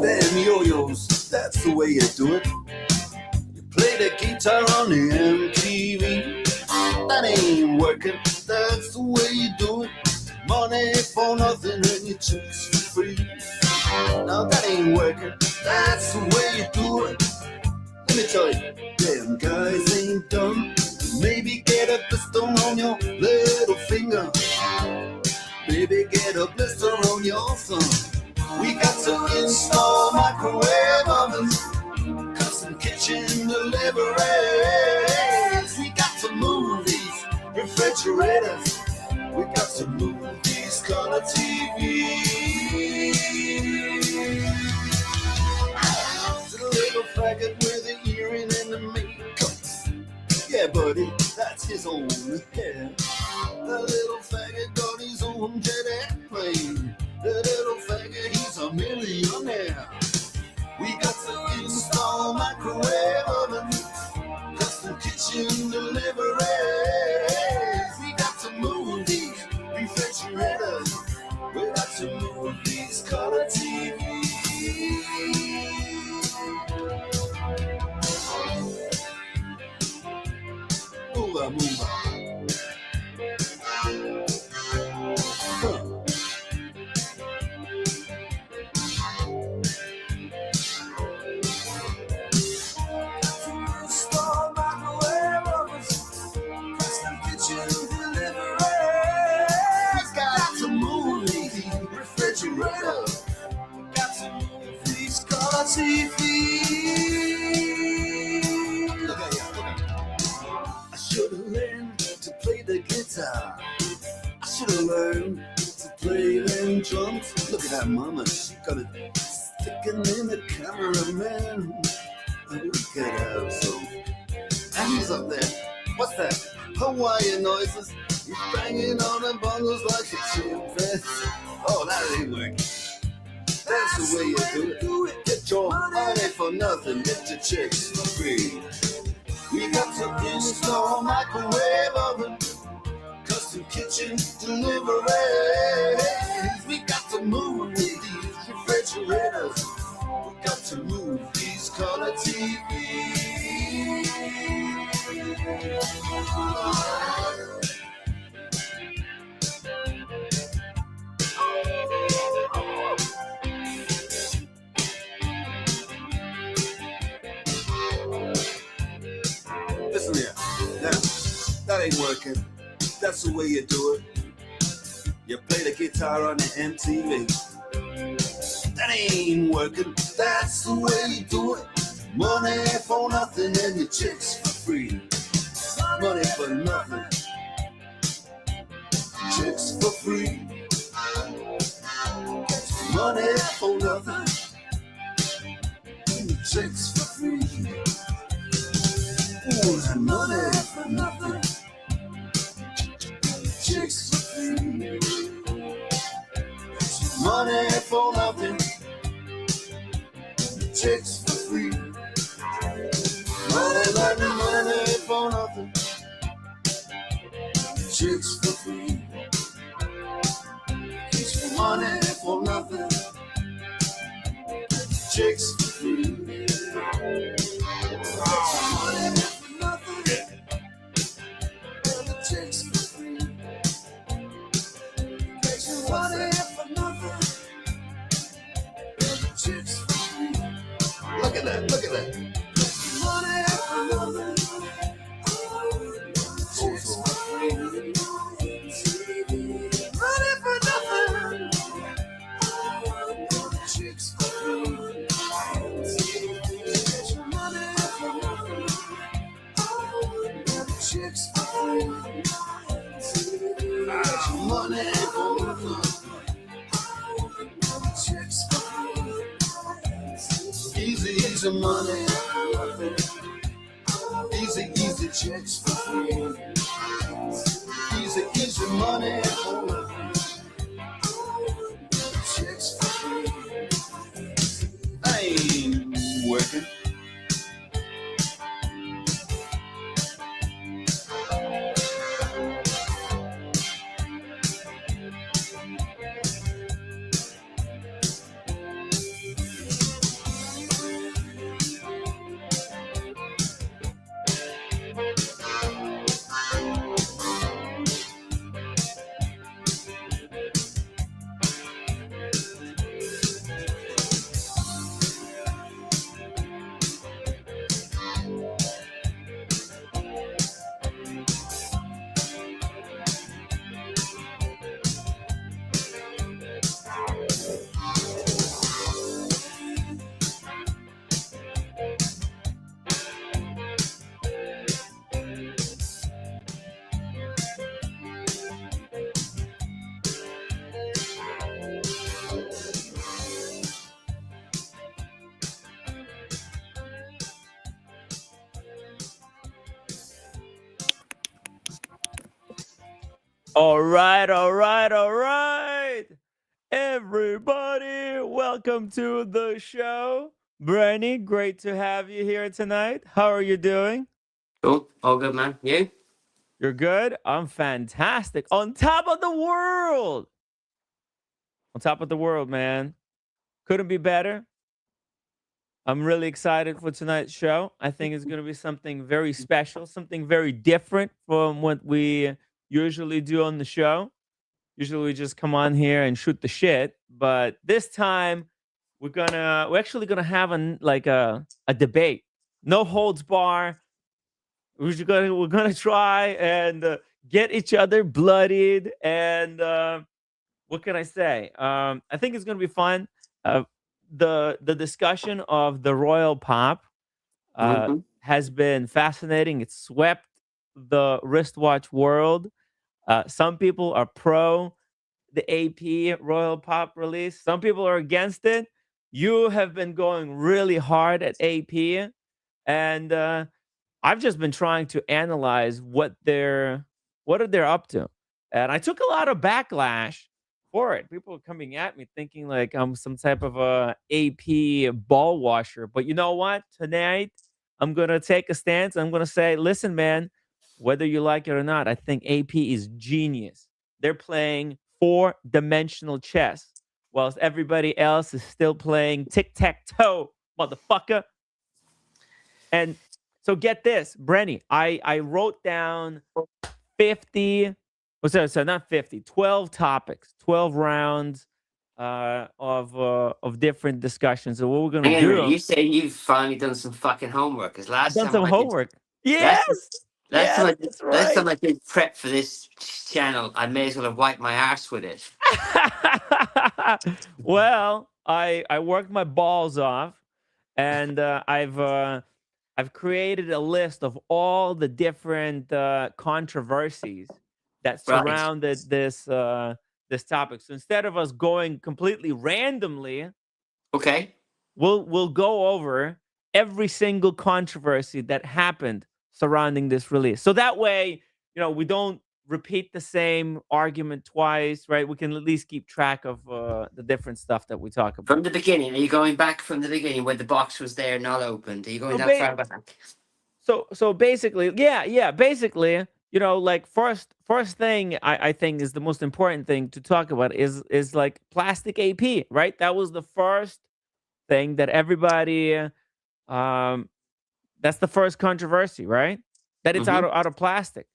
Them yo-yos, that's the way you do it. You play the guitar on the MTV. That ain't working, that's the way you do it. Money for nothing and your chicks for free. Now that ain't working, that's the way you do it. Let me tell you, them guys ain't dumb. Maybe get a blister on your little finger. Baby, get a blister on your thumb. We got to install microwave ovens, custom kitchen deliveries. We got to move these refrigerators. We got to move these color TVs. The little faggot with the earring and the makeup. Yeah, buddy, that's his own hair. The little faggot got his own jet airplane. The little faggot, he's a millionaire. We got to install microwave oven, custom kitchen deliveries. We got to move these refrigerators. We got to move these color TVs. Move, move. Got to move these color TVs. Look at you. I should have learned to play the guitar. I should have learned to play them drums. Look at that mama, she got it sticking in the cameraman. Look at her, so. And he's up there. What's that? Hawaiian noises. He's banging on the bongos like a chimpanzee. Oh, that ain't working. That's the way you do it. Get your money for nothing, get your chicks for free. We got to install microwave oven, custom kitchen deliveries. We got to move these refrigerators. We got to move these color TVs. Listen here, now, that ain't working. That's the way you do it. You play the guitar on the MTV. That ain't working. That's the way you do it. Money for nothing and your chicks for free. Money for nothing, chicks for free. Money for nothing, chicks for free. Ooh, money for nothing, chicks for free. Money for nothing, chicks for free. Money for nothing, chicks for free. Money for nothing, chicks for free. Money for nothing, chicks for free. Money for nothing, chicks for free. Look at that, look at that. Money for nothing, chicks for free. Money for nothing, chicks for free. Money for nothing, chicks for free. Money for nothing, chicks for free. Easy, easy money. Easy, easy chicks for free. Easy, easy money. Chicks for free. I ain't working. All right, all right, all right. Everybody, welcome to the show. Brenny, great to have you here tonight. How are you doing? Cool. All good, man. You? You're good? I'm fantastic. On top of the world. On top of the world, man. Couldn't be better. I'm really excited for tonight's show. I think it's going to be something very special, something very different from what we usually do on the show. Usually we just come on here and shoot the shit, but this time we're actually gonna have a debate. No holds bar. We're gonna try and get each other bloodied and what can I say? I think it's gonna be fun. Uh, the discussion of the royal pop Mm-hmm. has been fascinating. It's swept the wristwatch world. Some people are pro the AP Royal Pop release. Some people are against it. You have been going really hard at AP, and I've just been trying to analyze what are they up to. And I took a lot of backlash for it. People are coming at me thinking like I'm some type of a AP ball washer. But you know what? Tonight I'm gonna take a stance. I'm gonna say, listen, man, whether you like it or not, I think AP is genius. They're playing four-dimensional chess, whilst everybody else is still playing tic-tac-toe, motherfucker. And so get this, Brenny, I wrote down 50, oh, sorry, not 50, 12 topics, 12 rounds of different discussions. So what we're gonna Hang on a minute. do, You say you've finally done some fucking homework? Because I've done some homework. last Yes, yes, that's last right. time I did prep for this channel, I may as well have wiped my ass with it. Well, I worked my balls off, and I've created a list of all the different controversies that Right. surrounded this topic. So instead of us going completely randomly, Okay. we'll go over every single controversy that happened surrounding this release. So that way, we don't repeat the same argument twice, right? We can at least keep track of the different stuff that we talk about. From the beginning. Are you going back from the beginning when the box was there, not opened? Are you going So that far back? so basically, yeah, basically, like first thing I think is the most important thing to talk about is like plastic AP, right? That was the first thing that everybody um that's the first controversy, right? That it's Mm-hmm. out of plastic.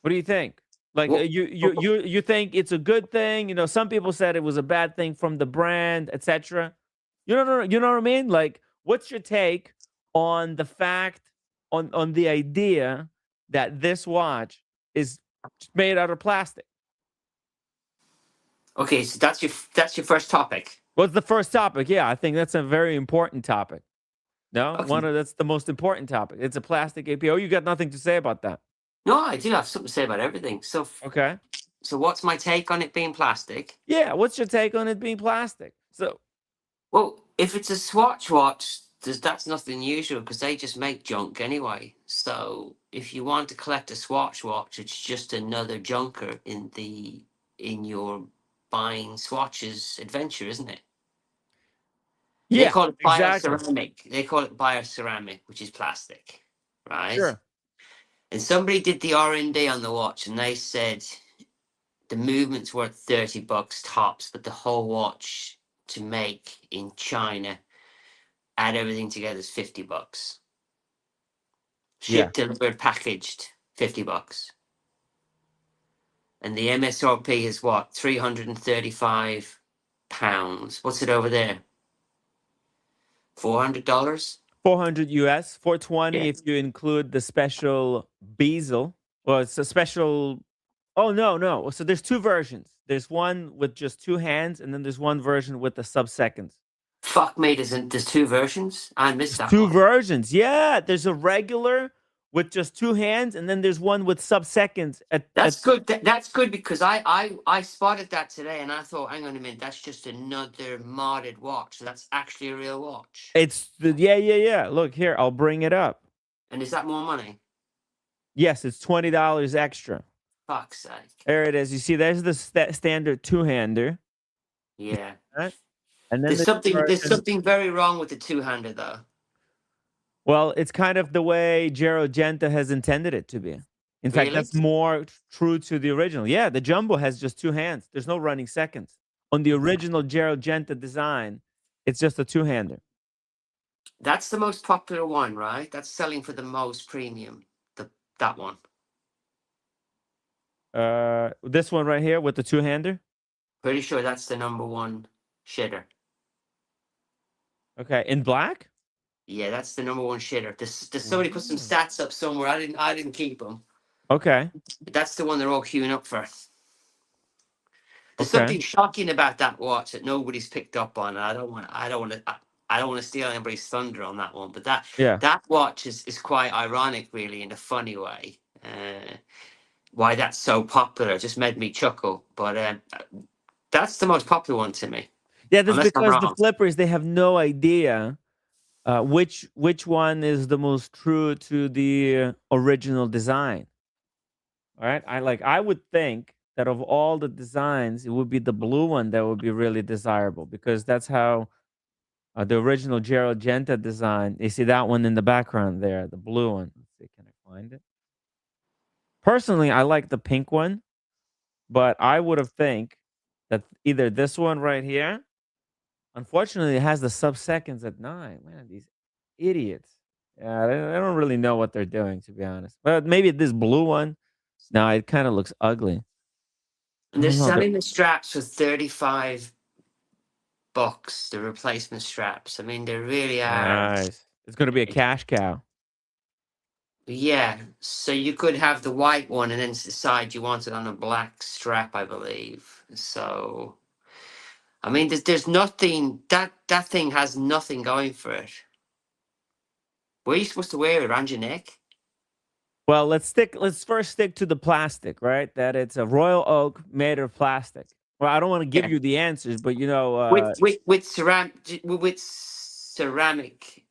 What do you think? Like Well, you think it's a good thing? Some people said it was a bad thing from the brand, etc. You know what I mean? Like, what's your take on the fact on the idea that this watch is made out of plastic? okay, so that's your first topic. What's the first topic? Yeah, I think that's a very important topic. No, Okay. that's the most important topic. It's a plastic APO. You got nothing to say about that. No, I do have something to say about everything. Okay. So what's my take on it being plastic? Yeah, what's your take on it being plastic? So, Well, if it's a Swatch watch, that's nothing unusual because they just make junk anyway. So if you want to collect a Swatch watch, it's just another junker in your buying swatches adventure, isn't it? They yeah, call it exactly. bioceramic. They call it bioceramic, which is plastic, right? Sure. And somebody did the R&D on the watch, and they said the movement's worth $30 tops, but the whole watch to make in China, add everything together, is $50. Yeah. Shipped, delivered, packaged, $50. And the MSRP is what? £335. What's it over there? $400? 400 US, 420 Yeah. if you include the special bezel. Well, it's a special. Oh, no, no. So there's two versions. There's one with just two hands, and then there's one version with the sub-seconds. Fuck me, there's two versions. I missed There's that two one. versions. Yeah, there's a regular with just two hands, and then there's one with sub-seconds at That's good. That's good because I spotted that today and I thought, hang on a minute, that's just another modded watch. So that's actually a real watch. it's the yeah. Look here, I'll bring it up. And is that more money? Yes, it's $20 extra. Fuck's sake. There it is. You see, there's the standard two-hander. Yeah. Right? And then There's the something very wrong with the two-hander though. well, it's kind of the way Gerald Genta has intended it to be. In fact, Really? that's more true to the original. Yeah, the Jumbo has just two hands. There's no running seconds. On the original Gerald Genta design, it's just a two-hander. That's the most popular one, right? That's selling for the most premium. That one. This one right here with the two-hander. Pretty sure that's the #1 shitter. Okay, in black. Yeah, that's the #1 shitter. There's somebody put some stats up somewhere. I didn't keep them. Okay. But that's the one they're all queuing up for. There's Okay. something shocking about that watch that nobody's picked up on. I don't want to steal anybody's thunder on that one. But that watch is quite ironic, really, in a funny way. Why that's so popular just made me chuckle. But that's the most popular one to me. Yeah, that's Unless I'm because the wrong. flippers, they have no idea which one is the most true to the original design. All right, I would think that of all the designs, it would be the blue one that would be really desirable, because that's how the original Gerald Genta design. You see that one in the background there, the blue one. Let's see, can I find it? Personally, I like the pink one, but I would have think that either this one right here. Unfortunately, it has the sub-seconds at 9. Man, these idiots. Yeah, they don't really know what they're doing, to be honest. But maybe this blue one. No, it kind of looks ugly. And they're I don't know, selling the straps for $35. The replacement straps. I mean, they really are. nice. It's going to be a cash cow. Yeah. So you could have the white one and then decide you want it on a black strap, I believe. So, I mean, there's nothing that thing has nothing going for it. Where are you supposed to wear it around your neck? Well, let's first stick to the plastic, right? That it's a royal oak made of plastic. Well, I don't want to give you the answers, but you know, with ceramic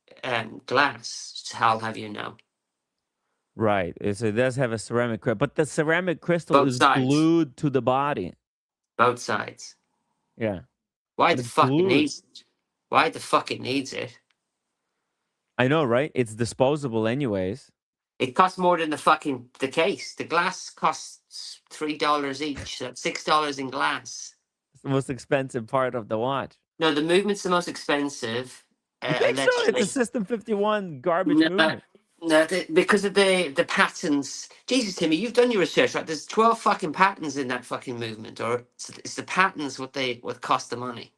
glass. I'll have you know. right. It does have a ceramic crystal, but the ceramic crystal Both is sides. glued to the body. Both sides. Yeah. Why But the it's fuck it glued. needs it? Why the fuck it needs it? I know, right? It's disposable anyways. It costs more than the case. The glass costs $3 each. So that's $6 in glass. It's the most expensive part of the watch. No, the movement's the most expensive. You think so? It's a System 51 garbage movement. No, because of the patterns. Jesus, Timmy, you've done your research, right? There's 12 fucking patterns in that fucking movement, or it's the patterns what cost the money.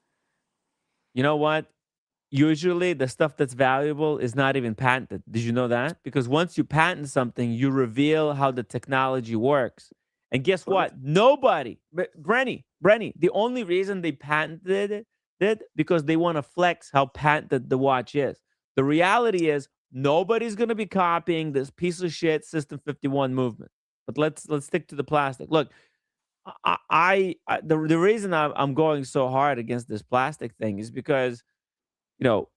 You know what? Usually the stuff that's valuable is not even patented. Did you know that? Because once you patent something, you reveal how the technology works. And guess what? Nobody, Brenny, the only reason they patented it because they want to flex how patented the watch is. The reality is nobody's going to be copying this piece of shit System 51 movement. But let's stick to the plastic. Look, the reason I'm going so hard against this plastic thing is because, you know,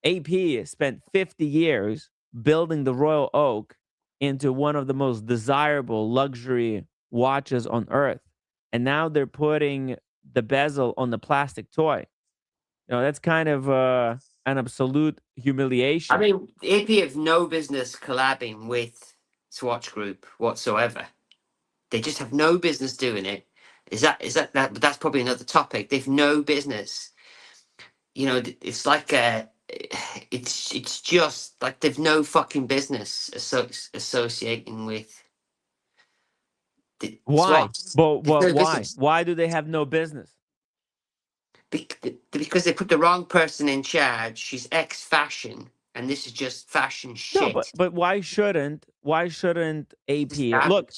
AP spent 50 years building the Royal Oak into one of the most desirable luxury watches on earth. And now they're putting the bezel on the plastic toy. You know, that's kind of an absolute humiliation. I mean, AP have no business collabing with Swatch Group whatsoever. They just have no business doing it. But that's probably another topic. They've no business. You know, it's like it's just like they've no fucking business associating with why? Swatch. But No why? business. Why do they have no business? Because they put the wrong person in charge. She's ex-fashion, and this is just fashion shit. No, but why shouldn't AP look?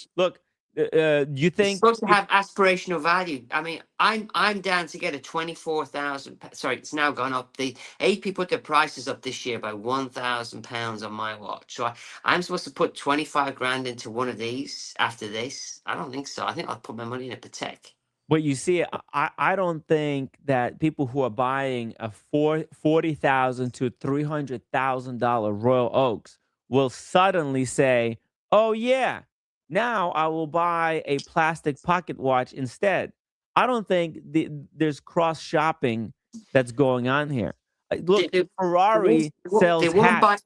You It's think supposed to have aspirational value. I mean, I'm down to get a 24,000. Sorry, it's now gone up. The AP put their prices up this year by £1,000 on my watch. So I'm supposed to put 25 grand into one of these after this. I don't think so. I think I'll put my money in a Patek. But you see, I don't think that people who are buying a $40,000 to $300,000 Royal Oaks will suddenly say, oh yeah, now I will buy a plastic pocket watch instead. I don't think there's cross shopping that's going on here. They, Look, they, they won't, Ferrari they sells won't buy. hats.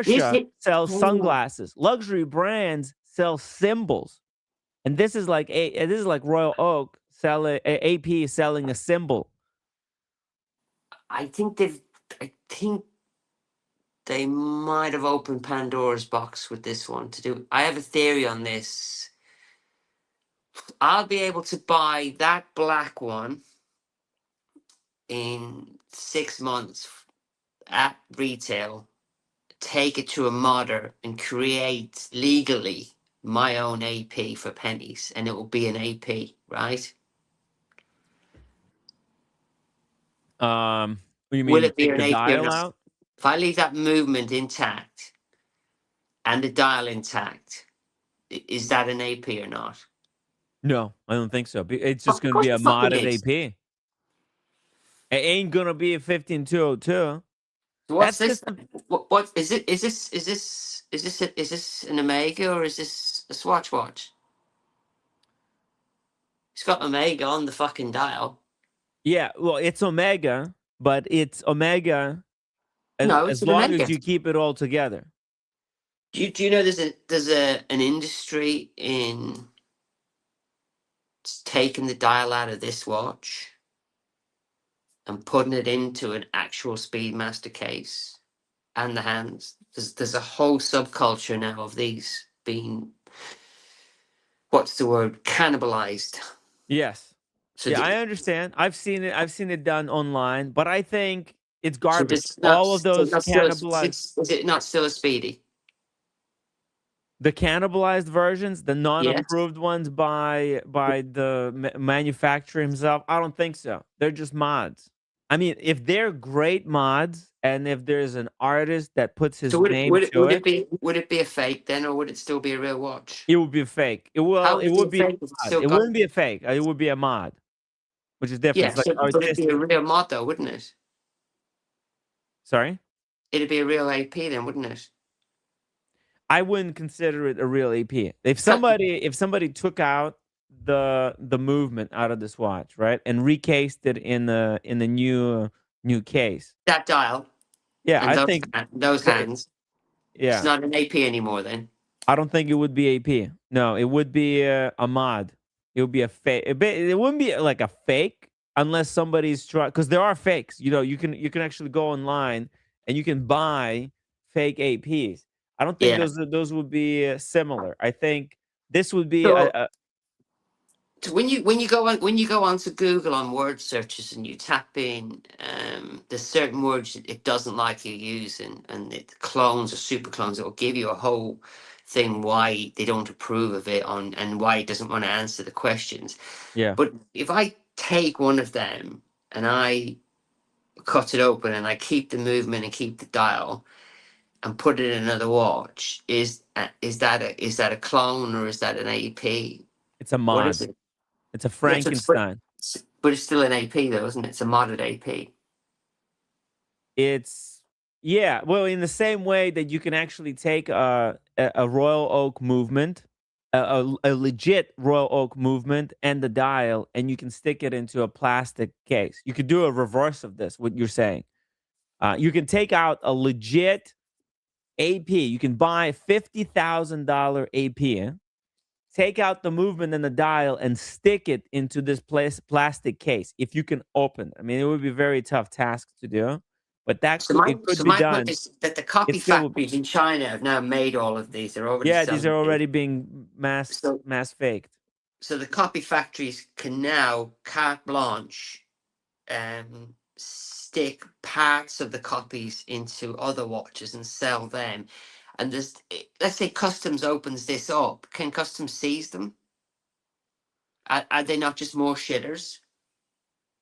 Yes, Porsche sells oh, sunglasses. Luxury brands sell symbols. And this is like Royal Oak selling AP selling a symbol. I think they've. I think they might have opened Pandora's box with this one to do. I have a theory on this. I'll be able to buy that black one in 6 months at retail, take it to a modder, and create legally my own AP for pennies, and it will be an AP, right? What do you Will mean it be take an the AP or dial not? out? If I leave that movement intact and the dial intact, is that an AP or not? No, I don't think so. It's just Of going to course be it a fucking modded is. AP. It ain't going to be a 15202. So what's That's this? because What is it? Is this an Omega or is this a Swatch watch? It's got Omega on the fucking dial. yeah, well, it's Omega, but it's Omega No, it's as an long as Omega. you keep it all together. Do you know there's an industry in taking the dial out of this watch and putting it into an actual Speedmaster case and the hands. There's a whole subculture now of these being, what's the word, cannibalized. Yes. So Yeah, I the, understand. I've seen it. I've seen it done online, but I think it's so garbage. this not All of so those not still cannibalized is it not still a speedy? the cannibalized versions, the Yeah. non-approved ones by the manufacturer himself, I don't think so. They're just mods. I mean, if they're great mods and if there's an artist that puts So his name to it, would it be a fake then, or would it still be a real watch? it would be fake. How It would it be would a be a fake if it's mod. still It got? wouldn't be a fake. It would be a mod, which is different. Yeah, It's like so would it be a artistic. real mod though, wouldn't it? Sorry? It'd be a real AP then, wouldn't it? I wouldn't consider it a real AP. So If somebody took out the movement out of this watch, right, and recased it in the new case, that dial yeah, and I think those that hands, it's yeah, not an AP anymore then. I don't think it would be AP. No, it would be a mod. It would be a fake. It wouldn't be like a fake unless somebody's trying because there are fakes. You know, you can actually go online and you can buy fake APs. I don't think Yeah. those would be similar. I think this would be So, a so when you go onto Google on word searches and you tap in there's certain words it doesn't like you using and it clones or super clones, it will give you a whole thing why they don't approve of it on and why it doesn't want to answer the questions. yeah. But if I take one of them and I cut it open and I keep the movement and keep the dial and put it in another watch, is that a clone or is that an AP? It's a What is mod. it? It's a Yeah, Frankenstein. but it's still an AP though, isn't it? It's a modded AP. It's yeah. Well, in the same way that you can actually take a Royal Oak movement, a legit Royal Oak movement, and the dial, and you can stick it into a plastic case. You could do a reverse of this. What you're saying, you can take out a legit AP. You can buy a $50,000 AP. Take out the movement and the dial and stick it into this plastic case. If you can open, I mean, it would be a very tough task to do, but it could be My point done. is that the It copy still, factories in China have now made all of these. They're already yeah, these are selling these. already being So mass faked. so the copy factories can now carte blanche stick parts of the copies into other watches and sell them. And there's, let's say customs opens this up. Can customs seize them? Are they not just more shitters?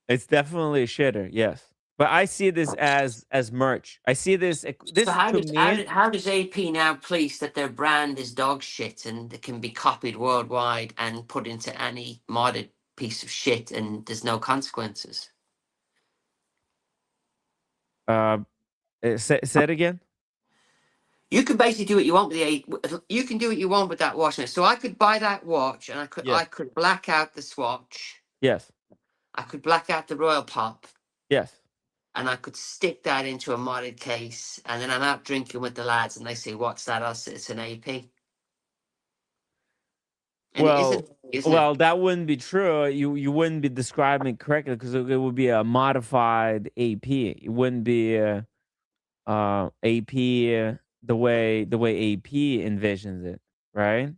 It's definitely a shitter, yes. But I see this as merch. I see So this to me. how does AP now police that their brand is dog shit and it can be copied worldwide and put into any modded piece of shit and there's no consequences? Uh, say it again. You can basically do what you want with you can do what you want with that watch. So I could buy that watch, and I Yes. could black out the swatch. Yes. I could black out the Royal Pop, Yes. and I could stick that into a modded case, and then I'm out drinking with the lads, and they say, "What's that?" I'll say, "It's an AP." And it Well, isn't, isn't it? well, that wouldn't be true. You wouldn't be describing it correctly because it would be a modified AP. It wouldn't be AP the way AP envisions it, right?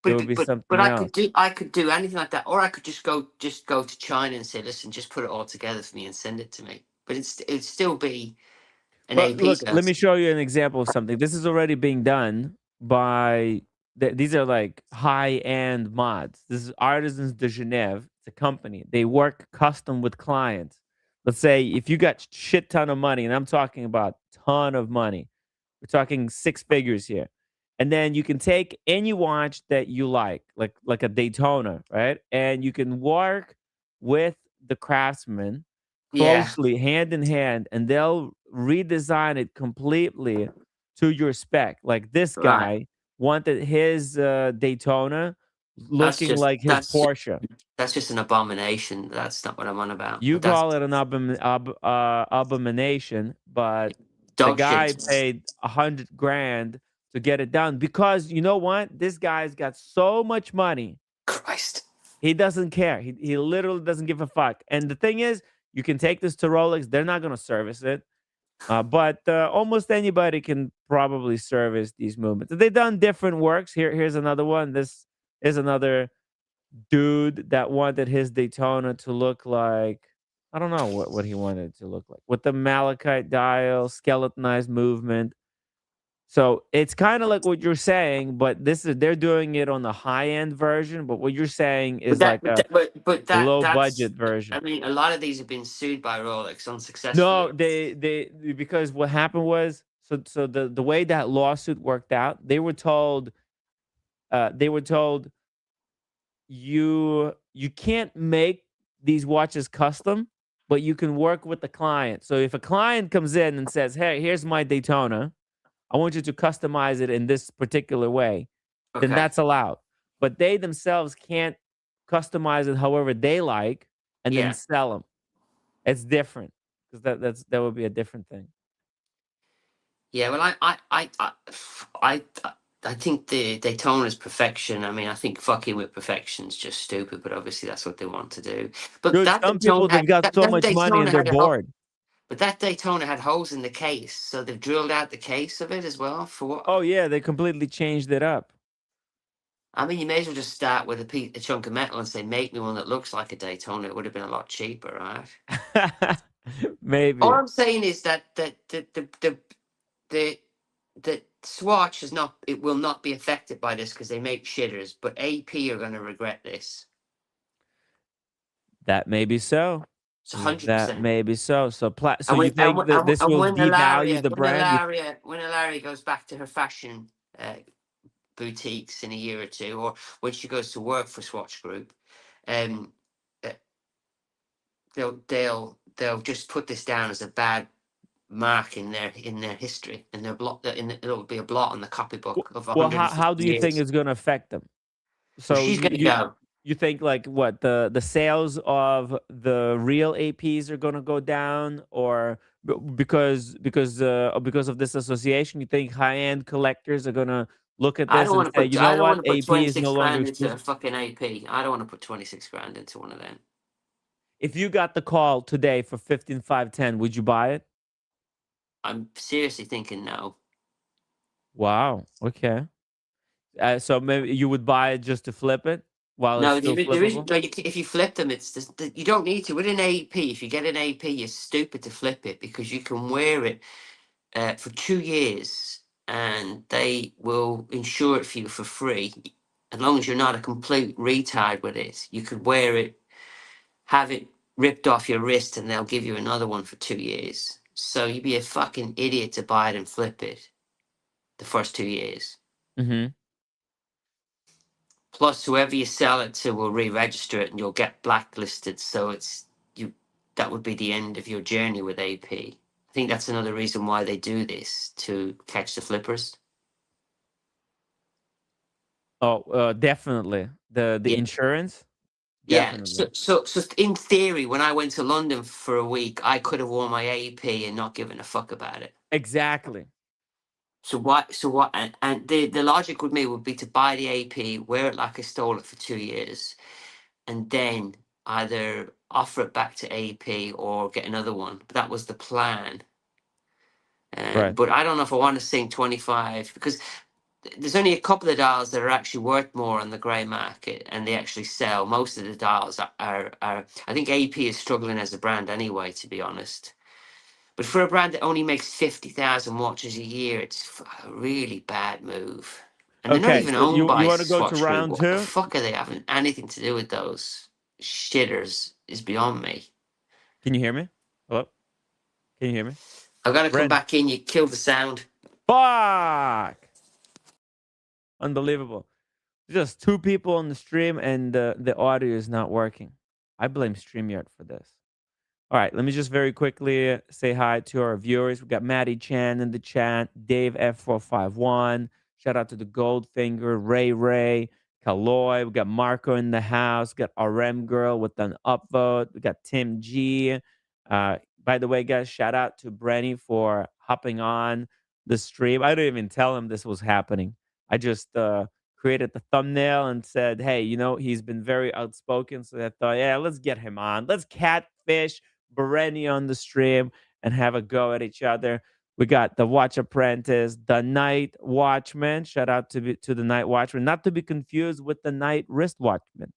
It would be But something else. I could do anything like that, or I could just go to China and say, "Listen, just put it all together for me and send it to me." But it'd still be an But AP. look, So let me show you an example of something. This is already being done by these are like high-end mods. This is Artisans de Genève. It's a company. They work custom with clients. Let's say if you got shit ton of money, and I'm talking about ton of money. We're talking six figures here. And then you can take any watch that you like a Daytona, right? And you can work with the craftsman yeah, closely hand in hand, and they'll redesign it completely to your spec. Like this right. guy wanted his Daytona That's looking just like his Porsche. that's just an abomination. That's not what I'm on about. You But that's call it an abomination, but the dog guy shit. paid 100 grand to get it done because you know what? This guy's got so much money. Christ. He doesn't care. He literally doesn't give a fuck. And the thing is, you can take this to Rolex. They're not going to service it. But almost anybody can probably service these movements. They've done different works. Here's another one. This is another dude that wanted his Daytona to look like, I don't know what he wanted it to look like, with the malachite dial, skeletonized movement. So it's kind of like what you're saying, but they're doing it on the high end version. But what you're saying is like But a low that's. budget I version. mean, a lot of these have been sued by Rolex No, unsuccessfully. they because what happened was so the way that lawsuit worked out, they were told you can't make these watches custom, but you can work with the client. So if a client comes in and says, "Hey, here's my Daytona. I want you to customize it in this particular way," then Okay. that's allowed. But they themselves can't customize it however they like and then Yeah. sell them. It's different because that would be a different thing. Yeah. Well, I, I think the Daytona's perfection. I mean, I think fucking with perfection's just stupid. But obviously, that's what they want to do. But Dude, some people they've got so much money and they're bored. But that Daytona had holes in the case, so they've drilled out the case of it as well. For what? Oh yeah, they completely changed it up. I mean, you may as well just start with a chunk of metal and say, "Make me one that looks like a Daytona." It would have been a lot cheaper, right? All Maybe. I'm saying is that the the Swatch is not. It will not be affected by this because they make shitters. But AP are going to regret this. That may be so. It's That 100%. may be so. So And you think that this will devalue the brand? When Ilaria goes back to her fashion boutiques in a year or two, or when she goes to work for Swatch Group, um, uh, they'll just put this down as a bad mark in their history, in their blot. It'll be a blot on the copybook of Well, how 150 do you think years. it's going to affect them? Well, So she's you, gonna you go. you think like what the sales of the real APs are going to go down, or because of this association, you think high end collectors are going to look at I this don't and want to say, put. you I know don't what, want to put AP is 26 no longer grand into a exclusive? fucking AP. I don't want to put 26 grand into one of them. If you got the call today for 15,510, would you buy it? I'm seriously thinking no. Wow. Okay. So maybe you would buy it just to flip it while it's No, still there isn't. flippable. No, if you flip them, it's just, you don't need to. With an AP, if you get an AP, you're stupid to flip it because you can wear it for 2 years and they will insure it for you for free. As long as you're not a complete retard with it, you could wear it, have it ripped off your wrist, and they'll give you another one for 2 years. So you'd be a fucking idiot to buy it and flip it the first 2 years. Mm-hmm. Plus, whoever you sell it to will re-register it, and you'll get blacklisted. So it's you. That would be the end of your journey with AP. I think that's another reason why they do this to catch the flippers. Oh, definitely. The Yeah. insurance? Yeah, Definitely. so in theory, when I went to London for a week, I could have worn my AP and not given a fuck about it. Exactly. So what? So what? And the logic with me would be to buy the AP, wear it like I stole it for 2 years, and then either offer it back to AP or get another one. But that was the plan. Right. But I don't know if I want to sink 25 because there's only a couple of dials that are actually worth more on the grey market and they actually sell. Most of the dials are I think AP is struggling as a brand anyway, to be honest. But for a brand that only makes 50,000 watches a year, it's a really bad move. And they're not Okay, even so owned you by wanna go to Swatch Group. round What the 2? fuck are they having anything to do with those shitters is beyond me. Can you hear me? Hello? Can you hear me? I've got to come Bren. back in. You killed the sound. Fuck! Unbelievable. Just 2 people on the stream and the audio is not working. I blame StreamYard for this. All right, let me just very quickly say hi to our viewers. We got Maddie Chan in the chat, Dave F451. Shout out to the Goldfinger, Ray, Kaloy. We got Marco in the house. We got RM Girl with an upvote. We got Tim G. By the way, guys, shout out to Brenny for hopping on the stream. I didn't even tell him this was happening. I just created the thumbnail and said, hey, he's been very outspoken. So I thought, yeah, let's get him on. Let's catfish Brenny on the stream and have a go at each other. We got the Watch Apprentice, the Night Watchman. Shout out to the Night Watchman, not to be confused with the Night Wrist Watchman.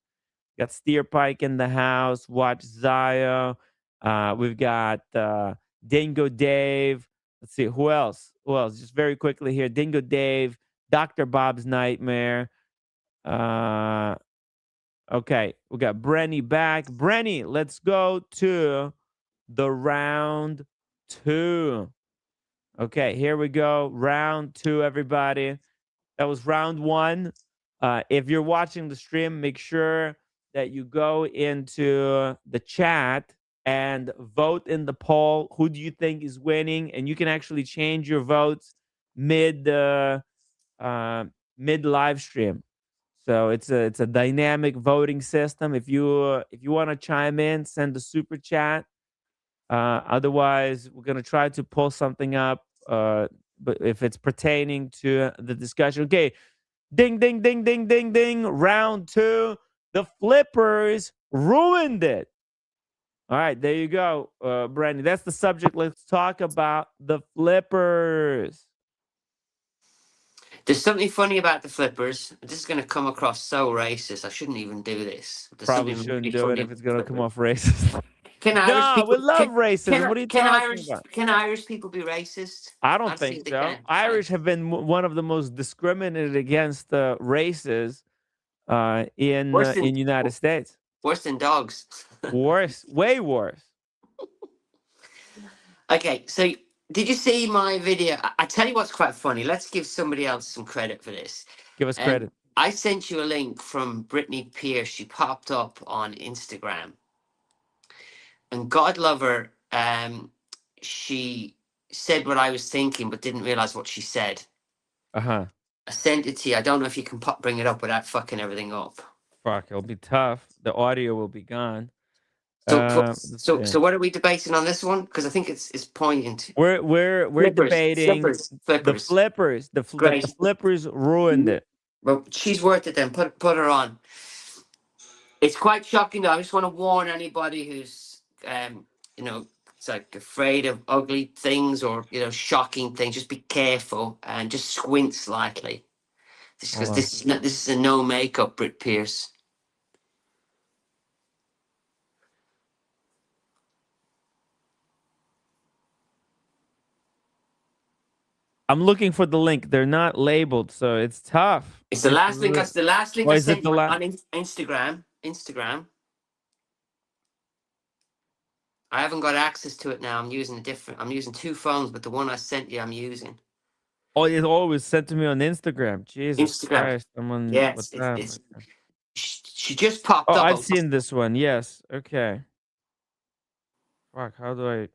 Got Steer Pike in the house. Watch Zio. We've got Dingo Dave. Let's see who else. Who else? Just very quickly here. Dingo Dave, Dr. Bob's Nightmare. Uh, okay, we got Brenny back. Brenny, let's go to the round 2. Okay, here we go. Round 2, everybody. That was round 1. If you're watching the stream, make sure that you go into the chat and vote in the poll. Who do you think is winning? And you can actually change your votes mid mid live stream. So it's a dynamic voting system. If you want to chime in, send a super chat. Otherwise, we're gonna try to pull something up. But if it's pertaining to the discussion, okay. Ding, ding, ding, ding, ding, ding. Round 2. The flippers ruined it. All right, there you go, Brandy. That's the subject. Let's talk about the flippers. There's something funny about the flippers. This is going to come across so racist. I shouldn't even do this. There's Probably something shouldn't really do it funny if about it's the gonna come flippers. off racist. Can Irish No, we people love racism. What are you talking about? can Irish people be racist? I I don't don't think think they so. can. Irish have been one of the most discriminated against races Worse than in United States. worse than dogs. Worse, way worse. Okay, so did you see my video? I tell you what's quite funny. Let's give somebody else some credit for this. Give us credit. I sent you a link from Brittany Pierce. She popped up on Instagram, and God love her. She said what I was thinking, but didn't realize what she said. Uh-huh. I sent it to you. I don't know if you can bring it up without fucking everything up. Fuck, it'll be tough. The audio will be gone. So, Let's see. what are we debating on this one? Because I think it's poignant. We're debating the Flippers. flippers. That Great. the flippers ruined it. Well, she's worth it then. Put her on. It's quite shocking though. I just want to warn anybody who's you know, it's like afraid of ugly things or shocking things. Just be careful and just squint slightly. Hold Because on. this is a no makeup Brit Pierce. I'm looking for the link. They're not labeled, so it's tough. It's the last link. That's the last link Or I is it sent the you last? on Instagram. Instagram. I haven't got access to it now. I'm using I'm using 2 phones, but the one I sent you, I'm using Oh, it always sent to me on Instagram. Jesus Instagram. Christ. I'm on Yeah, WhatsApp. it's Okay. she just popped Oh, up. I've seen this one. Yes. Okay. Fuck, how do I?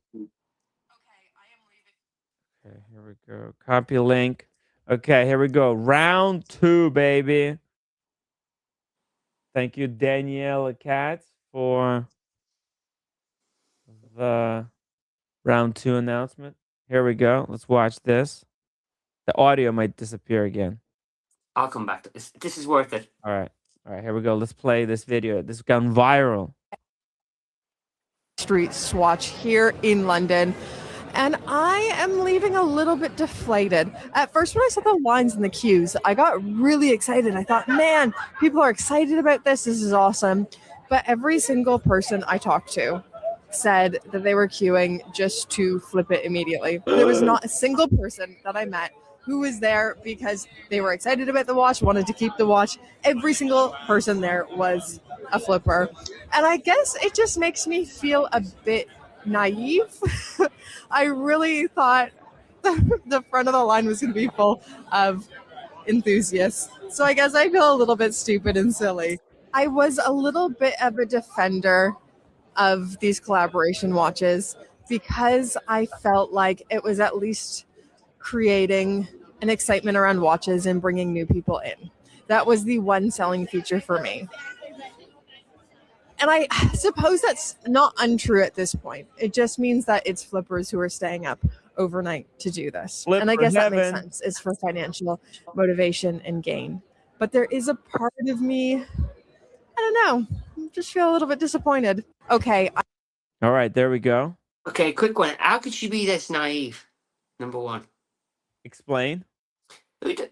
Okay, here we go. Copy link. Okay, here we go. Round 2, baby. Thank you, Danielle Katz, for the round 2 announcement. Here we go. Let's watch this. The audio might disappear again. I'll come back to this. This is worth it. All right. All right, here we go. Let's play this video. This has gone viral. Street swatch here in London, and I am leaving a little bit deflated. At first, when I saw the lines in the queues, I got really excited. I thought, man, people are excited about this. This is awesome. But every single person I talked to said that they were queuing just to flip it immediately. There was not a single person that I met who was there because they were excited about the watch, wanted to keep the watch. Every single person there was a flipper. And I guess it just makes me feel a bit naive. I really thought the front of the line was going to be full of enthusiasts. So I guess I feel a little bit stupid and silly. I was a little bit of a defender of these collaboration watches because I felt like it was at least creating an excitement around watches and bringing new people in. That was the one selling feature for me. And I suppose that's not untrue at this point. It just means that it's flippers who are staying up overnight to do this. Flipper and I guess that makes heaven. sense. It's for financial motivation and gain. But there is a part of me, I don't know, I just feel a little bit disappointed. Okay. All right, there we go. Okay, quick one. How could she be this naive? Number one. Explain.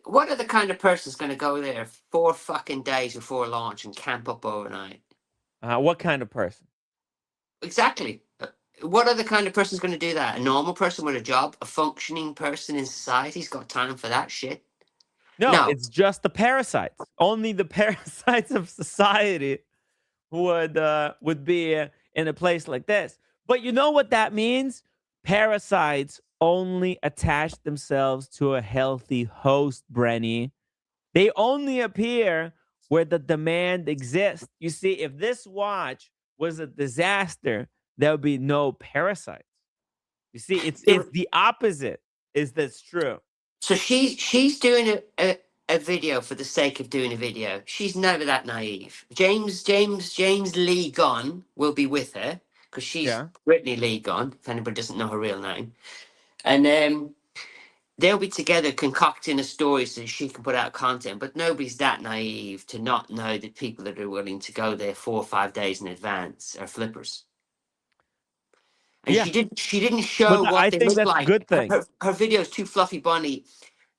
What other kind of person's going to go there 4 fucking days before launch and camp up overnight? What kind of person? Exactly. What other kind of person's going to do that? A normal person with a job? A functioning person in society's got time for that shit? No, it's just the parasites. Only the parasites of society would be in a place like this. But you know what that means? Parasites only attach themselves to a healthy host, Brenny. They only appear where the demand exists. You see, if this watch was a disaster, there would be no parasites. You see, it's the opposite. Is this true? So she's doing a video for the sake of doing a video. She's never that naive. James Lee Gunn will be with her because she's Brittany Lee Gunn, if anybody doesn't know her real name. And they'll be together concocting a story so she can put out content. But nobody's that naive to not know that people that are willing to go there 4 or 5 days in advance are flippers. And she didn't show what they look like. A good thing. Her video is too fluffy bunny.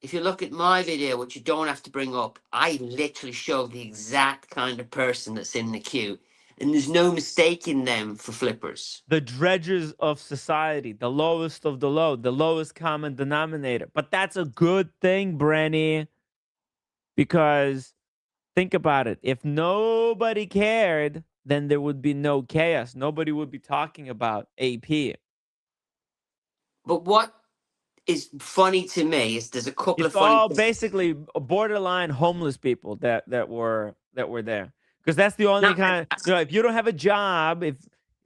If you look at my video, which you don't have to bring up, I literally show the exact kind of person that's in the queue. And there's no mistaking them for flippers. The dredges of society, the lowest of the low, the lowest common denominator. But that's a good thing, Brenny. Because think about it. If nobody cared, then there would be no chaos. Nobody would be talking about AP. But what is funny to me is there's a couple it's of funny all basically borderline homeless people that were there. Because that's the only kind of, if you don't have a job, if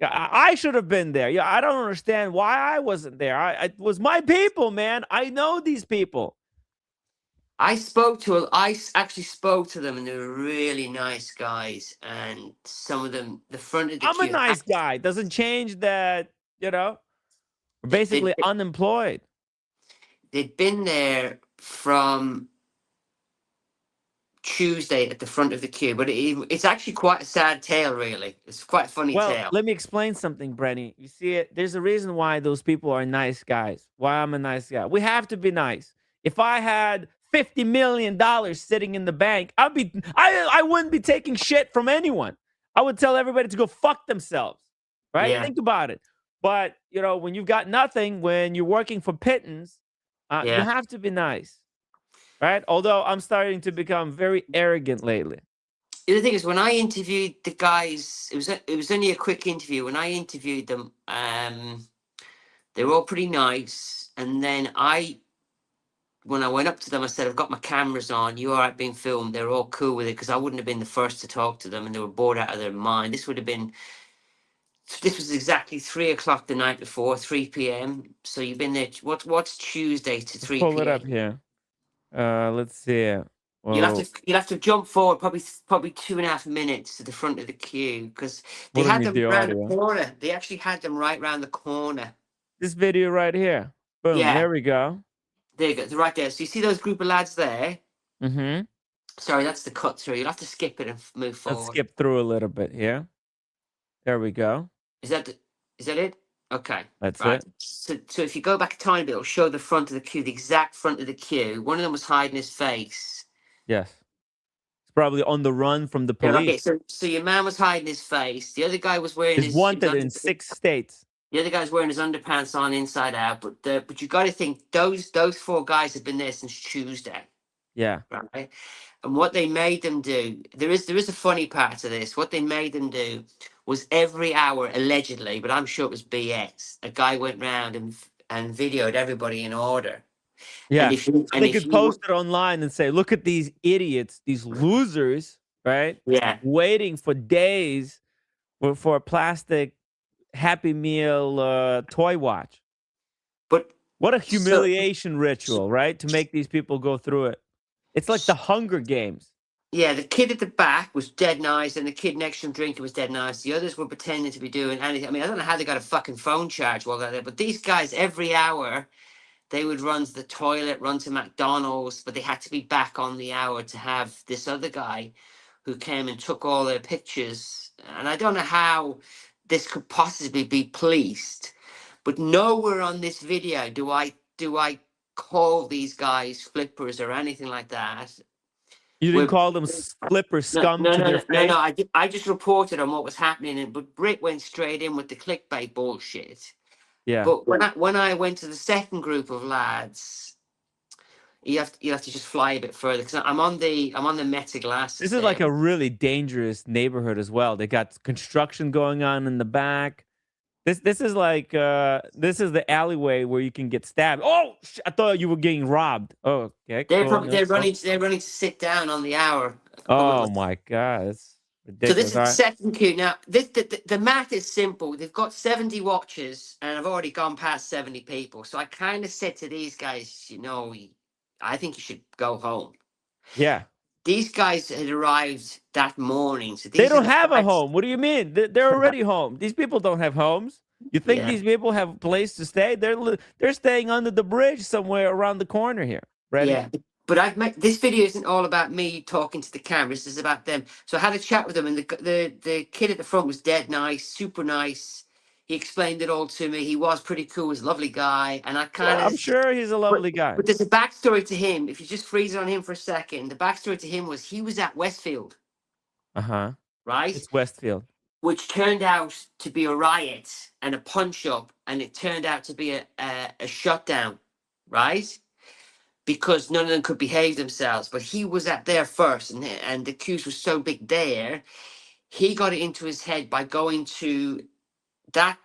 I should have been there. Yeah, I don't understand why I wasn't there. It was my people, man. I know these people. I actually spoke to them, and they were really nice guys. And some of them, the front of the queue. I'm a nice guy. Doesn't change that, we're basically unemployed. They'd been there from Tuesday at the front of the queue, but it's actually quite a sad tale, really. It's quite a funny tale. Well, let me explain something, Brenny. You see it? There's a reason why those people are nice guys. Why I'm a nice guy. We have to be nice. If I had $50 million sitting in the bank, I wouldn't be taking shit from anyone. I would tell everybody to go fuck themselves, right? Yeah. Think about it. But, when you've got nothing, when you're working for pittance, you have to be nice. Right? Although I'm starting to become very arrogant lately. The other thing is, when I interviewed the guys, it was only a quick interview. When I interviewed them, they were all pretty nice. And then when I went up to them, I said, I've got my cameras on. You all right being filmed? They were all cool with it because I wouldn't have been the first to talk to them, and they were bored out of their mind. This was exactly 3 o'clock the night before, 3 p.m. So you've been there. What's Tuesday to 3 p.m.? Pull it up here. Let's see. Whoa. you'll have to jump forward probably 2.5 minutes to the front of the queue because they What do you had need them the round the audio? corner. They actually had them right round the corner. This video right here. Boom. Yeah, There we go. there you go. They're right there. So you see those group of lads there? Mm-hmm. Sorry, that's the cut through. You'll have to skip it and move Let's forward. skip through a little bit here. There we go. Is that it? Okay. That's Right. it. So if you go back a tiny bit, it'll show the front of the queue, the exact front of the queue. One of them was hiding his face. Yes. It's probably on the run from the Yeah, okay, police. so your man was hiding his face. The other guy was wearing Is his wanted in 6 states. the other guy's wearing his underpants on inside out. But you got to think those 4 guys have been there since Tuesday, Yeah. right? And what they made them do, there is a funny part to this. What they made them do was every hour, allegedly, but I'm sure it was BS. A guy went round and videoed everybody in order. Yeah. And They if could you post it online and say, look at these idiots, these losers, right? yeah, Waiting for days for a plastic Happy Meal toy watch. but What a so humiliation ritual, right? To make these people go through it. It's like the Hunger Games. yeah, the kid at the back was dead nice, and the kid next to him drinking was dead nice. The others were pretending to be doing anything. I mean, I don't know how they got a fucking phone charge while they're there, but these guys every hour they would run to the toilet, run to McDonald's, but they had to be back on the hour to have this other guy who came and took all their pictures. And I don't know how this could possibly be policed, but nowhere on this video do I call these guys flippers or anything like that. You didn't We're, call them flipper scum to their face? I just reported on what was happening, but Brit went straight in with the clickbait bullshit. Yeah. But when I went to the second group of lads, you have to just fly a bit further because I'm on the Meta glasses. This is like a really dangerous neighborhood as well. They got construction going on in the back. This is like this is the alleyway where you can get stabbed. Oh, I thought you were getting robbed. Oh, okay. They're running to sit down on the hour. Oh my god, it's So ridiculous. this is the second queue. Now, the math is simple. They've got 70 watches, and I've already gone past 70 people. So I kind of said to these guys, I think you should go home. Yeah. These guys had arrived that morning. So They don't have a home. What do you mean? They're already home. These people don't have homes. You think these people have a place to stay? They're staying under the bridge somewhere around the corner here. Ready? Yeah. But this video isn't all about me talking to the camera. This is about them. So I had a chat with them, and the kid at the front was dead nice, super nice. He explained it all to me. He was pretty cool. He was a lovely guy, and I kind of. I'm sure he's a lovely guy. But there's a backstory to him. If you just freeze on him for a second, the backstory to him was he was at Westfield. Right. It's Westfield. Which turned out to be a riot and a punch up, and it turned out to be a shutdown, right? Because none of them could behave themselves. But he was at there first, and the queues were so big there, he got it into his head by going to that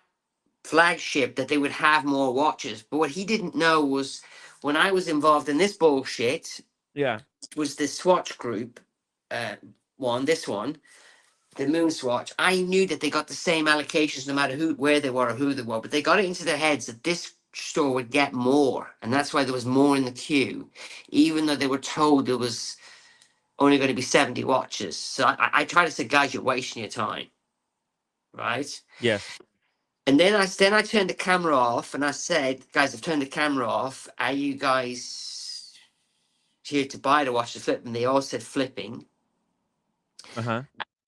flagship that they would have more watches. But what he didn't know was when I was involved in this bullshit, was the Swatch group this one, the Moon Swatch. I knew that they got the same allocations no matter where they were or who they were, but they got it into their heads that this store would get more, and that's why there was more in the queue, even though they were told there was only going to be 70 watches. So I try to say, guys, you're wasting your time, right? Yes. And then I turned the camera off, and I said, guys, I've turned the camera off. Are you guys here to buy the watch to flip? And they all said flipping.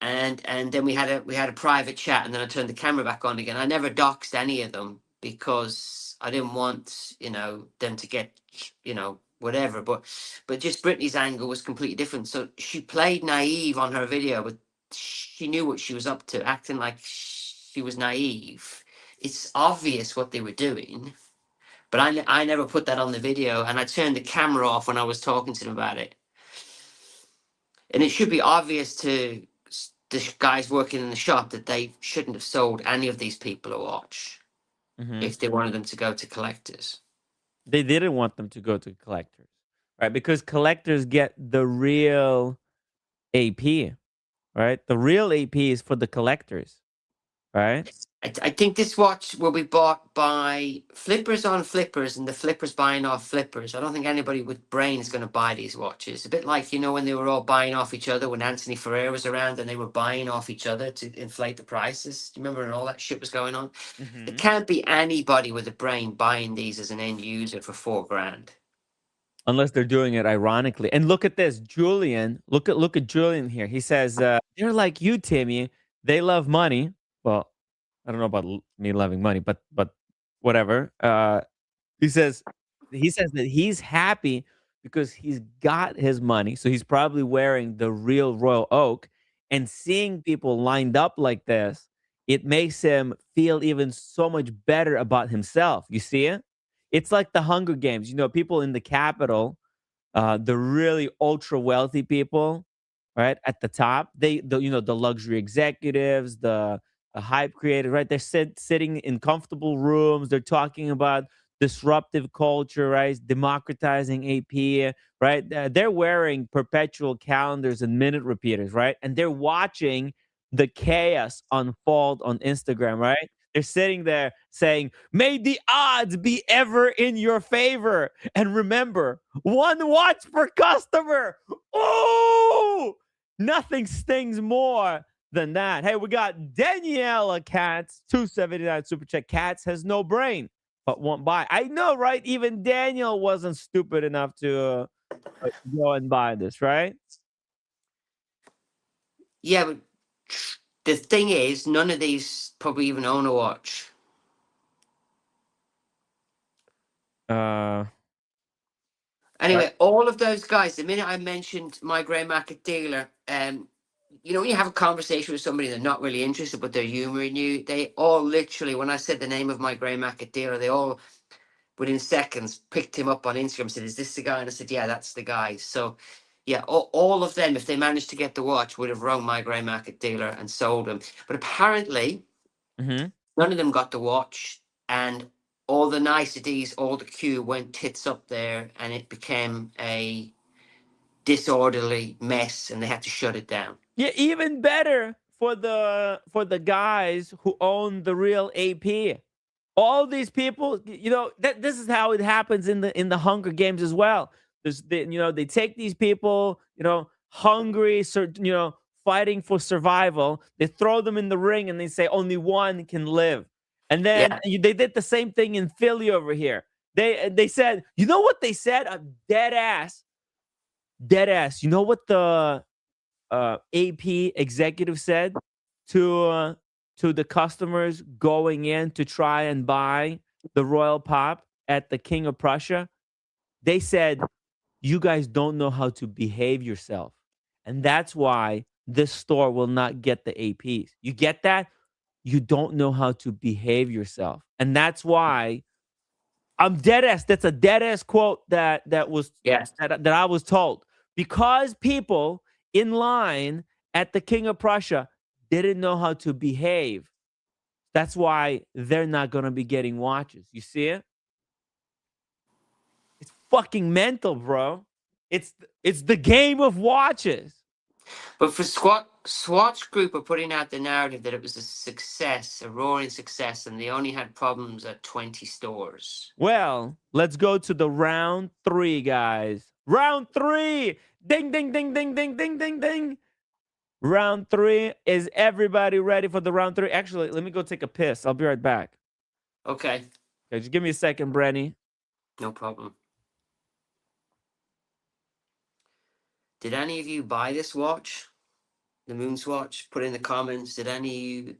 And then we had a private chat, and then I turned the camera back on again. I never doxed any of them because I didn't want them to get whatever. But just Brittany's angle was completely different. So she played naive on her video, but she knew what she was up to, acting like she was naive. It's obvious what they were doing, but I never put that on the video, and I turned the camera off when I was talking to them about it. And it should be obvious to the guys working in the shop that they shouldn't have sold any of these people a watch if they wanted them to go to collectors. They didn't want them to go to collectors, right? Because collectors get the real AP, right? The real AP is for the collectors. right? I think this watch will be bought by flippers on flippers and the flippers buying off flippers. I don't think anybody with brain is going to buy these watches. A bit like, you know, when they were all buying off each other when Anthony Ferrer was around and they were buying off each other to inflate the prices. Do you remember when all that shit was going on? There can't be anybody with a brain buying these as an end user for $4,000. Unless they're doing it ironically. And look at this, Julian. Look at Julian here. He says, "They're like you, Timmy. They love money." Well, I don't know about me loving money, but whatever. He says that he's happy because he's got his money, so he's probably wearing the real royal oak, and seeing people lined up like this, it makes him feel even so much better about himself. You see it? It's like the Hunger Games. You know, people in the Capitol, the really ultra wealthy people, right at the top, the luxury executives, the hype creators, right? They're sitting in comfortable rooms. They're talking about disruptive culture, right? Democratizing AP, right? They're wearing perpetual calendars and minute repeaters, right? And they're watching the chaos unfold on Instagram, right? They're sitting there saying, "May the odds be ever in your favor. And remember, one watch per customer." Oh, nothing stings more than that. Hey, we got Daniela Katz, 279 super check. Katz has no brain, but won't buy. I know, right? Even Daniel wasn't stupid enough to go and buy this, right? Yeah, but the thing is, none of these probably even own a watch. Anyway, all of those guys, the minute I mentioned my grey market dealer, you know, when you have a conversation with somebody they're not really interested, but they're humoring you, they all literally, when I said the name of my grey market dealer, they all, within seconds, picked him up on Instagram and said, "Is this the guy?" And I said, "Yeah, that's the guy." So, yeah, all of them, if they managed to get the watch, would have rung my grey market dealer and sold him. But apparently, Mm-hmm. none of them got the watch, and all the niceties, all the queue went tits up there, and it became a disorderly mess, and they had to shut it down. Yeah, even better for the guys who own the real AP. All these people, you know, that this is how it happens in the Hunger Games as well. They take these people, you know, hungry, fighting for survival. They throw them in the ring and they say only one can live. And then Yeah, they did the same thing in Philly over here. They said, you know what they said? Dead ass, dead ass. You know what the AP executive said to the customers going in to try and buy the Royal Pop at the King of Prussia? They said, "You guys don't know how to behave yourself, and that's why this store will not get the APs." You get that? You don't know how to behave yourself, and that's why I'm dead ass. That's a dead ass quote yes. that I was told, because people in line at the King of Prussia didn't know how to behave. That's why they're not gonna be getting watches. You see it? It's fucking mental, bro. It's the game of watches. But for Swatch Group are putting out the narrative that it was a success, a roaring success, and they only had problems at 20 stores. Well, let's go to the round 3, guys. Round 3. Ding ding ding ding ding ding ding ding. Round 3. Is everybody ready for the round 3? Actually, let me go take a piss. I'll be right back. Okay, Okay, just give me a second, Brenny. no problem. Did any of you buy this watch? The Moon Swatch? Put in the comments. Did any of you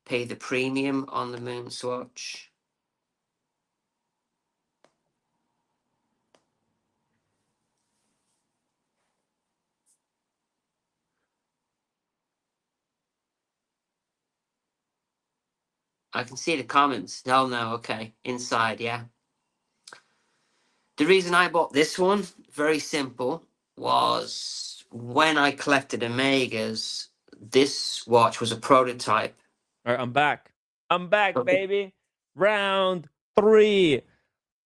pay the premium on the Moon Swatch? I can see the comments. No, okay. Inside, yeah. The reason I bought this one, very simple, was when I collected Omegas, this watch was a prototype. All right, I'm back. I'm back, Okay. baby. Round 3.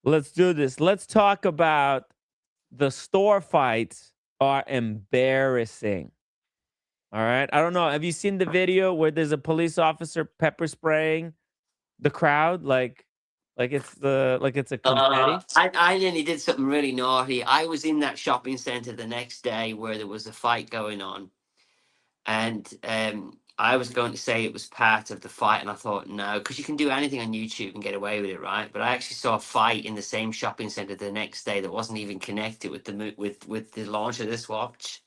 Let's do this. Let's talk about the store fights are embarrassing. All right. I don't know. Have you seen the video where there's a police officer pepper spraying the crowd like it's a confetti? I nearly did something really naughty. I was in that shopping center the next day where there was a fight going on, and I was going to say it was part of the fight, and I thought no, because you can do anything on YouTube and get away with it, right? But I actually saw a fight in the same shopping center the next day that wasn't even connected with with the launch of this watch.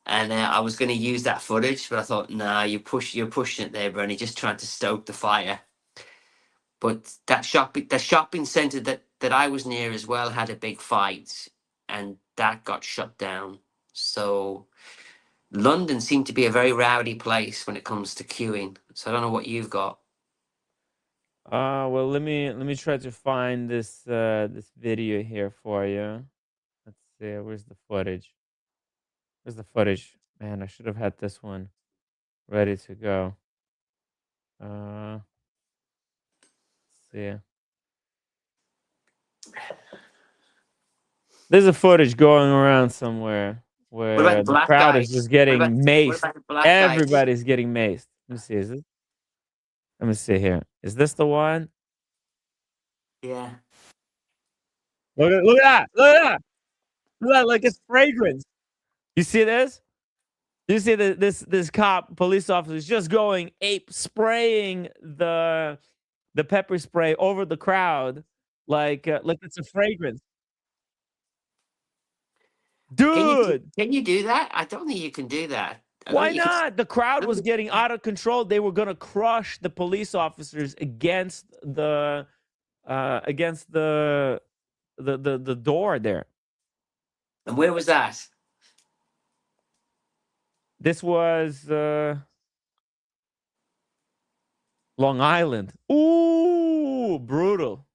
And I was going to use that footage, but I thought, nah, you're pushing it there, Brenny, just trying to stoke the fire. But that shopping center that I was near as well had a big fight, and that got shut down. So London seemed to be a very rowdy place when it comes to queuing. So I don't know what you've got. Well, let me try to find this video here for you. Let's see. Where's the footage? Where's the footage? Man, I should have had this one ready to go. Let's see. There's a footage going around somewhere What about the where the black crowd is guys? just getting What maced. about the black guys? Everybody's getting maced. Let me see. Let me see here. Is this the one? Yeah. Look at that! Look at that! Look at that! Like it's fragrance. You see this? You see this cop police officer is just going ape, spraying the pepper spray over the crowd like it's a fragrance. Dude, Can you do that? I don't think you can do that. I don't why think you can. not? The crowd I was don't- getting out of control. They were gonna crush the police officers against the the door there. And where was that? This was Long Island. Ooh, brutal.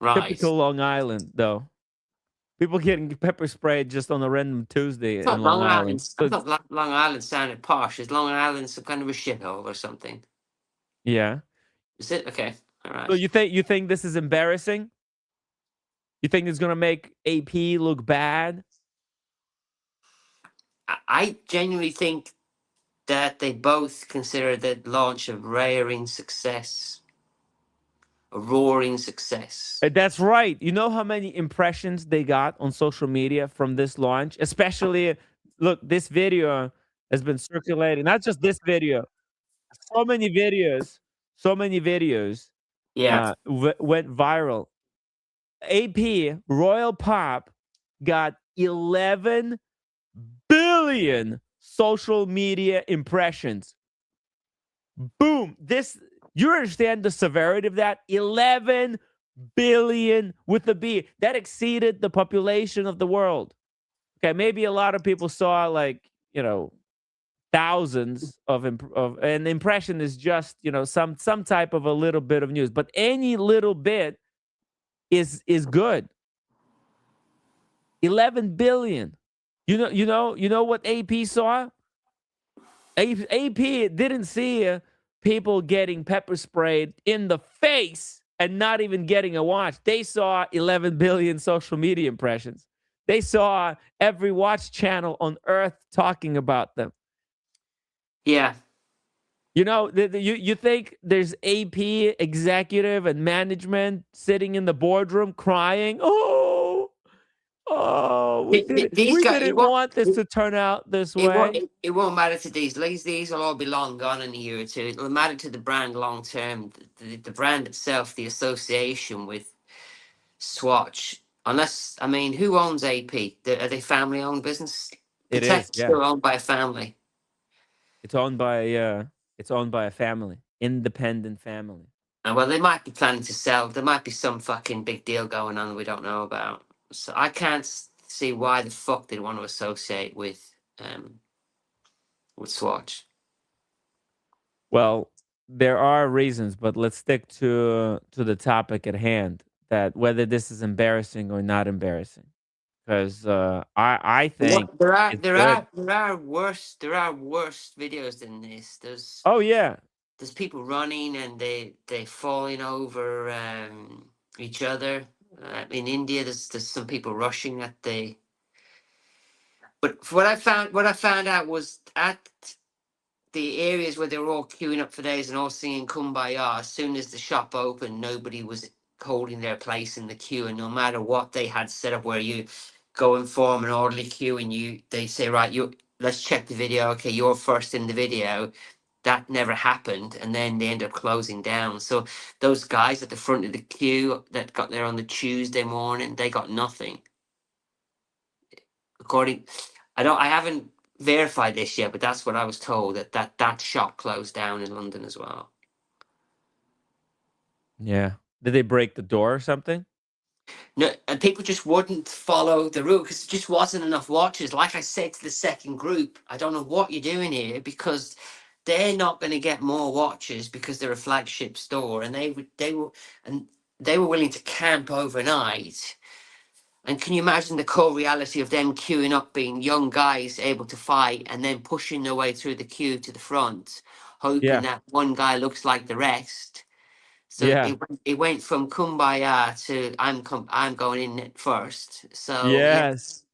Right. Typical Long Island, though. People getting pepper sprayed just on a random Tuesday I thought in Long Island. I thought Long Island sounded posh. Is Long Island some kind of a shithole or something? Yeah. Is it? Okay. All So right. you think this is embarrassing? You think it's gonna make AP look bad? I genuinely think that they both consider the launch a roaring success. A roaring success. That's right. You know how many impressions they got on social media from this launch? Especially, look, this video has been circulating. Not just this video. So many videos. So many videos Yeah. went viral. AP Royal Pop got 11 billion social media impressions. Boom. This, you understand the severity of that? 11 billion with a B. That exceeded the population of the world. Okay, maybe a lot of people saw like, thousands of an impression is just, some type of a little bit of news, but any little bit is good. 11 billion. You know what AP saw? AP didn't see people getting pepper sprayed in the face and not even getting a watch. They saw 11 billion social media impressions. They saw every watch channel on earth talking about them. Yeah. You think there's AP executive and management sitting in the boardroom crying, we didn't want this to turn out this way. It won't matter to these. These will all be long gone in a year or two. It'll matter to the brand long term. The brand itself, the association with Swatch. Unless, I mean, who owns AP? Are they family owned business? It is, Protect yeah. still owned by a family. It's owned by a family, independent family. And well, they might be planning to sell. There might be some fucking big deal going on that we don't know about. So I can't see why the fuck they'd want to associate with Swatch. Well, there are reasons, but let's stick to the topic at hand. That whether this is embarrassing or not embarrassing, because I think There are it's there good. are there are worse videos than this. Oh yeah, There's people running and they falling over each other. In India, there's some people rushing at the But what I found out was at the areas where they were all queuing up for days and all singing Kumbaya, as soon as the shop opened, nobody was holding their place in the queue, and no matter what they had set up, where you go and form an orderly queue, and they say, right, let's check the video. Okay, you're first in the video. That never happened, and then they end up closing down. So those guys at the front of the queue that got there on the Tuesday morning, they got nothing. According, I haven't verified this yet, but that's what I was told, that shop closed down in London as well. Yeah. Did they break the door or something? No, and people just wouldn't follow the route because there just wasn't enough watches. Like I said to the second group, I don't know what you're doing here, because they're not going to get more watches because they're a flagship store, and they were willing to camp overnight. And can you imagine the cold reality of them queuing up, being young guys able to fight, and then pushing their way through the queue to the front, hoping Yeah. that one guy looks like the rest. So Yeah. it went from Kumbaya to I'm going in first. So yeah, Yes.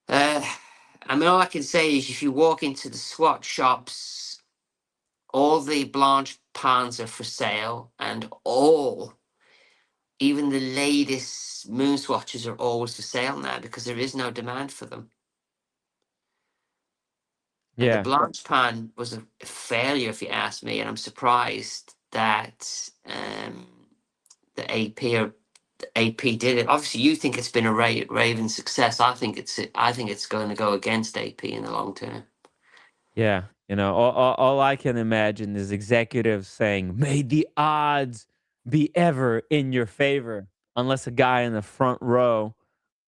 I mean, all I can say is if you walk into the Swatch shops, all the Blanche pans are for sale, and even the latest moon swatches are always for sale now because there is no demand for them. And the Yeah. Blanche pan was a failure, if you ask me, and I'm surprised that the AP did it. Obviously, you think it's been a raving success. I think it's going to go against AP in the long term. Yeah. You know, all I can imagine is executives saying, may the odds be ever in your favor, unless a guy in the front row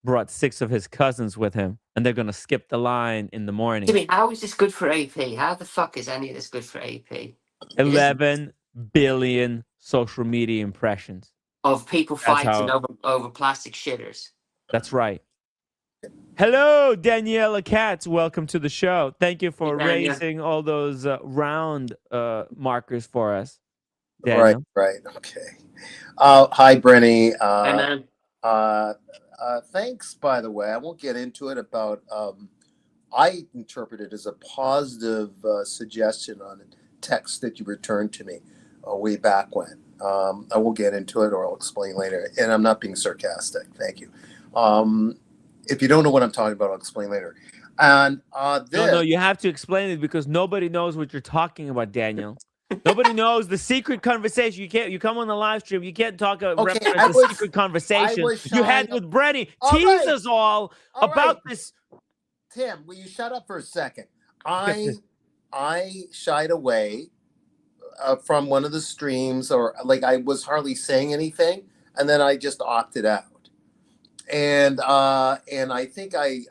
brought 6 of his cousins with him and they're going to skip the line in the morning. Jimmy, how is this good for AP? How the fuck is any of this good for AP? It isn't. 11 billion social media impressions. Of people That's fighting how, over plastic shitters. that's right. Hello, Daniela Katz. Welcome to the show. Thank you for Hey, Daniel. raising all those round markers for us, Daniel. Right. Okay. Hi, Brenny. Hey, man. Thanks, by the way. I won't get into it about. I interpret it as a positive suggestion on a text that you returned to me way back when. I will get into it, or I'll explain later. And I'm not being sarcastic. Thank you. If you don't know what I'm talking about, I'll explain later. And No, you have to explain it because nobody knows what you're talking about, Daniel. Nobody knows the secret conversation. You come on the live stream. You can't talk reference the secret conversation you had with Brenny. Tease us all about this. Tim, will you shut up for a second? I shied away from one of the streams, or like I was hardly saying anything, and then I just opted out. And I think I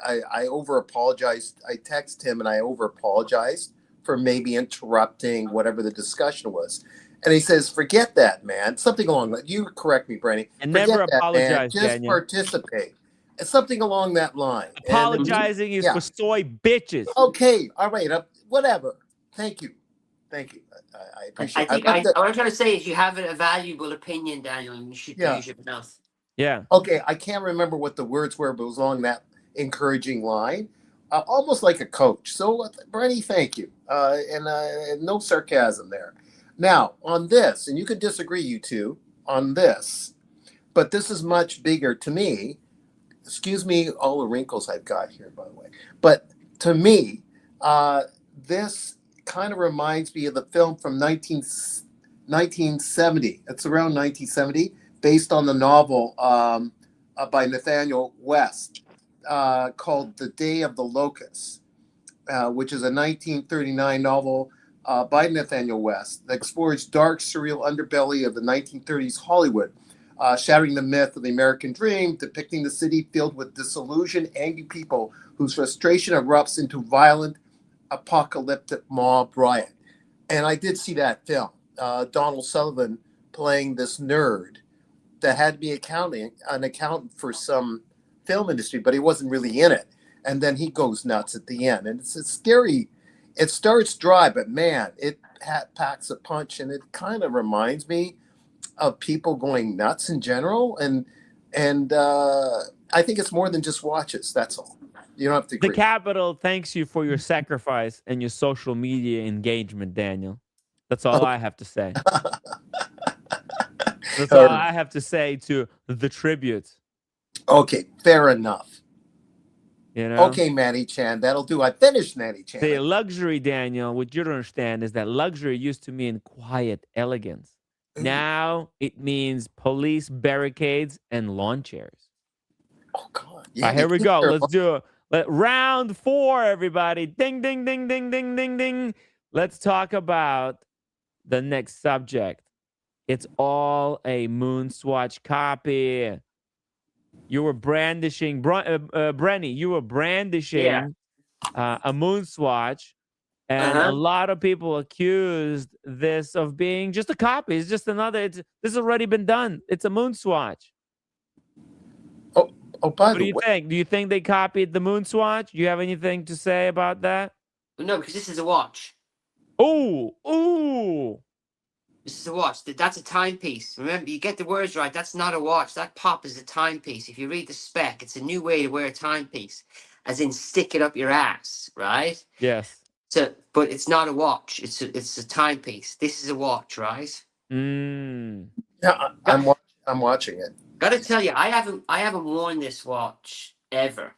over apologized. I texted him and I over apologized for maybe interrupting whatever the discussion was. And he says, forget that, man. Something along that. You correct me, Brenny. And never apologize, Just Daniel. Participate. It's something along that line. Apologizing is for soy bitches. Okay. All right. Whatever. Thank you. I appreciate it. What I'm trying to say is you have a valuable opinion, Daniel, and you should use your mouth. Yeah. Okay. I can't remember what the words were, but it was along that encouraging line. Almost like a coach. So, Brenny, thank you. And no sarcasm there. Now, on this, and you can disagree, you two, on this, but this is much bigger to me. Excuse me, all the wrinkles I've got here, by the way. But to me, this kind of reminds me of the film from 1970. It's around 1970, based on the novel by Nathaniel West. Called The Day of the Locusts, which is a 1939 novel by Nathaniel West that explores dark, surreal underbelly of the 1930s Hollywood, shattering the myth of the American dream, depicting the city filled with disillusioned, angry people whose frustration erupts into violent, apocalyptic mob riot. And I did see that film. Donald Sullivan playing this nerd that had to be an accountant for some film industry, but he wasn't really in it, and then he goes nuts at the end, and it's scary. It starts dry, but man, it packs a punch, and it kind of reminds me of people going nuts in general, and I think it's more than just watches. That's all. You don't have to The agree. Capitol thanks you for your sacrifice and your social media engagement, Daniel. That's all I have to say. That's all I have to say to the tribute. Okay, fair enough. You know? Okay, Manny Chan, that'll do. I finished Manny Chan. The luxury, Daniel, what you don't understand is that luxury used to mean quiet elegance. Ooh. Now it means police barricades and lawn chairs. Oh, God. Yeah, here we go. Let's do it. Round 4, everybody. Ding, ding, ding, ding, ding, ding, ding. Let's talk about the next subject. It's all a moon swatch copy. You were brandishing, Brenny, you were brandishing a moon swatch, and a lot of people accused this of being just a copy. It's just another, this has already been done. It's a moon swatch. Oh, by What the do you way, think? Do you think they copied the moon swatch? Do you have anything to say about that? No, because this is a watch. Ooh. This is a watch. That's a timepiece. Remember, you get the words right. That's not a watch. That pop is a timepiece. If you read the spec, it's a new way to wear a timepiece, as in stick it up your ass, right? Yes. So, but it's not a watch. It's a timepiece. This is a watch, right? Yeah, I'm watching it. Gotta tell you, I haven't worn this watch ever,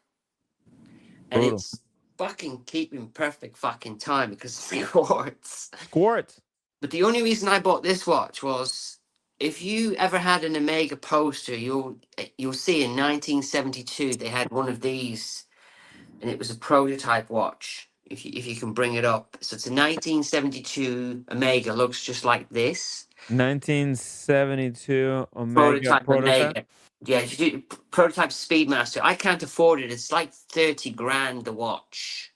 and Brutal. it's fucking keeping perfect fucking time because it's quartz. Quartz. But the only reason I bought this watch was, if you ever had an Omega poster, you'll see in 1972 they had one of these, and it was a prototype watch. If you can bring it up, so it's a 1972 Omega, looks just like this. 1972 Omega prototype. Yeah, if you do prototype Speedmaster, I can't afford it. It's like 30 grand the watch.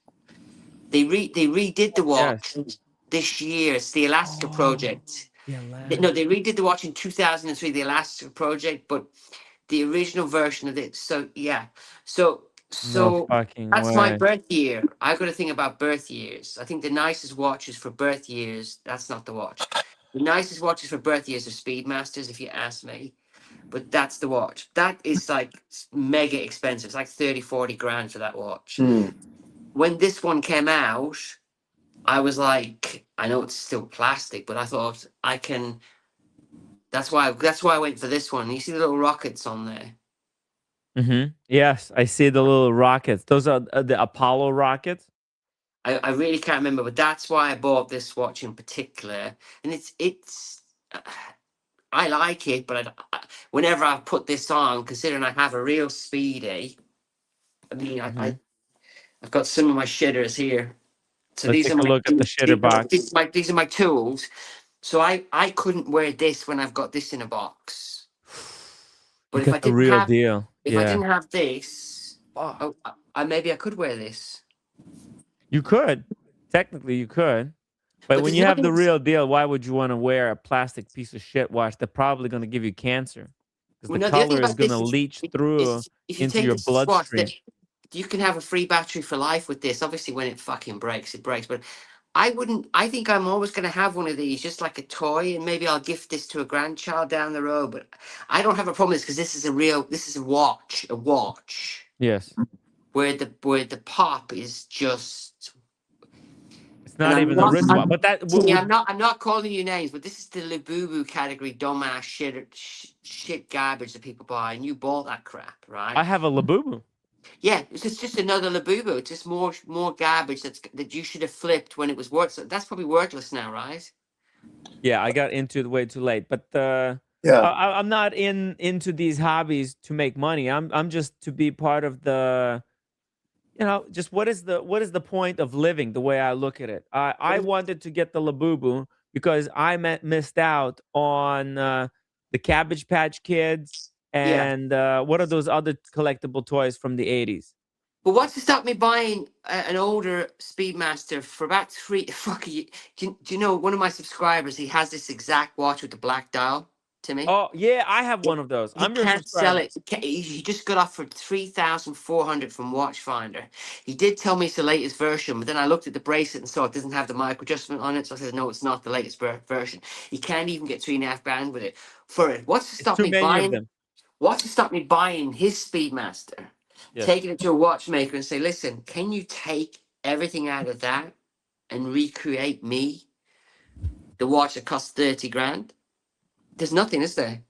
They redid the watch this year. It's the Alaska project. No, they redid the watch in 2003, the Alaska project, but the original version of it. So yeah, so No fucking that's way. my birth year. I got to think about birth years. I think the nicest watches for birth years. That's not the watch. The nicest watches for birth years are Speedmasters, if you ask me. But that's the watch. That is like mega expensive. It's like 30, 40 grand for that watch. When this one came out, I was like, I know it's still plastic, but I thought I can. That's why I went for this one. You see the little rockets on there. Yes, I see the little rockets. Those are the Apollo rockets. I really can't remember, but that's why I bought this watch in particular. And it's I like it, but whenever I put this on, considering I have a real Speedy, I mean, I've got some of my shitters here. So Let's these take are a look at the shitter box. These are my tools. So I couldn't wear this when I've got this in a box. But if I didn't real have deal, if I didn't have this, maybe I could wear this. You could. Technically, you could. But when there's you have the nothing- real deal, why would you want to wear a plastic piece of shit watch that's probably going to give you cancer? Because Well, the no, the other thing color is about going this to is leach if through you into take your this Swatch, bloodstream. you can have a free battery for life with this. Obviously, when it fucking breaks, it breaks. But I wouldn't. I think I'm always going to have one of these, just like a toy, and maybe I'll gift this to a grandchild down the road. But I don't have a problem with this because this is a watch, Yes. where the pop is just. It's not even a wristwatch. But that I'm not calling you names, but this is the Labubu category, dumbass shit garbage that people buy, and you bought that crap, right? I have a Labubu. Yeah, it's just another Labubu. It's just more garbage that you should have flipped when it was worth. So that's probably worthless now, right? Yeah, I got into it way too late. But I'm not into these hobbies to make money. I'm just to be part of the, just what is the point of living? The way I look at it, I wanted to get the Labubu because I missed out on the Cabbage Patch Kids and what are those other collectible toys from the 80s? But what's to stop me buying an older Speedmaster for about three? Do you know one of my subscribers? He has this exact watch with the black dial. Timmy. Oh yeah, I have one of those. He can't sell it. He just got off for 3,400 from Watchfinder. He did tell me it's the latest version, but then I looked at the bracelet and saw it doesn't have the micro adjustment on it. So I said, no, it's not the latest version. He can't even get 3.5 grand with it. For it, what's to stop me buying? What's to stop me buying his Speedmaster Yes. taking it to a watchmaker and say, listen, can you take everything out of that and recreate me the watch that costs 30 grand? There's nothing, is there?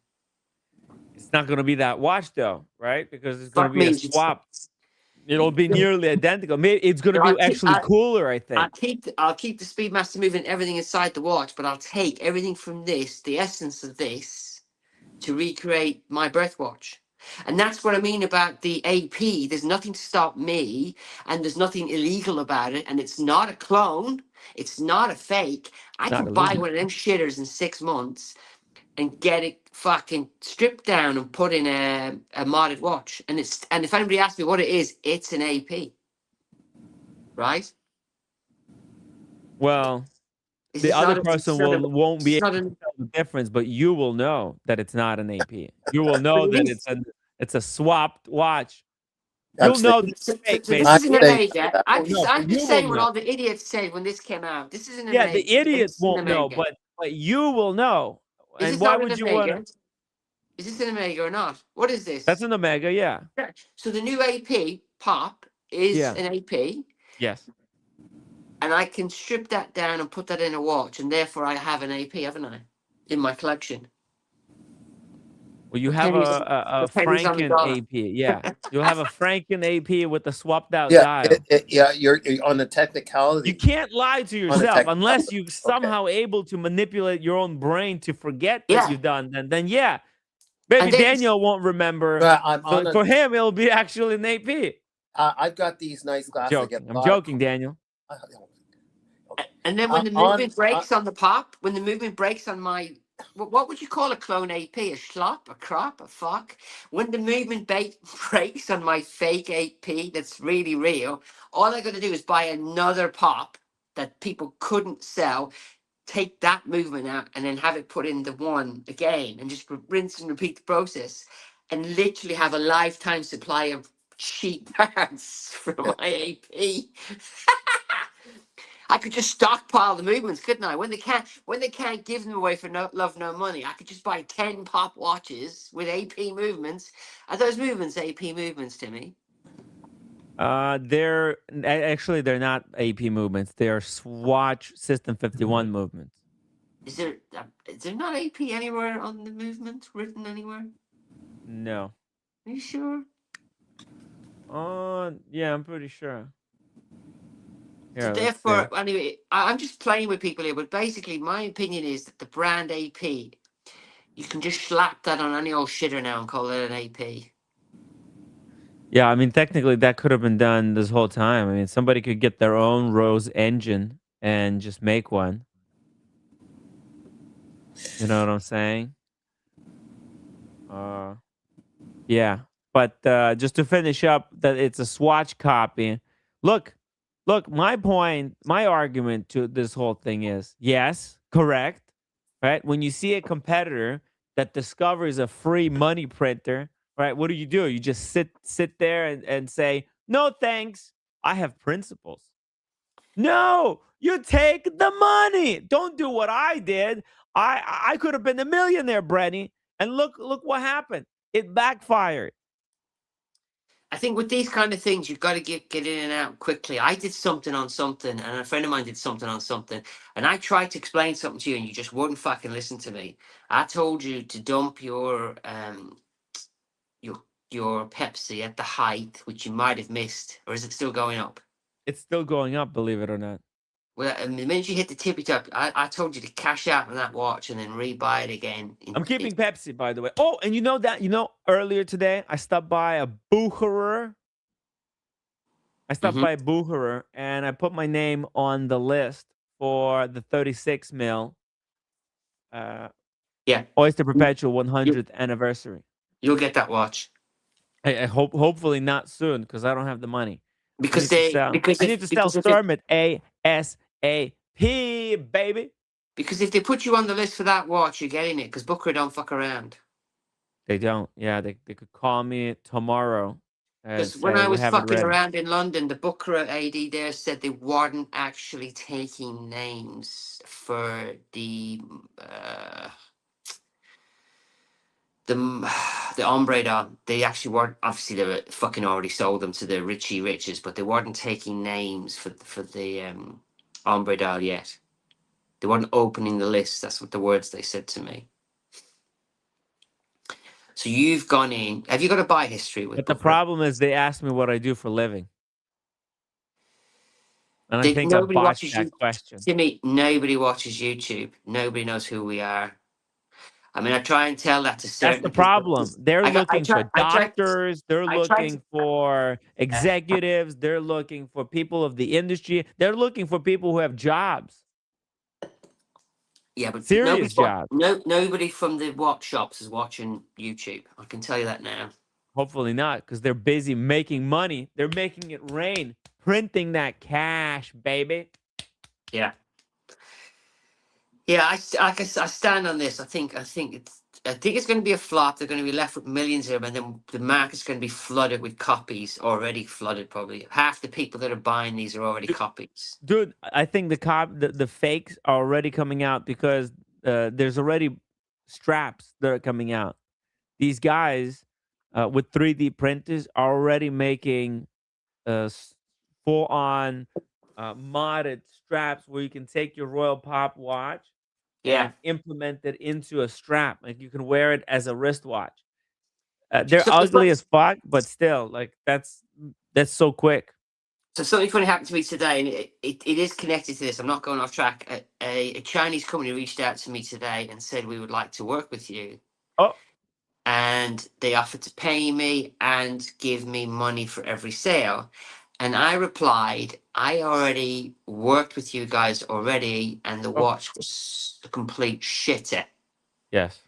It's not going to be that watch though, right? Because it's going to Fuck be me. a swap. It'll be nearly identical. Maybe it's going to be actually cooler, I think. I'll keep the Speedmaster moving, everything inside the watch, but I'll take everything from this, the essence of this, to recreate my breath watch. And that's what I mean about the AP. There's nothing to stop me, and there's nothing illegal about it, and it's not a clone. It's not a fake. I Not can buy illegal. one of them shitters in 6 months and get it fucking stripped down and put in a modded watch. And if anybody asks me what it is, it's an AP. Right? Well, Is the this other not a, person won't be able to tell the difference, but you will know that it's not an AP. You will know that it's a swapped watch. You'll know that it's fake, so this basically. isn't a mega. I'm No, I'm but you just will saying what know. all the idiots said when this came out. This isn't a Yeah, mega. the idiots This isn't a won't know, mega. but you will know. Is And this why not an would you want Omega? to? Is this an Omega or not? What is That's this? an Omega, yeah. Yeah. So the new AP pop is Yeah. an AP, Yes. and I can strip that down and put that in a watch, and therefore I have an AP, haven't I, in my collection? Well, you The have pennies, a the pennies on the Franken dollar. AP, yeah. You'll have a Franken AP with the swapped out Yeah, dial. you're on the technicality. You can't lie to On the yourself technicality. unless you're somehow able to manipulate your own brain to forget that Yeah. you've done. Then yeah, maybe And then- Daniel won't remember. I'm So on for him, it'll be actually an AP. I've got these nice glasses. I'm joking, Daniel. And then when the movement breaks on the pop, when the movement breaks on my, what would you call a clone AP? A schlop, a crop, a fuck? When the movement breaks on my fake AP that's really real, all I got to do is buy another pop that people couldn't sell, take that movement out, and then have it put in the one again, and just rinse and repeat the process, and literally have a lifetime supply of cheap parts for my AP. I could just stockpile the movements, couldn't I? When they can't give them away for no love, no money, I could just buy 10 pop watches with AP movements. Are those movements AP movements, Timmy? They're not AP movements. They're Swatch System 51 movements. Is there not AP anywhere on the movement written anywhere? No. Are you sure? Yeah, I'm pretty sure. So therefore, anyway, I'm just playing with people here, but basically my opinion is that the brand AP, you can just slap that on any old shitter now and call it an AP. Yeah, I mean, technically that could have been done this whole time. I mean, somebody could get their own Rose engine and just make one. You know what I'm saying? Yeah. But just to finish up, that it's a Swatch copy. Look, my point, my argument to this whole thing is, yes, correct, right? When you see a competitor that discovers a free money printer, right, what do? You just sit there and say, no, thanks. I have principles. No, you take the money. Don't do what I did. I could have been a millionaire, Brenny. And look what happened. It backfired. I think with these kind of things, you've got to get in and out quickly. I did something on something, and a friend of mine did something on something, and I tried to explain something to you, and you just wouldn't fucking listen to me. I told you to dump your Pepsi at the height, which you might have missed, or is it still going up? It's still going up, believe it or not. Well, the minute you hit the tippy top, I told you to cash out on that watch and then rebuy it again. I'm keeping Pepsi, by the way. Oh, and earlier today, I stopped by a Bucherer. And I put my name on the list for the 36 mil. Oyster Perpetual 100th anniversary. You'll get that watch. I hopefully not soon, because I don't have the money. Because I need to sell Storm at ASAP, baby. Because if they put you on the list for that watch, you're getting it. Because Booker don't fuck around. They don't. Yeah, they could call me tomorrow. Because when I was fucking around in London, the Booker AD there said they weren't actually taking names for the the ombre doll, they actually weren't, obviously they were fucking already sold them to the richie riches, but they weren't taking names for the ombre doll yet. They weren't opening the list. That's what the words they said to me. So you've gone in. Have you got a buy history with But the Book Rep? problem is they ask me what I do for a living. And I think I Nobody botched watches that you. question. Timmy, nobody watches YouTube. Nobody knows who we are. I mean, I try and tell that to That's certain the people. problem. They're I looking for try, doctors. They're I try to. looking for executives. They're looking for people of the industry. They're looking for people who have jobs, Yeah, but serious jobs. nobody from the watch shops is watching YouTube. I can tell you that now. Hopefully not, because they're busy making money. They're making it rain, printing that cash, baby. Yeah, yeah. I stand on this. I think it's going to be a flop. They're going to be left with millions of them, and then the market's going to be flooded with copies. Already flooded, probably. Half the people that are buying these are already copies. Dude, I think the fakes are already coming out because there's already straps that are coming out. These guys with 3D printers are already making full on modded straps where you can take your Royal Pop watch Yeah. and implement it into a strap. Like you can wear it as a wristwatch. They're So, ugly as fuck, but still, like that's so quick. so something funny happened to me today, and it is connected to this. I'm not going off track. A Chinese company reached out to me today and said we would like to work with you, Oh, and they offered to pay me and give me money for every sale. And I replied, I already worked with you guys already, and the oh, watch was a complete shitter. yes.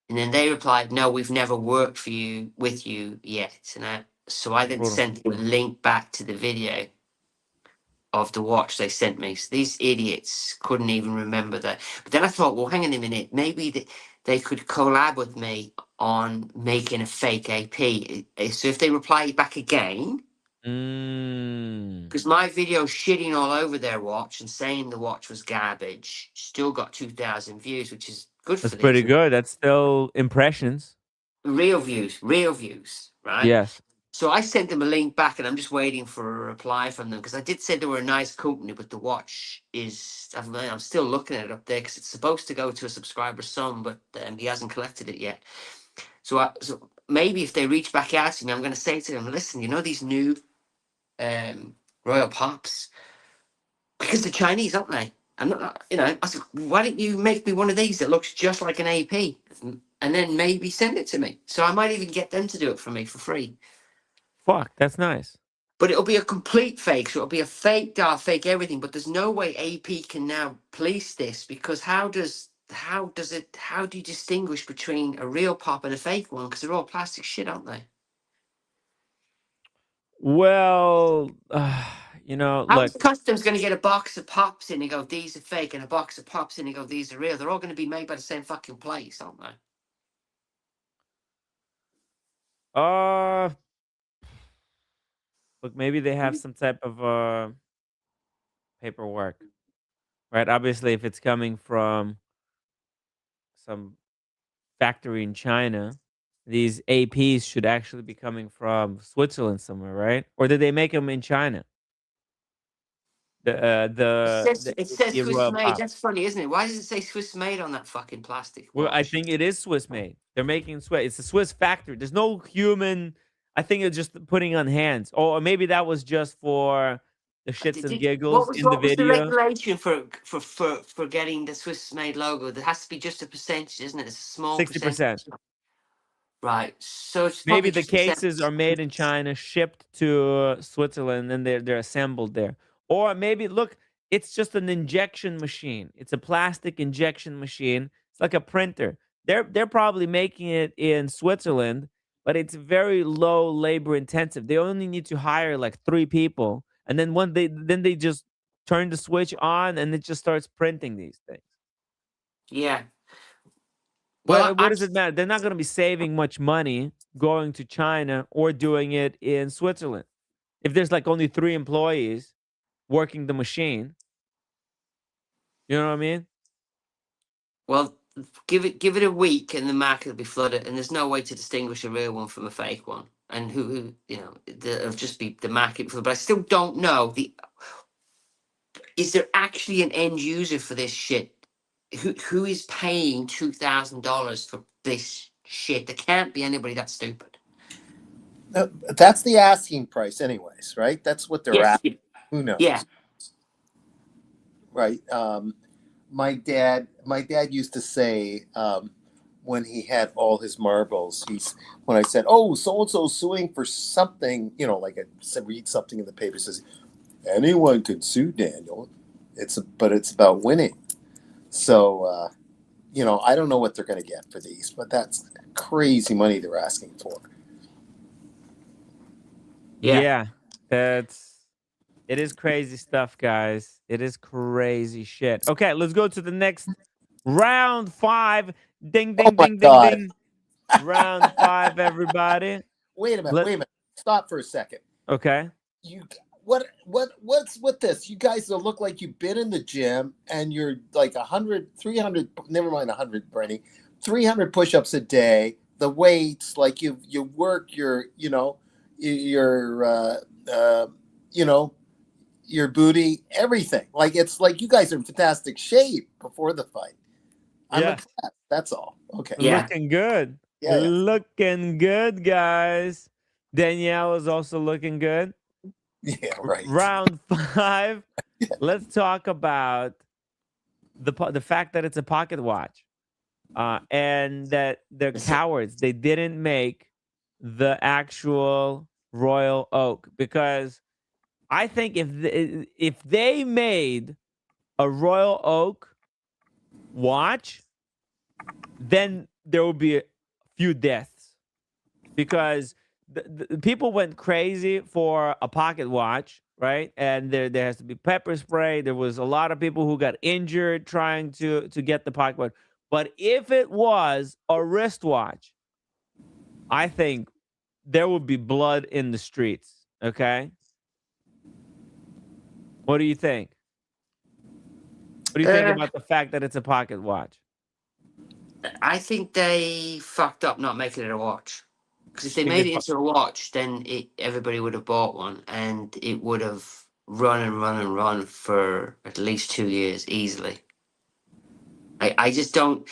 And then they replied, no, we've never worked with you yet. So I then Brutal. sent them a link back to the video of the watch they sent me. So these idiots couldn't even remember that. But then I thought, well, hang on a minute. Maybe they could collab with me on making a fake AP. So if they reply back again, Mm. because my video shitting all over their watch and saying the watch was garbage, still got 2,000 views, which is good That's for pretty these. good. That's still impressions. Real views, right? Yes. So I sent them a link back, and I'm just waiting for a reply from them because I did say they were a nice company, but the watch is. I'm still looking at it up there because it's supposed to go to a subscriber's son, but he hasn't collected it yet. So maybe if they reach back out to me, I'm going to say to them, listen, you know these new Royal Pops, because they're Chinese, aren't they? I'm not, I said, why don't you make me one of these that looks just like an AP, and then maybe send it to me. So I might even get them to do it for me for free. Fuck, that's nice. But it'll be a complete fake. So it'll be a fake dial, fake everything. But there's no way AP can now police this, because how do you distinguish between a real pop and a fake one? Because they're all plastic shit, aren't they? Well, How's look, customs going to get a box of pops in and go, these are fake, and a box of pops in and go, these are real? They're all going to be made by the same fucking place, aren't they? uh, look, maybe they have some type of paperwork, right? Obviously, if it's coming from some factory in China, these APs should actually be coming from Switzerland somewhere, right? Or did they make them in China? It says The Swiss Royal made. Pop. That's funny, isn't it? Why does it say Swiss made on that fucking plastic Well, I watch? think it is Swiss made. They're making Swiss. It's a Swiss factory. There's no human. I think it's just putting on hands. Or maybe that was just for the shits and giggles in the What was the video. regulation for getting the Swiss made logo? There has to be just a percentage, isn't it? It's a small 60%. percentage. Right. So it's Maybe probably the just a cases are made in China, shipped to Switzerland, and they're assembled there. Or maybe look, it's just an injection machine. It's a plastic injection machine. It's like a printer. They're probably making it in Switzerland, but it's very low labor intensive. They only need to hire like 3 people, and then they just turn the switch on, and it just starts printing these things. Yeah. Well, What does it matter? They're not going to be saving much money going to China or doing it in Switzerland. If there's like only 3 employees working the machine, you know what I mean? well, give it a week, and the market will be flooded, and there's no way to distinguish a real one from a fake one. And who it'll just be the market. But I still don't know is there actually an end user for this shit? Who is paying $2,000 for this shit? There can't be anybody that stupid. That's the asking price, anyways, right? That's what they're Yes. asking. Who knows? Yeah. Right. My dad used to say when he had all his marbles, when I said, "Oh, so and so suing for something," like I said, read something in the paper, says, "Anyone could sue Daniel. But it's about winning." So I don't know what they're going to get for these, but that's crazy money they're asking for. Yeah. It is crazy stuff, guys. It is crazy shit. Okay, let's go to the next round 5. Ding, ding, my ding, ding, God. ding. Round 5, everybody. Wait a minute. Stop for a second. Okay. What's with this? You guys look like you've been in the gym and you're like 100, 300, never mind 100, Brenny, 300 push-ups a day. The weights, like you work your booty, everything. Like it's like you guys are in fantastic shape before the fight. I'm impressed. That's all. Okay. Yeah. Looking good. Yeah. Looking good, guys. Danielle is also looking good. Yeah, right. Round 5. Let's talk about the fact that it's a pocket watch, and that they're cowards. They didn't make the actual royal oak, because I think if they made a royal oak watch, then there would be a few deaths, because the people went crazy for a pocket watch, right? And there has to be pepper spray. There was a lot of people who got injured trying to get the pocket watch. But if it was a wristwatch, I think there would be blood in the streets. Okay. What do you think? What do you think about the fact that it's a pocket watch? I think they fucked up not making it a watch. Because if they made it into a watch, then everybody would have bought one, and it would have run and run and run for at least 2 years easily. I just don't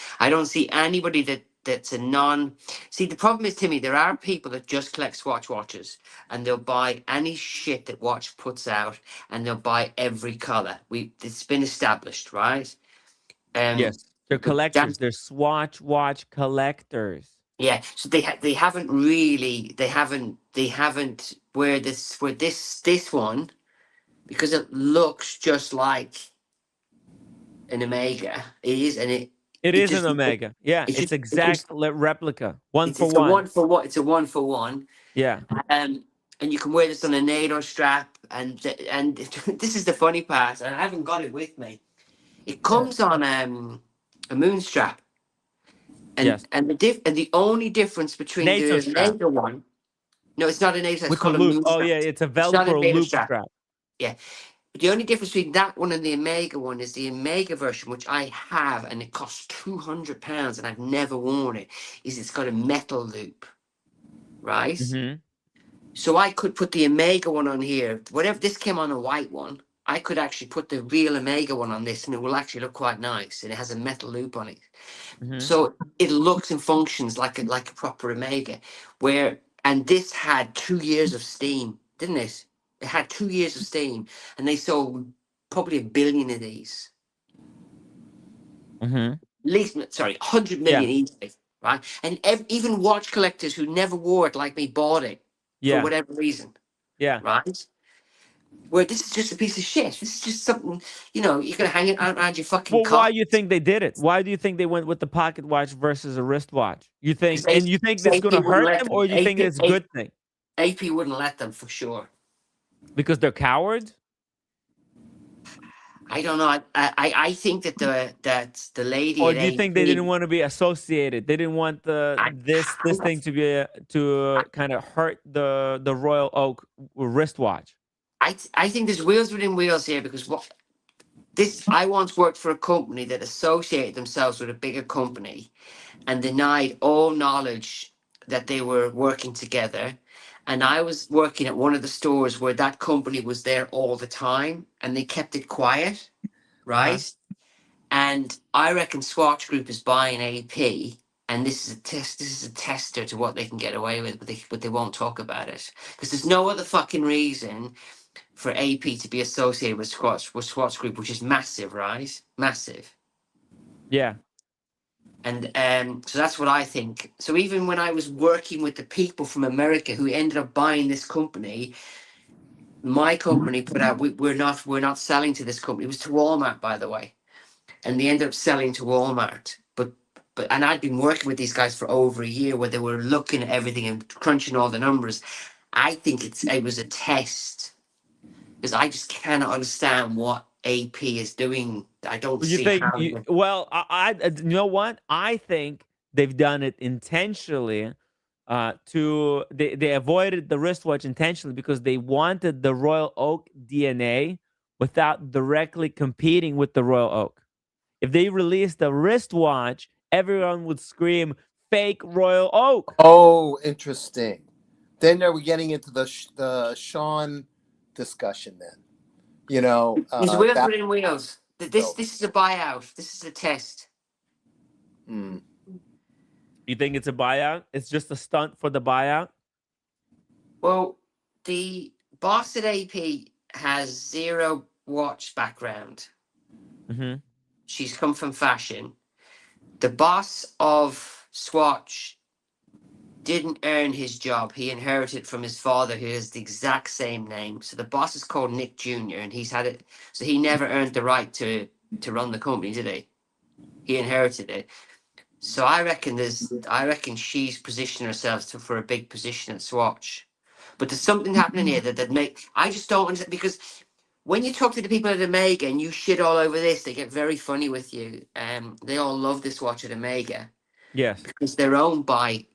see anybody that's a non. See, the problem is, Timmy, there are people that just collect Swatch watches, and they'll buy any shit that Watch puts out, and they'll buy every color. It's been established, right? Yes, they're collectors. They're Swatch watch collectors. Yeah, so they haven't where this one, because it looks just like an Omega. It is, and it is just, an Omega. Yeah, it's exact replica. One for it's one. A 1 for 1. It's a 1 for 1. Yeah. And you can wear this on a NATO strap, and this is the funny part. And I haven't got it with me. It comes on a moon strap. And, yes. and the only difference between NATO the strap. NATO one, no, it's not a NATO. It's called a loop. moon Oh strap. yeah, it's a It's not a Velcro NATO loop strap. Yeah, but the only difference between that one and the Omega one is the Omega version, which I have, and it costs £200, and I've never worn it. Is it's got a metal loop, right? Mm-hmm. So I could put the Omega one on here. Whatever, this came on a white one, I could actually put the real Omega one on this, and it will actually look quite nice. And it has a metal loop on it. Mm-hmm. So it looks and functions like a proper Omega. And this had 2 years of steam, didn't it? It had 2 years of steam, and they sold probably 1 billion of these. Mm-hmm. At least, 100 million easily, right? And even watch collectors who never wore it, like me, bought it for whatever reason. Yeah. Right? Where this is just a piece of shit. This is just something, you're going to hang it around your fucking car. Why do you think they did it? Why do you think they went with the pocket watch versus a wristwatch? You think it's going to hurt them, or do you think it's a good thing? AP wouldn't let them, for sure. Because they're cowards? I don't know. I think that the lady. Or do you think they didn't want to be associated? They didn't want this thing to be to kind of hurt the Royal Oak wristwatch. I think there's wheels within wheels here, because I once worked for a company that associated themselves with a bigger company and denied all knowledge that they were working together. And I was working at one of the stores where that company was there all the time and they kept it quiet, Uh-huh. right? And I reckon Swatch Group is buying AP, and this is a test. This is a tester to what they can get away with, but they won't talk about it because there's no other fucking reason for AP to be associated with Swatch Group, which is massive, right? Massive. Yeah. And so that's what I think. So even when I was working with the people from America who ended up buying this company, my company put out we're not selling to this company. It was to Walmart, by the way, and they ended up selling to Walmart. But and I'd been working with these guys for over a year, where they were looking at everything and crunching all the numbers. I think it was a test because I just cannot understand what AP is doing. I don't You see think how. you, well, you know what? I think they've done it intentionally. They avoided the wristwatch intentionally because they wanted the Royal Oak DNA without directly competing with the Royal Oak. If they released the wristwatch, everyone would scream fake Royal Oak. Oh, interesting. Then are we getting into the Sean discussion? Then It's wheels that. within wheels. This is a buyout. This is a test. Hmm. You think it's a buyout? It's just a stunt for the buyout? Well, the boss at AP has zero watch background. Mm-hmm. She's come from fashion. The boss of Swatch didn't earn his job. He inherited from his father, who has the exact same name. So the boss is called Nick Jr. and he's had it. So he never earned the right to run the company, did he? He inherited it. So I reckon she's positioning herself for a big position at Swatch. But there's something happening here that make I just don't understand, because when you talk to the people at Omega and you shit all over this, they get very funny with you. They all love this watch at Omega Yes. because they're owned by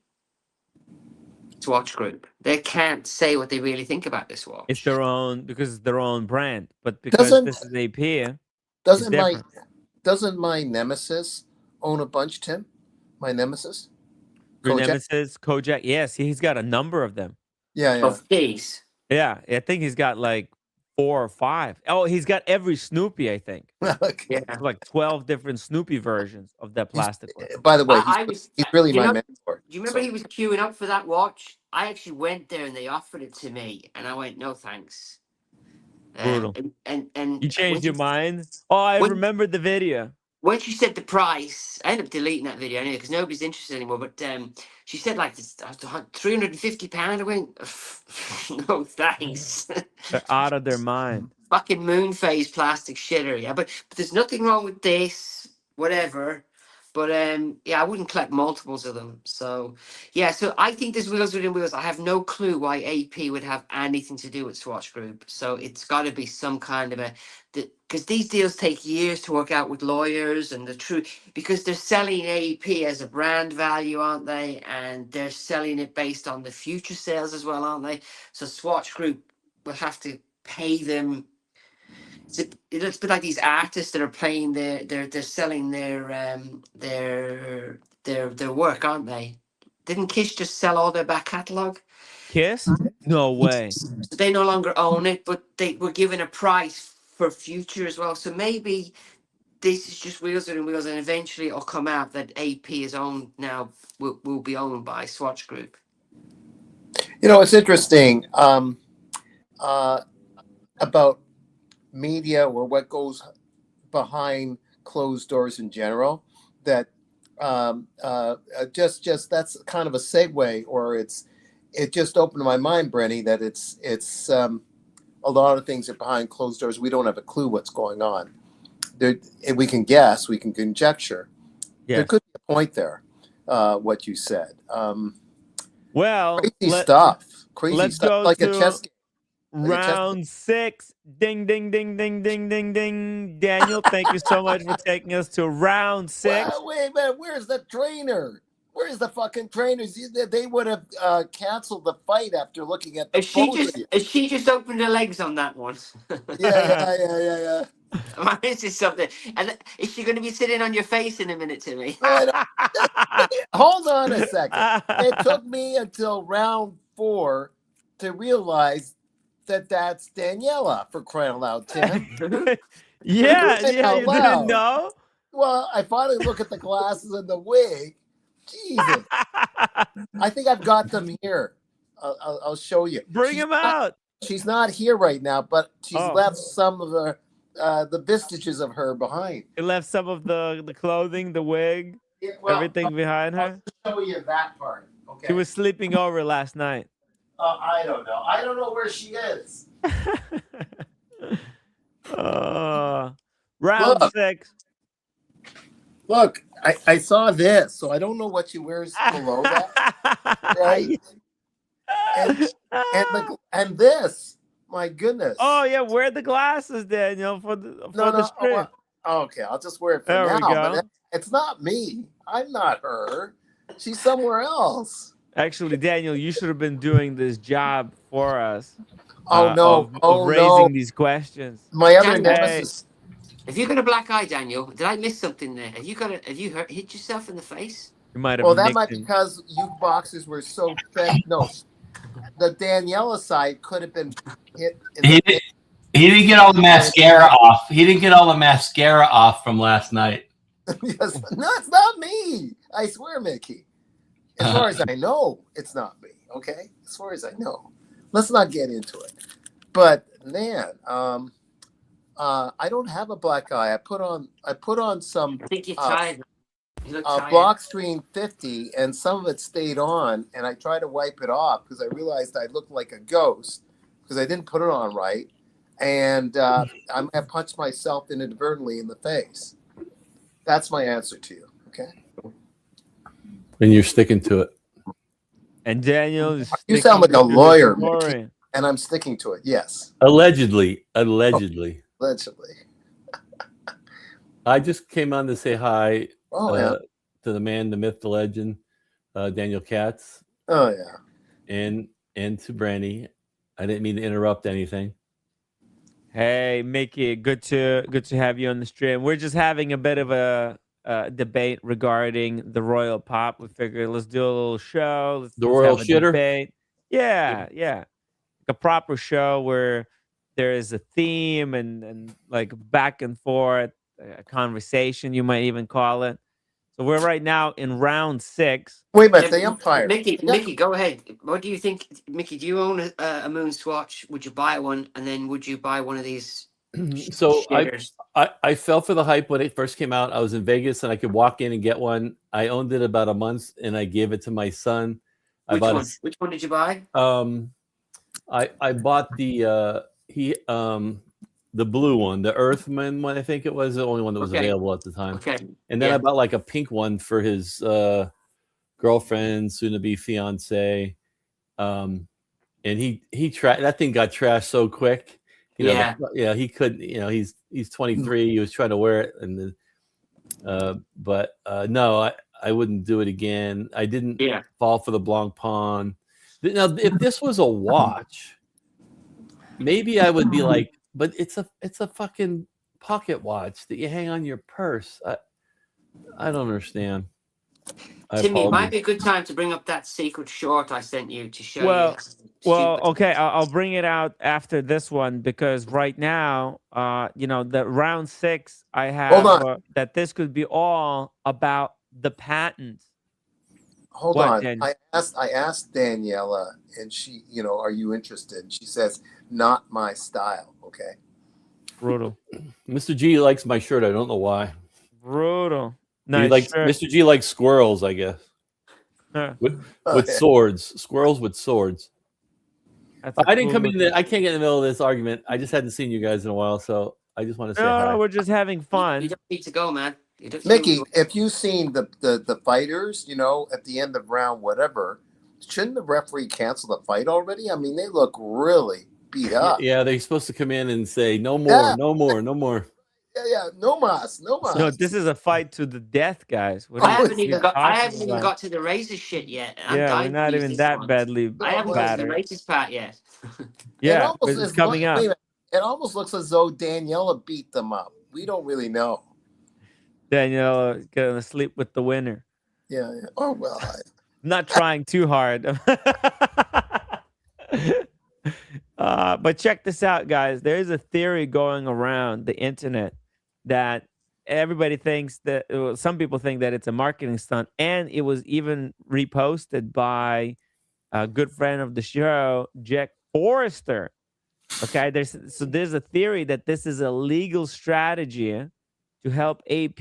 Swatch Group. They can't say what they really think about this It's watch. their own because it's their own brand. But because Doesn't this is AP, it's doesn't my different. doesn't my nemesis own a bunch, Tim? My nemesis, Your Kojak. nemesis, Kojak. Yes, he's got a number of them. Yeah. Of these. Yeah, I think he's got like 4 or 5. Oh, he's got every Snoopy, I think. Okay. Yeah. Like 12 different Snoopy versions of that plastic one. By the way, I was. he's really You my know, do mentor. you remember he was queuing up for that watch? I actually went there and they offered it to me, and I went, no thanks. Brutal. And You changed your mind? Oh, I when remember the video. when she said the price, I ended up deleting that video anyway because nobody's interested anymore. But she said like this, £350. I went, no thanks. They're out of their mind. Fucking moon phase plastic shitter, yeah. But there's nothing wrong with this, whatever. But yeah, I wouldn't collect multiples of them. So yeah, so I think there's wheels within wheels. I have no clue why AP would have anything to do with Swatch Group. So it's got to be some kind of a, because these deals take years to work out with lawyers and the truth, because they're selling AP as a brand value, aren't they? And they're selling it based on the future sales as well, aren't they? So Swatch Group will have to pay them. It's a bit like these artists that are playing they're selling their work, aren't they? Didn't Kish just sell all their back catalogue? Kiss? No way. So they no longer own it, but they were given a price for future as well. So maybe this is just wheels and wheels, and eventually it'll come out that AP is owned now, will be owned by Swatch Group. It's interesting about media or what goes behind closed doors in general. That just that's kind of a segue, or it just opened my mind, Brenny, that it's a lot of things are behind closed doors. We don't have a clue what's going on. There, we can guess, we can conjecture. There Yes. could be a point there. What you said. Well, Crazy stuff. let's stuff. go Like to a chess game. round 6. Ding, ding, ding, ding, ding, ding, ding. Daniel, thank you so much for taking us to round 6. Well, wait a minute. Where's the trainer? Where's the fucking trainers? They would have canceled the fight after looking at the photos. Has she just opened her legs on that one? Yeah. Man, this is something. And is she going to be sitting on your face in a minute, Timmy? Hold on a second. It took me until round 4 to realize that that's Daniela, for crying out loud, Tim. yeah, Crying yeah, out you loud. didn't know? Well, I finally look at the glasses and the wig. Jesus. I think I've got them here. I'll show you. Bring him out. She's not here right now, but she's Oh. left some of the vestiges of her behind. He left some of the clothing, the wig, Yeah, well, everything behind her. I'll show you that part. Okay. She was sleeping over last night. I don't know. I don't know where she is. Round Look. 6. Look, I saw this, so I don't know what she wears below that. Right? And this, my goodness. Oh yeah, wear the glasses, Daniel, for the stream. Okay, I'll just wear it for There we now. go. But it's not me. I'm not her. She's somewhere else. Actually, Daniel, you should have been doing this job for us. Oh no! Of raising these questions. My other Daniel, nemesis. Have you got a black eye, Daniel? Did I miss something there? Have you hit yourself in the face? You might have. Well, that nicked might be him. because you boxers were so fed. No, the Daniela side could have been hit. He didn't get all the mascara off. He didn't get all the mascara off from last night. Yes. No, it's not me. I swear, Mickey. As far as I know, it's not me. Okay, as far as I know, let's not get into it. But man, I don't have a black eye. I put on some. I think you're tired. You look tired. Block screen 50, and some of it stayed on, and I tried to wipe it off because I realized I looked like a ghost because I didn't put it on right, and I punched myself inadvertently in the face. That's my answer to you. Okay. And you're sticking to it. And Daniel is. You sound like a sticking to the lawyer, story. Mickey, and I'm sticking to it. Yes, Allegedly. allegedly. I just came on to say hi Oh yeah. to the man, the myth, the legend, Daniel Katz, Oh yeah. and to Brenny. I didn't mean to interrupt anything. Hey, Mickey, good to have you on the stream. We're just having a bit of a debate regarding the Royal Pop. We figured let's do a little show. Let's Royal have a Shitter? debate. Yeah. A proper show where there is a theme and like back and forth, a conversation, you might even call it. So we're right now in round 6. Wait a minute, the Empire. Mickey, go ahead. What do you think, Mickey? Do you own a moon swatch? Would you buy one, and then would you buy one of these? So shitters? I fell for the hype when it first came out. I was in Vegas and I could walk in and get one. I owned it about a month and I gave it to my son. Which one did you buy? I bought the blue one, the Earthman one. I think it was the only one that was available at the time. Okay. And then I bought like a pink one for his girlfriend, soon to be fiance. And he tried, that thing got trashed so quick. You know, he couldn't, he's 23. He was trying to wear it. And no, I wouldn't do it again. I didn't fall for the Blanc Pawn. Now, if this was a watch, maybe I would be like, but it's a fucking pocket watch that you hang on your purse. I don't understand. Timmy, it might be a good time to bring up that secret short I sent you to show you. Well, okay, I'll bring it out after this one because right now, the round 6, I have that this could be all about the patent. Hold on. I asked Daniela, and she, are you interested? And she says, not my style. Okay. Brutal. Mr. G likes my shirt. I don't know why. Brutal. Nice shirt. Mr. G likes squirrels, I guess. With swords. Squirrels with swords. I didn't come in. I can't get in the middle of this argument. I just hadn't seen you guys in a while, so I just want to say hi. We're just having fun. You don't need to go, man. Mickey, if you've seen the fighters, at the end of round whatever, shouldn't the referee cancel the fight already? I mean, they look really beat up. Yeah, they're supposed to come in and say, no more, no more, no more. Yeah. No mas. No mas. No, this is a fight to the death, guys. What I are you, haven't what are you even got. I talking haven't even about? got to the razor shit yet. I'm Yeah, we're dying to not use even this that one. badly I haven't got to the battered. razors part yet. It Yeah, but almost it's is. coming Wait a up. minute. It almost looks as though Daniela beat them up. We don't really know. Danielle gonna sleep with the winner. Yeah. Oh well. Not trying too hard. But check this out, guys. There is a theory going around the internet that everybody thinks that some people think that it's a marketing stunt, and it was even reposted by a good friend of the show, Jack Forrester. Okay, there's a theory that this is a legal strategy to help AP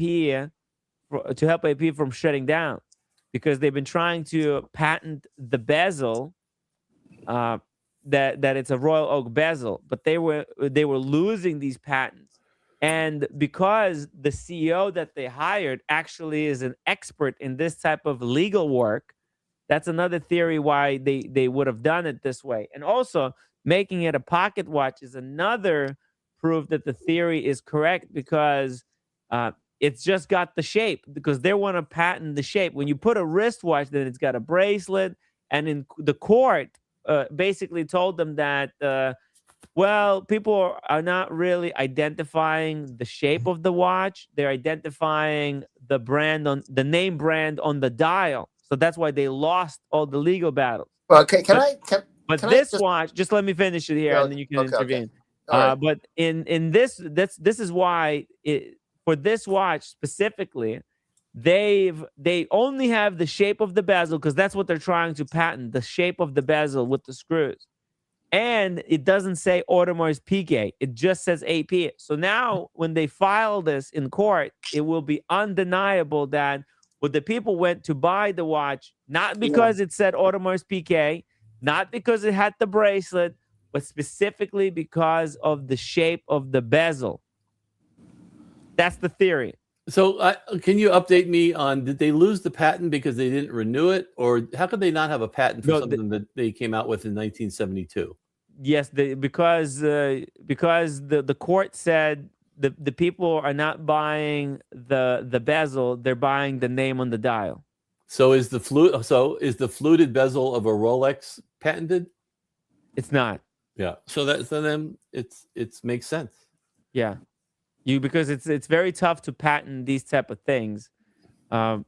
from shutting down, because they've been trying to patent the bezel, that it's a royal oak bezel, but they were losing these patents. And because the CEO that they hired actually is an expert in this type of legal work, that's another theory why they would have done it this way. And also, making it a pocket watch is another proof that the theory is correct, because it's just got the shape, because they want to patent the shape. When you put a wristwatch, then it's got a bracelet. And in the court, basically told them that, well, people are not really identifying the shape of the watch. They're identifying the brand on the name brand on the dial. So that's why they lost all the legal battles. Well, okay. Can this I watch, just let me finish it here, and then you can intervene. Okay. All right. But in this is why for this watch specifically, they only have the shape of the bezel, because that's what they're trying to patent, the shape of the bezel with the screws. And it doesn't say Audemars Piguet. It just says AP. So now when they file this in court, it will be undeniable that when the people went to buy the watch, not because it said Audemars Piguet, not because it had the bracelet, but specifically because of the shape of the bezel. That's the theory. So can you update me on, did they lose the patent because they didn't renew it? Or how could they not have a patent for something that they came out with in 1972? Yes, because the court said the people are not buying the bezel, they're buying the name on the dial. So is the fluted bezel of a Rolex patented? It's not. Yeah. So then it makes sense. Yeah. Because it's very tough to patent these type of things,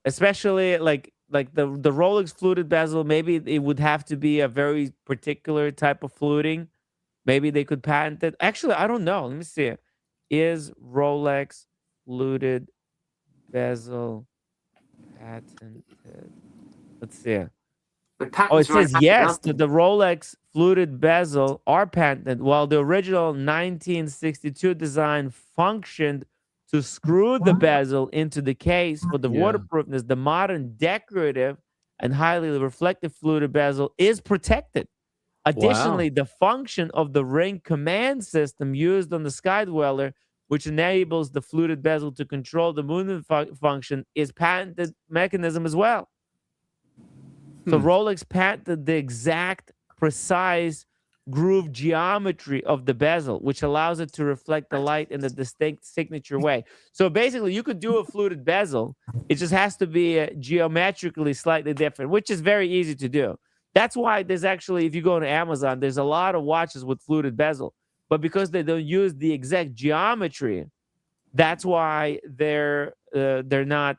especially like the Rolex fluted bezel. Maybe it would have to be a very particular type of fluting. Maybe they could patent it. Actually, I don't know. Let me see. Is Rolex fluted bezel patented? Let's see. Oh, it says yes. The Rolex fluted bezel are patented, while the original 1962 design functioned to screw the bezel into the case for the waterproofness. The modern decorative and highly reflective fluted bezel is protected. Additionally, the function of the ring command system used on the Skydweller, which enables the fluted bezel to control the movement function, is patented mechanism as well. So Rolex patented the exact, precise groove geometry of the bezel, which allows it to reflect the light in a distinct signature way. So basically, you could do a fluted bezel. It just has to be geometrically slightly different, which is very easy to do. That's why there's actually, if you go to Amazon, there's a lot of watches with fluted bezel. But because they don't use the exact geometry, that's why they're not...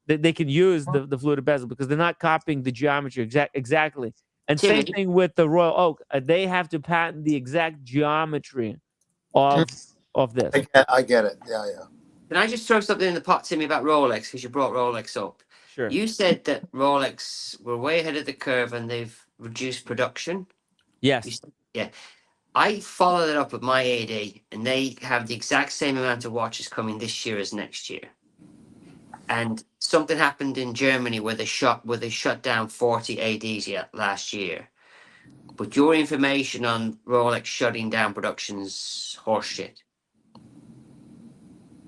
they can use the fluted bezel, because they're not copying the geometry exactly. And same thing with the Royal Oak. They have to patent the exact geometry of this. I get it. Yeah. Can I just throw something in the pot, Timmy, about Rolex, because you brought Rolex up? Sure. You said that Rolex were way ahead of the curve and they've reduced production. Yes. Yeah. I followed it up with my AD, and they have the exact same amount of watches coming this year as next year. And something happened in Germany where they shut down 40 ADs last year. But your information on Rolex shutting down production's horseshit.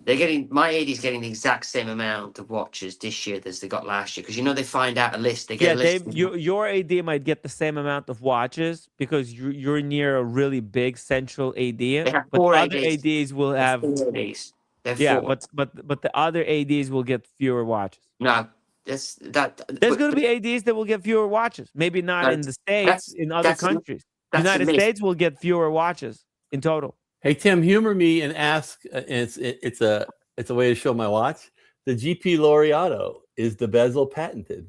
My AD is getting the exact same amount of watches this year as they got last year, because they find out a list. They get a list. Your AD might get the same amount of watches because you're near a really big central AD. They have but four other ADs. ADs will have 4 ADs. They're Yeah, fourth. but the other ADs will get fewer watches. No, There's but going to be ADs that will get fewer watches. Maybe not in the States, in other that's countries. that's a United myth. States will get fewer watches in total. Hey Tim, humor me and ask. It's a way to show my watch. The GP Laureato, is the bezel patented?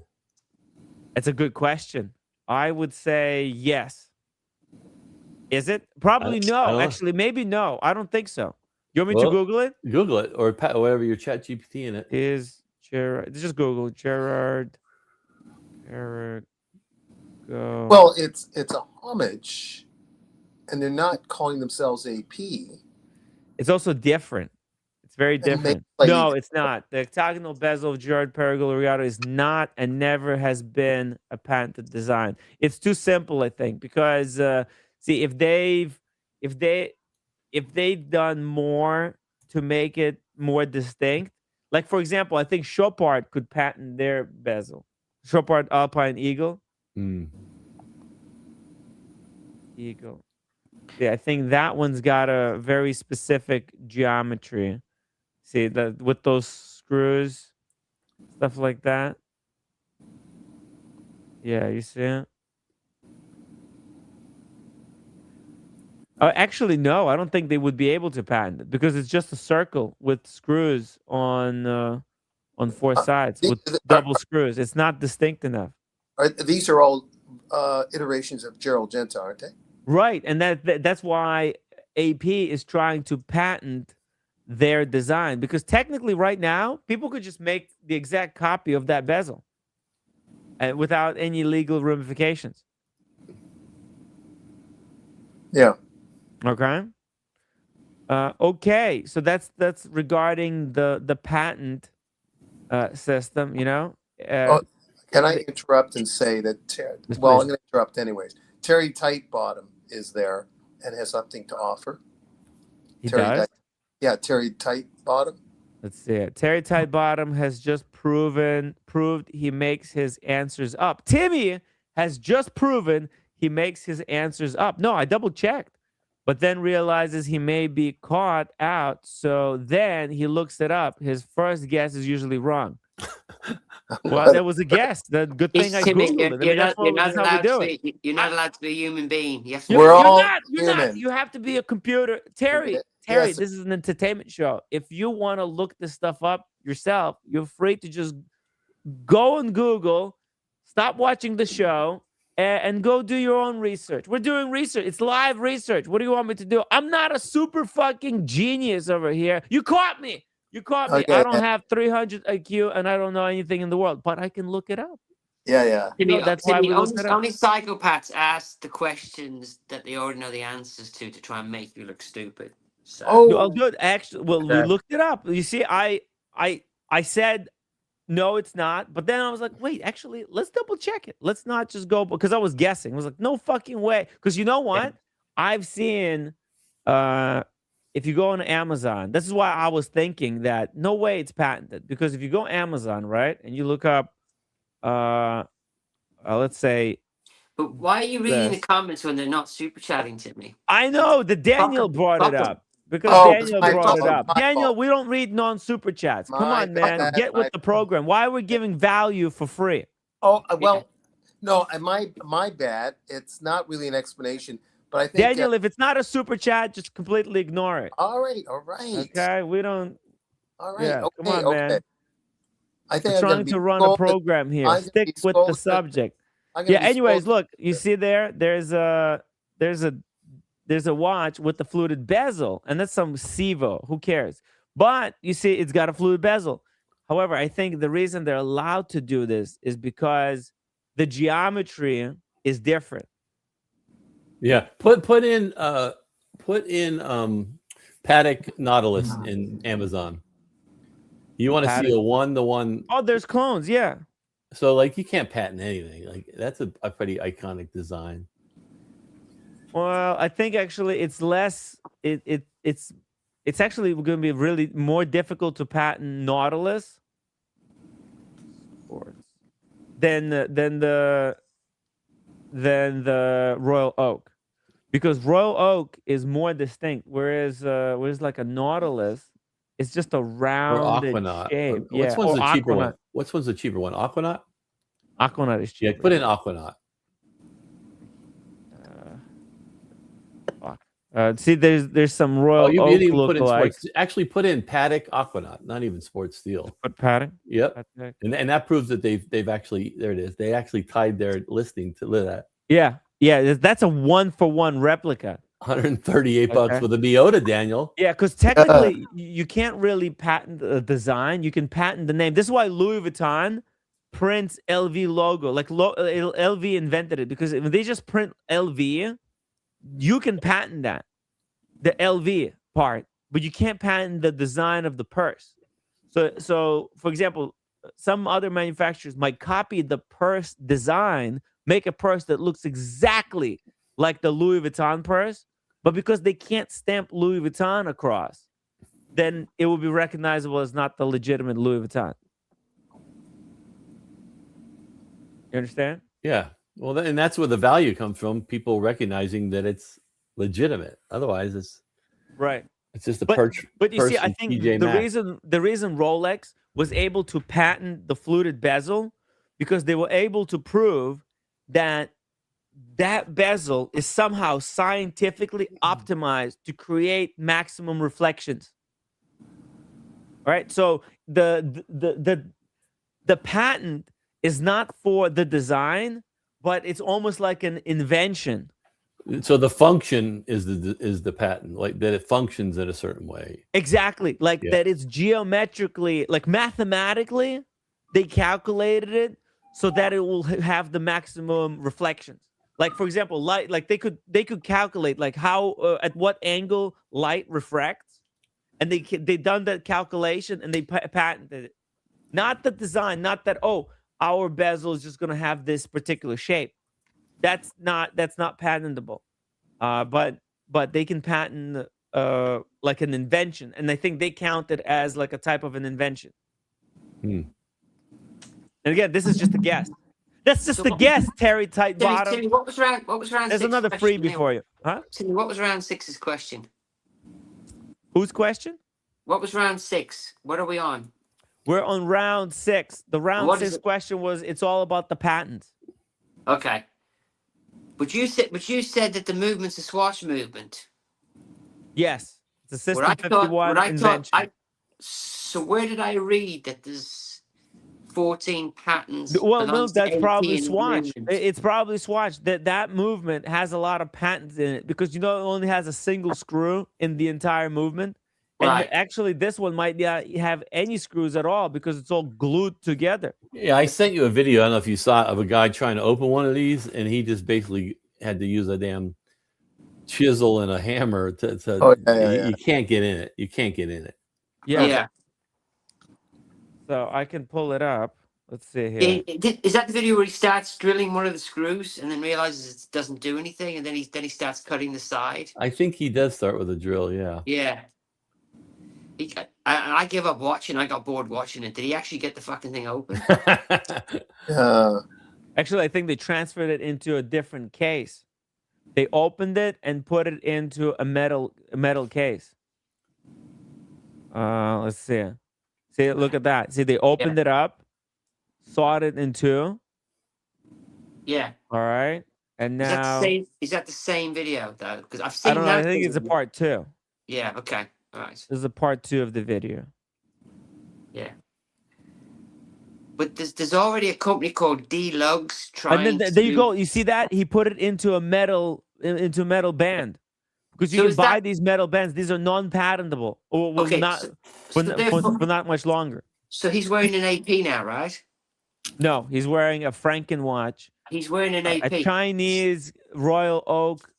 It's a good question. I would say yes. Is it? Probably no. Actually, maybe no. I don't think so. You want me to Google it? Google it, or whatever your chat GPT in it. Is Gerard? Just Google Gerard. Go. Well, it's a homage, and they're not calling themselves AP. It's also different. It's very different. No, it's not. The octagonal bezel of Gerard Laureato is not and never has been a patented design. It's too simple, I think, because see, if they've done more to make it more distinct, like for example, I think Chopard could patent their bezel. Chopard Alpine Eagle. Eagle. Yeah, I think that one's got a very specific geometry. See that with those screws, stuff like that. Yeah, you see it? Actually, no, I don't think they would be able to patent it because it's just a circle with screws on four sides with double screws. It's not distinct enough. These are all iterations of Gerald Genta, aren't they? Right, and that's why AP is trying to patent their design, because technically right now people could just make the exact copy of that bezel without any legal ramifications. Yeah. Okay. Okay, so that's regarding the patent system, you know. Can I interrupt and say that? Yes, well, please. I'm going to interrupt anyways. Terry Tightbottom is there and has something to offer. He does? Yeah, Terry Tightbottom. Let's see it. Terry Tightbottom has just proved he makes his answers up. Timmy has just proven he makes his answers up. No, I double checked, but then realizes he may be caught out. So then he looks it up. His first guess is usually wrong. Well, that was a guess. The good thing I Googled it. You're not allowed to be a human being. You have to We're all you're not. You have to be a computer. Terry, Yes. this is an entertainment show. If you want to look this stuff up yourself, you're free to just go on Google, stop watching the show, and go do your own research. We're doing research. It's live research. What do you want me to do? I'm not a super fucking genius over here. You caught me. You caught me. Okay. I don't have 300 IQ and I don't know anything in the world, but I can look it up. Yeah. That's why we looked it up. Only psychopaths ask the questions that they already know the answers to try and make you look stupid. So. Good. Actually, well, we looked it up. You see, I said no, it's not. But then I was like, wait, actually, let's double check it. Let's not just go, because I was guessing. I was like, no fucking way. Because you know what? Yeah. I've seen if you go on Amazon, this is why I was thinking that no way it's patented. Because if you go Amazon, right, and you look up, let's say. But why are you reading the comments when they're not super chatting to me? I know that Daniel brought it up. Because Daniel brought it up. Daniel, we don't read non-super chats. Come on, man. Get with the program. Why are we giving value for free? Oh, well, no, my bad. It's not really an explanation. But I think Daniel, if it's not a super chat, just completely ignore it. All right. Okay, we don't. All right. Yeah, okay, come on, man. I think I'm trying to run a program here. Stick with the subject. Yeah. Anyways, look, you see there's a watch with the fluted bezel, and that's some Sevo. Who cares? But you see, it's got a fluted bezel. However, I think the reason they're allowed to do this is because the geometry is different. Yeah, put in Paddock Nautilus in Amazon. You want to see a one-to-one? Oh, there's clones, yeah. So like you can't patent anything. Like that's a pretty iconic design. Well, I think actually it's less. It's actually going to be really more difficult to patent Nautilus than the Royal Oak, because Royal Oak is more distinct, whereas like a Nautilus It's just a Or rounded Aquanaut. shape. Which Yeah. one's Or the cheaper Aquanaut. one? Which one's the cheaper one? Aquanaut? Aquanaut is Yeah, cheaper. put in Aquanaut. See, there's some Royal You Oak didn't even put in lookalikes. sports. Actually, put in Paddock Aquanaut, not even Sports Steel. Put padding. Yep. And that proves that they've actually, there it is. They actually tied their listing to that. Yeah. Yeah. That's a 1-for-1 replica. 138 bucks for the Miota, Daniel. Yeah, because technically you can't really patent a design. You can patent the name. This is why Louis Vuitton prints LV logo. Like LV invented it, because if they just print LV, you can patent that, the LV part, but you can't patent the design of the purse. So for example, some other manufacturers might copy the purse design, make a purse that looks exactly like the Louis Vuitton purse, but because they can't stamp Louis Vuitton across, then it will be recognizable as not the legitimate Louis Vuitton. You understand? Yeah. Well, and that's where the value comes from. People recognizing that it's legitimate. Otherwise, it's right. It's just a But you see, I think the reason Rolex was able to patent the fluted bezel, because they were able to prove that bezel is somehow scientifically optimized to create maximum reflections. All right, so the patent is not for the design, but it's almost like an invention. So the function is the patent, like that it functions in a certain way. Exactly, like that it's geometrically, like mathematically, they calculated it so that it will have the maximum reflections. Like for example, light, like they could calculate like how at what angle light refracts, and they done that calculation and they patented it. Not the design, not that our bezel is just gonna have this particular shape. That's not patentable. But they can patent like an invention, and I think they count it as like a type of an invention. And again, this is just a guess. That's just a guess, Terry Tight Bottom. Timmy, what was round? There's another freebie for you, huh? Timmy, what was round 6's question? Whose question? What was round 6? What are we on? We're on round 6. The round 6 question was, it's all about the patent. Okay. But you said that the movement's a swatch movement. Yes, it's a System 51 invention. So where did I read that there's 14 patents? Well, no, that's probably Swatch. It's probably Swatch. That movement has a lot of patents in it, because it only has a single screw in the entire movement. And actually, this one might not have any screws at all because it's all glued together. Yeah, I sent you a video. I don't know if you saw it, of a guy trying to open one of these, and he just basically had to use a damn chisel and a hammer to. You can't get in it. You can't get in it. Yeah. So I can pull it up. Let's see here. Is that the video where he starts drilling one of the screws and then realizes it doesn't do anything, and then he starts cutting the side? I think he does start with a drill. Yeah. Yeah. I gave up watching. I got bored watching it. Did he actually get the fucking thing open? Actually, I think they transferred it into a different case. They opened it and put it into a metal case. Let's see. See, look at that. See, they opened it up, sawed it in two. Yeah. All right. And now is that the same video though? Because I've seen. I don't know. I think it's a part 2. Yeah. Okay. All right. This is a part 2 of the video. Yeah. But there's already a company called D-Lugs trying. And then there you go. You see that? He put it into a metal band. Because you can buy these metal bands. These are non-patentable. Or for not much longer. So he's wearing an AP now, right? No, he's wearing a Franken watch. He's wearing an AP. A Chinese Royal Oak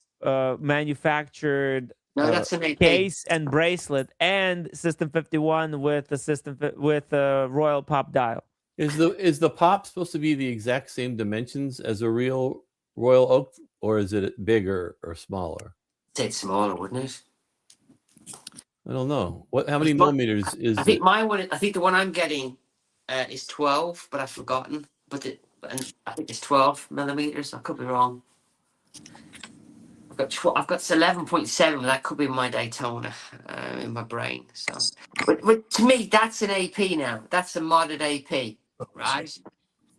manufactured that's an AP. Case and bracelet, and System 51 with a Royal Pop dial. Is the pop supposed to be the exact same dimensions as a real Royal Oak, or is it bigger or smaller? I'd say it's smaller, wouldn't it? I don't know. How many millimeters is? I think the one I'm getting is 12, but I've forgotten. But I think it's 12 millimeters. I could be wrong. I've got 11.7. That could be my Daytona in my brain. So, but to me, that's an AP now. That's a modded AP, right?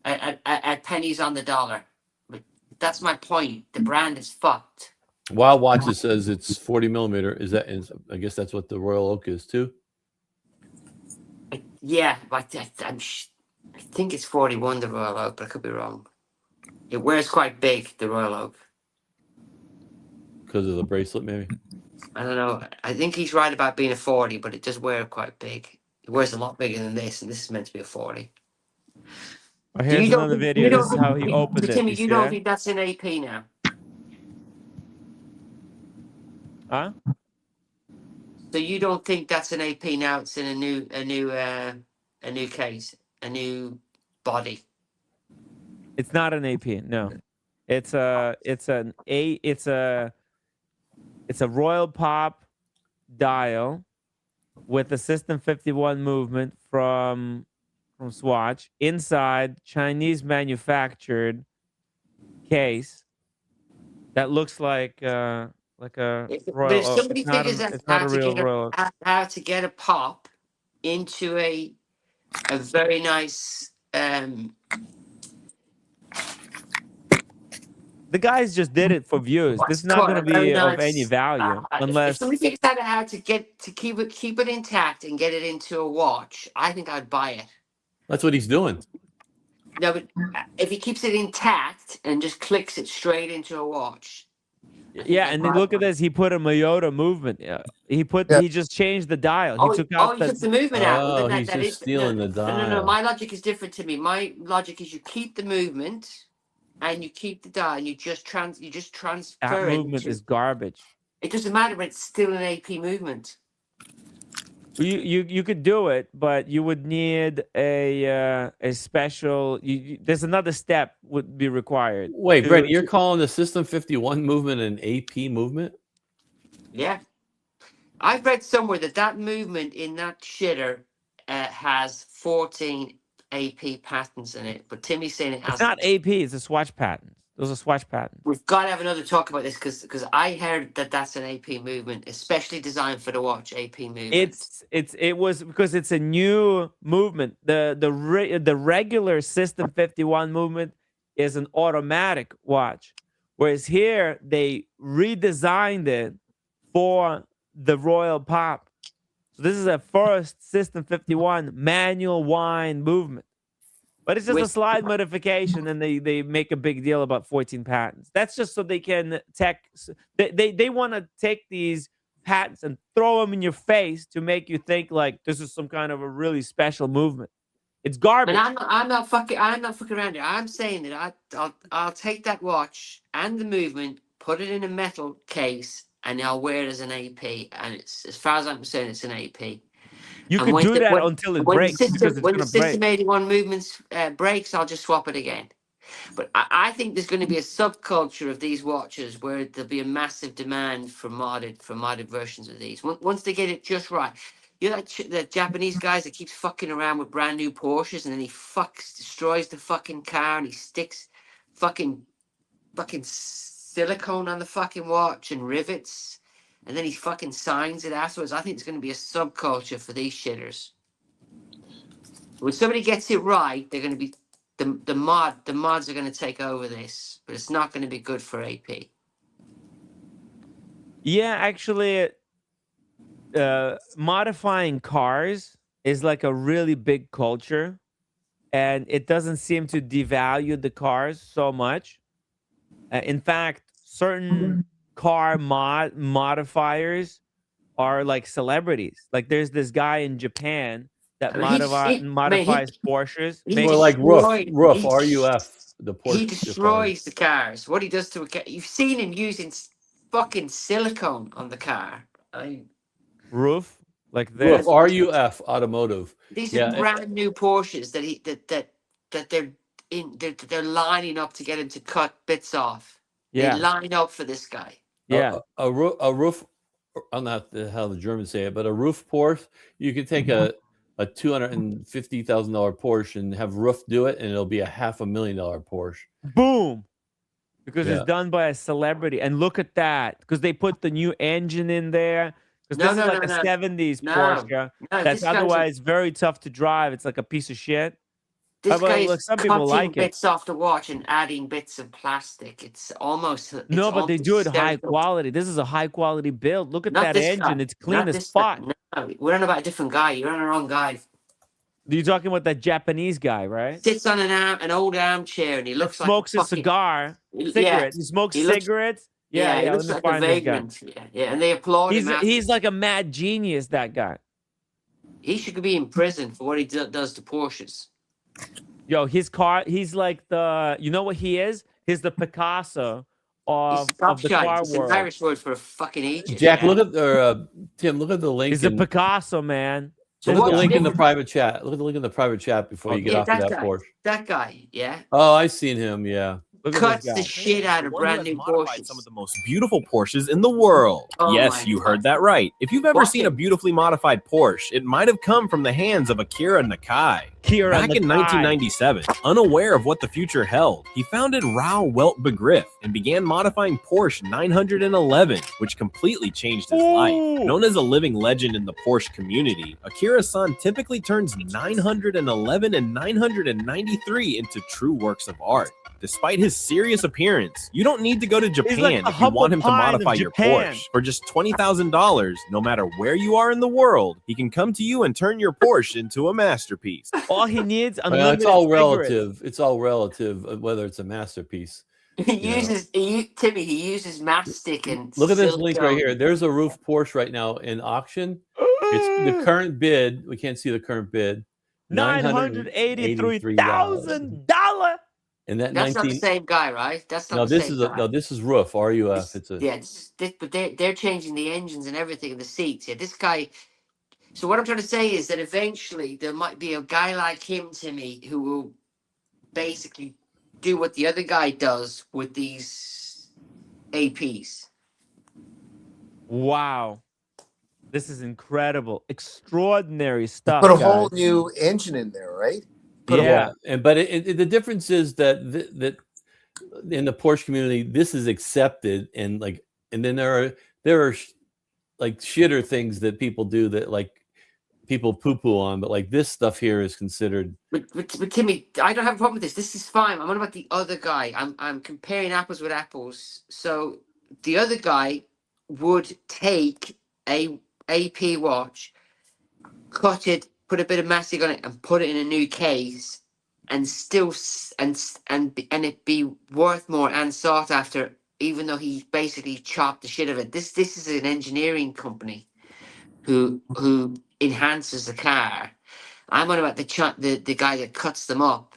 At pennies on the dollar. But that's my point. The brand is fucked. Wild Watches says it's 40 millimeter. I guess that's what the Royal Oak is too. Yeah, but I think it's 41, the Royal Oak, but I could be wrong. It wears quite big, the Royal Oak. Because of the bracelet, maybe? I don't know. I think he's right about being a 40, but it does wear quite big. It wears a lot bigger than this, and this is meant to be a 40. Oh, here's another video. This is how he opened it. Timmy, you don't think that's an AP now? Huh? So you don't think that's an AP now? It's in a new case, a new body. It's not an AP. No, it's a Royal Pop dial with a System 51 movement from Swatch inside Chinese manufactured case that looks like a Royal. But if somebody figures out how to get a pop into a very nice the guys just did it for views. This is not going to be of any value unless if somebody figures out how to keep it intact and get it into a watch. I think I'd buy it. That's what he's doing. No, but if he keeps it intact and just clicks it straight into a watch. Yeah, and then look at this. He put a Miyota movement. He just changed the dial. He took out the movement out. Oh, he's just stealing the dial. No. My logic is different to me. My logic is you keep the movement and you keep the dial and you just transfer that movement is garbage. It doesn't matter when it's still an AP movement. You could do it, but you would need a special. There's another step would be required. Wait, Brenny, you're calling the System 51 movement an AP movement? Yeah, I've read somewhere that movement in that shitter has 14 AP patterns in it, but Timmy's saying it has. It's not AP. It's a Swatch pattern. Those are Swatch patterns. We've got to have another talk about this because I heard that's an AP movement, especially designed for the watch. AP movement. It was because it's a new movement. The regular System 51 movement is an automatic watch, whereas here they redesigned it for the Royal Pop. So this is a first System 51 manual wind movement. But it's just a slide modification, and they make a big deal about 14 patents. That's just so they can they want to take these patents and throw them in your face to make you think like this is some kind of a really special movement. It's garbage. But I'm not fucking around here. I'm saying that I'll take that watch and the movement, put it in a metal case, and I'll wear it as an AP. And it's, as far as I'm concerned, it's an AP. You could do that until it breaks. When the System 81 movements breaks, I'll just swap it again. But I think there's going to be a subculture of these watches where there'll be a massive demand for modded versions of these. Once they get it just right. You know the Japanese guys that keeps fucking around with brand new Porsches, and then he destroys the fucking car, and he sticks fucking silicone on the fucking watch and rivets. And then he fucking signs it afterwards. I think it's going to be a subculture for these shitters. When somebody gets it right, they're going to be the mods are going to take over this, but it's not going to be good for AP. Yeah, actually, modifying cars is like a really big culture, and it doesn't seem to devalue the cars so much. In fact, certain car modifiers are like celebrities. Like there's this guy in Japan that modifies Porsches. More like Roof, RUF. The Porsche. He destroys the cars. What he does to a car, you've seen him using fucking silicone on the car. Roof, like this. Roof, RUF Automotive. These are brand new Porsches that they're lining up to get him to cut bits off. Yeah, they line up for this guy. Yeah, a roof. I'm not how the Germans say it, but a roof Porsche. You could take a $250,000 Porsche and have Roof do it, and it'll be a $500,000 Porsche. Boom. because it's done by a celebrity. And look at that, because they put the new engine in there. Because this is like a 70s Porsche that's otherwise very tough to drive. It's like a piece of shit. This But guy's look, some people cutting like it. bits off the watch and adding bits of plastic. It's almost No, but they do it high quality. This is a high quality build. Look at Not that this engine. guy. It's clean Not as this fuck. guy. No, we're on about a different guy. You're on the wrong guy. You're talking about that Japanese guy, right? Sits on an old armchair and he looks like smokes a cigar, cigarettes. He smokes cigarettes. Yeah, he looks like a vagrant. Yeah, and they applaud him. He's like a mad genius. That guy. He should be in prison for what he does to Porsches. Yo, his car. He's like the. You know what he is? He's the Picasso of the car it's world. an Irish word for a fucking agent. Jack, look at Tim. Look at the link. He's a Picasso, man. So look at the link in the private chat. Look at the link in the private chat before you get off of that Porsche. That guy, yeah. Oh, I've seen him. Yeah. Cuts the shit out of brand new Porsches. Some of the most beautiful Porsches in the world. Yes, you heard that right. If you've ever seen a beautifully modified Porsche, it might have come from the hands of Akira Nakai. Back in 1997, unaware of what the future held, he founded Rao Welt Begriff and began modifying Porsche 911, which completely changed his life. Known as a living legend in the Porsche community, Akira-san typically turns 911 and 993 into true works of art. Despite his serious appearance, you don't need to go to Japan if you want him to modify your Porsche. For just $20,000, no matter where you are in the world, he can come to you and turn your Porsche into a masterpiece. All he needs, it's all relative. It's all relative whether it's a masterpiece. He uses mastic and look at this link right here. There's a roof Porsche right now in auction. It's the current bid. We can't see the current bid. $983,000. And that's not the same guy, right? That's not the same guy. This is RUF, RUF. But they're changing the engines and everything and the seats. Yeah, this guy. So what I'm trying to say is that eventually there might be a guy like him, Timmy, who will basically do what the other guy does with these APs. Wow. This is incredible. Extraordinary stuff. Put a whole new engine in there, right? But the difference is that in the Porsche community, this is accepted, and then there are like shitter things that people do that like people poo-poo on, but like this stuff here is considered. But Timmy, I don't have a problem with this. This is fine. I'm on about the other guy. I'm comparing apples with apples. So the other guy would take a AP watch, cut it, put a bit of mastic on it, and put it in a new case, and still and it be worth more and sought after, even though he basically chopped the shit of it. This is an engineering company who enhances the car. I'm on about the guy that cuts them up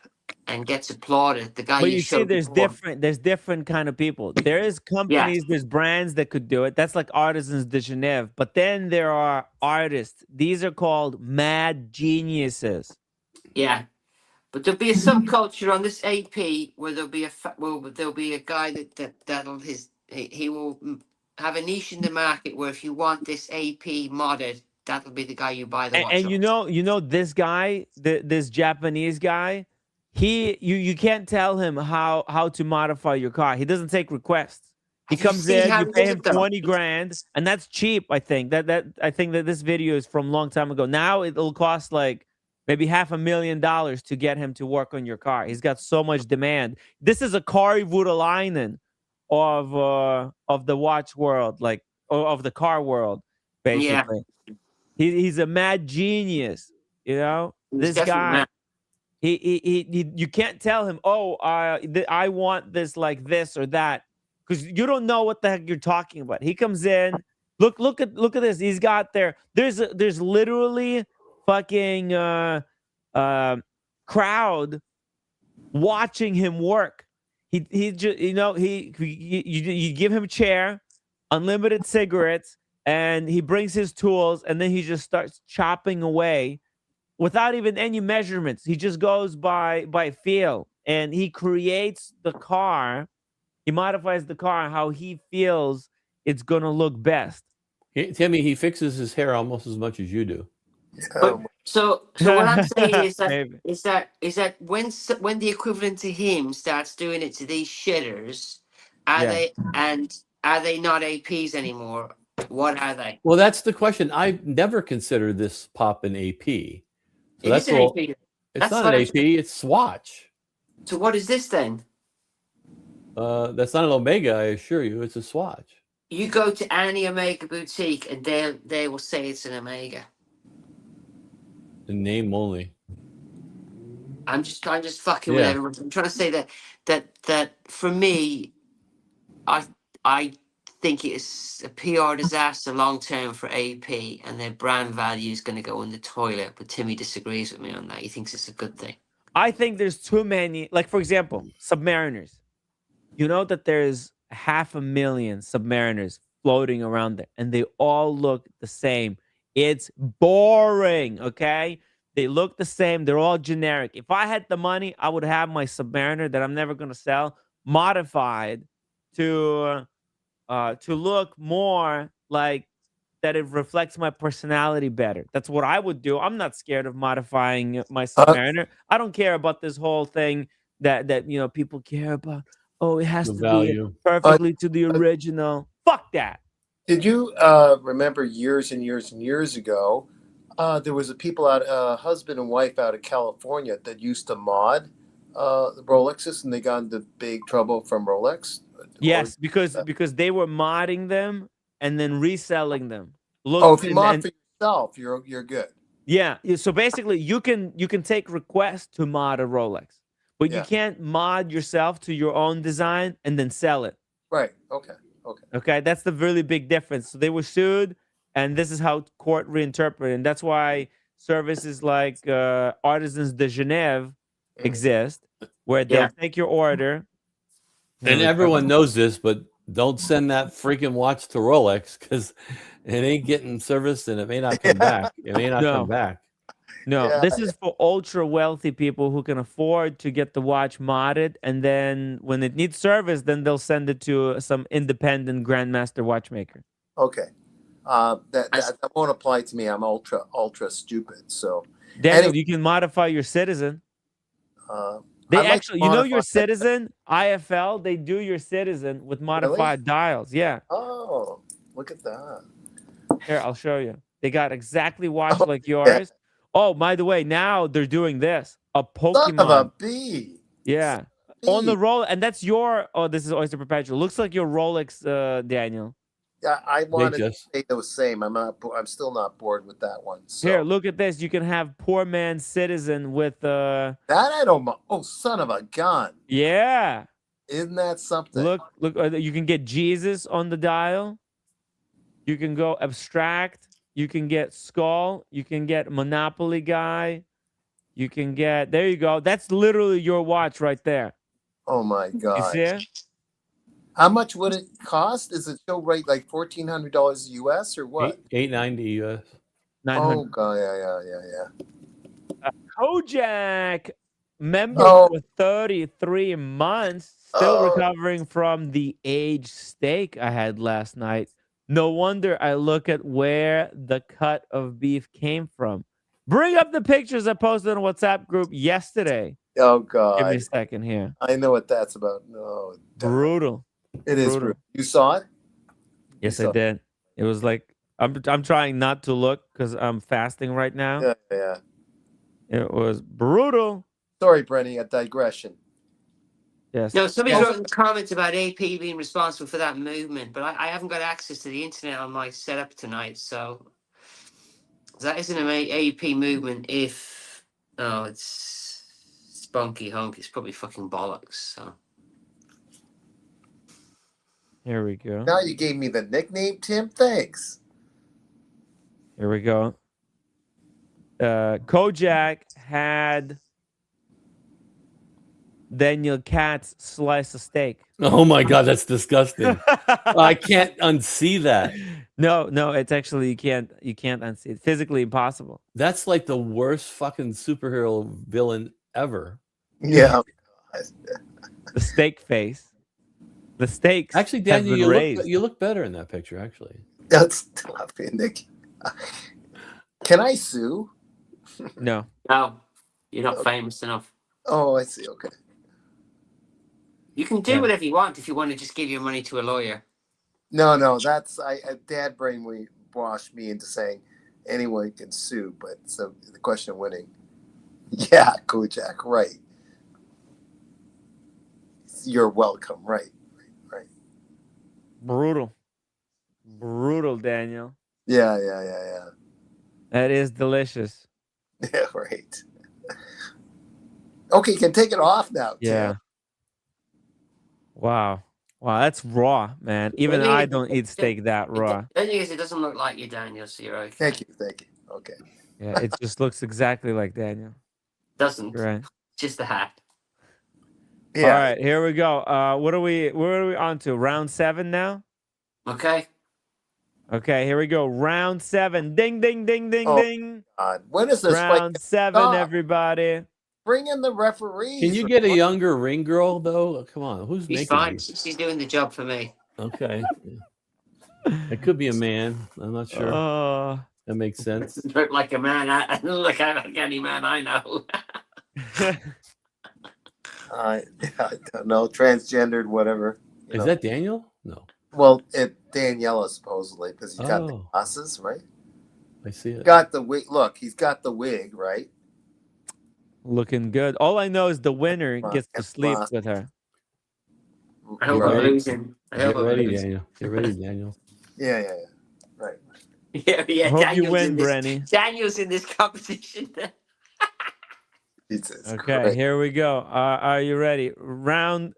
and gets applauded. The guy. But you see, there's different kind of people. There is companies, there's brands that could do it. That's like Artisans de Genève. But then there are artists. These are called mad geniuses. Yeah, but there'll be a subculture on this AP where there'll be a guy he will have a niche in the market where if you want this AP modded, that'll be the guy you buy the watch. And you know this guy, this Japanese guy. You can't tell him how to modify your car. He doesn't take requests. He comes in, you pay him 20 grand, and that's cheap. I think I think that this video is from a long time ago. Now it'll cost like maybe $500,000 to get him to work on your car. He's got so much demand. This is a Kari Voutilainen of the watch world, like of the car world, basically. Yeah. He's a mad genius, you know. This guy. Mad. He you can't tell him, I want this like this or that, because you don't know what the heck you're talking about. He comes in, look at this. He's got there's literally fucking crowd watching him work. He just you give him a chair, unlimited cigarettes, and he brings his tools, and then he just starts chopping away. Without even any measurements, he just goes by feel, and he creates the car. He modifies the car how he feels it's gonna look best. Timmy, he fixes his hair almost as much as you do. So what I'm saying is that when the equivalent to him starts doing it to these shitters, Are they not APs anymore? What are they? Well, that's the question. I've never considered this pop an AP. So It is an AP. It's not an AP. It's Swatch. So what is this then? That's not an Omega, I assure you. It's a Swatch. You go to any Omega boutique and they will say it's an Omega. The name only. I'm just fucking with everyone. I'm trying to say that for me, I think it is a PR disaster long term for AP, and their brand value is going to go in the toilet. But Timmy disagrees with me on that. He thinks it's a good thing. I think there's too many. Like, for example, Submariners. You know that there's 500,000 Submariners floating around there, and they all look the same. It's boring, okay? They look the same. They're all generic. If I had the money, I would have my Submariner that I'm never going to sell modified to look more like that it reflects my personality better. That's what I would do. I'm not scared of modifying my Submariner. I don't care about this whole thing that you know people care about. Oh, it has to be perfectly to the original. Fuck that. Did you remember years and years and years ago, there was a people out, husband and wife out of California that used to mod the Rolexes, and they got into big trouble from Rolex? Yes, because they were modding them and then reselling them. If you mod for yourself, you're good. Yeah. So basically, you can take requests to mod a Rolex, but you can't mod yourself to your own design and then sell it. Right. Okay. That's the really big difference. So they were sued, and this is how court reinterpreted. And that's why services like Artisans de Genève exist, where they'll take your order. And everyone knows this, but don't send that freaking watch to Rolex because it ain't getting serviced and it may not come back. It may not come back. No, this is for ultra wealthy people who can afford to get the watch modded, and then when it needs service, then they'll send it to some independent grandmaster watchmaker. Okay, that won't apply to me. I'm ultra stupid. So, Daniel, you can modify your Citizen. They actually, your Citizen IFL. They do your Citizen with modified dials. Yeah. Oh, look at that. Here, I'll show you. They got exactly watch like yours. Oh, by the way, now they're doing this. A Pokemon. Son of a bee. Yeah. On the roll, and that's your. Oh, this is Oyster Perpetual. Looks like your Rolex, Daniel. Yeah, I wanted to say the same. I'm still not bored with that one. So. Here, look at this. You can have Poor Man's Citizen with that I don't. Oh, son of a gun. Yeah. Isn't that something? Look. You can get Jesus on the dial. You can go abstract. You can get Skull. You can get Monopoly Guy. You can get. There you go. That's literally your watch right there. Oh my God. You see it? How much would it cost? Is it still right like $1,400 US or what? $890 US. Oh God, yeah. Kojak member for 33 months, still recovering from the age steak I had last night. No wonder I look at where the cut of beef came from. Bring up the pictures I posted on WhatsApp group yesterday. Oh God. Give me a second here. I know what that's about. No. Brutal. It is brutal. You saw it? Yes, I did. It was like I'm trying not to look because I'm fasting right now. Yeah. It was brutal. Sorry, Brenny, a digression. Yes. No, somebody wrote in the comments about AP being responsible for that movement, but I haven't got access to the internet on my setup tonight, so that isn't an AP movement. If it's spunky hunk, it's probably fucking bollocks. So here we go. Now you gave me the nickname, Tim. Thanks. Here we go. Kojak had Daniel Katz slice a steak. Oh my God, that's disgusting. I can't unsee that. No, it's actually you can't unsee it. Physically impossible. That's like the worst fucking superhero villain ever. Yeah. The steak face. The steaks. Actually, Daniel, you look better in that picture. Actually, that's Nick. Can I sue? No, you're not famous enough. Oh, I see. Okay. You can do whatever you want if you want to just give your money to a lawyer. No, that's Dad brainwashed me into saying anyone can sue, but so the question of winning. Yeah, Kojak, right. You're welcome, right. Brutal, Daniel. Yeah. That is delicious. Yeah, right. Okay, you can take it off now, Yeah. Tim. Wow, that's raw, man. Even I don't eat steak that raw. The thing is, it doesn't look like you, Daniel, so you're okay. Thank you. Okay. Yeah, it just looks exactly like Daniel. Doesn't. You're right. Just the hat. Yeah. All right, here we go. Where are we on to? Round 7 now? Okay. Okay, here we go. Round 7. Ding, ding, ding, ding, ding. God. When is this Round fight? 7, everybody. Bring in the referees. Can you get a younger ring girl though? Come on, who's He's making fine. these? She's doing the job for me. Okay, it could be a man. I'm not sure. That makes sense. Look like a man. Look like any man I know. I don't know, transgendered, whatever. Is that Daniel? No. Well, Daniela supposedly, because he's got the glasses, right? I see it. Got the wig. Look, he's got the wig, right? Looking good. All I know is the winner gets to sleep with her. I hope I'm losing. Get ready, Daniel. Get ready, Daniel. Yeah. Right. Yeah. Hope Daniel's you win, in this, Brenny. Daniel's in this competition. Jesus Okay, Christ. here we go. Are you ready? Round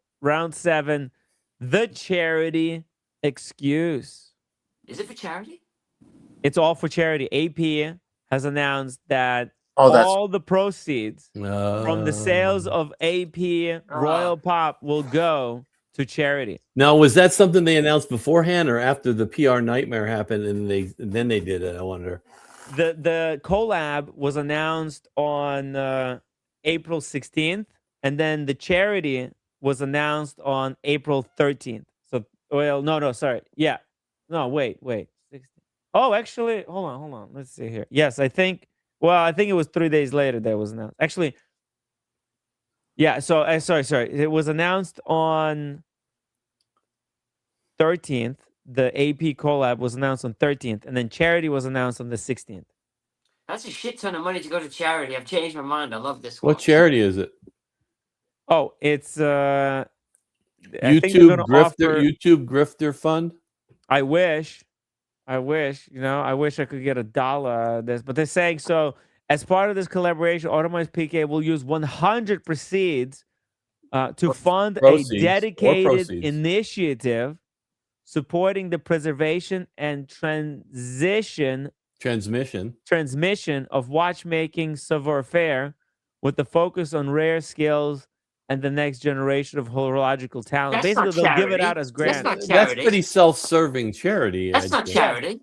7. The charity excuse. Is it for charity? It's all for charity. AP has announced that that's all the proceeds from the sales of AP Royal Pop will go to charity. Now, was that something they announced beforehand or after the PR nightmare happened and then they did it? I wonder. The collab was announced on April 16th, and then the charity was announced on April 13th. So, well, no, sorry. Yeah. No, wait. 16. Oh, actually, hold on. Let's see here. Yes, I think it was 3 days later that it was announced. Actually, yeah, so sorry. It was announced on 13th. The AP collab was announced on 13th, and then charity was announced on the 16th. That's a shit ton of money to go to charity. I've changed my mind. I love this. What charity is it? Oh, it's YouTube Grifter Fund. I wish, I wish I could get $1 out of this, but they're saying so. As part of this collaboration, Automized PK will use 100 proceeds to fund a dedicated initiative supporting the preservation and transmission of watchmaking savoir-faire with the focus on rare skills and the next generation of horological talent. That's basically, they'll give it out as grants. That's pretty self-serving charity. That's not charity.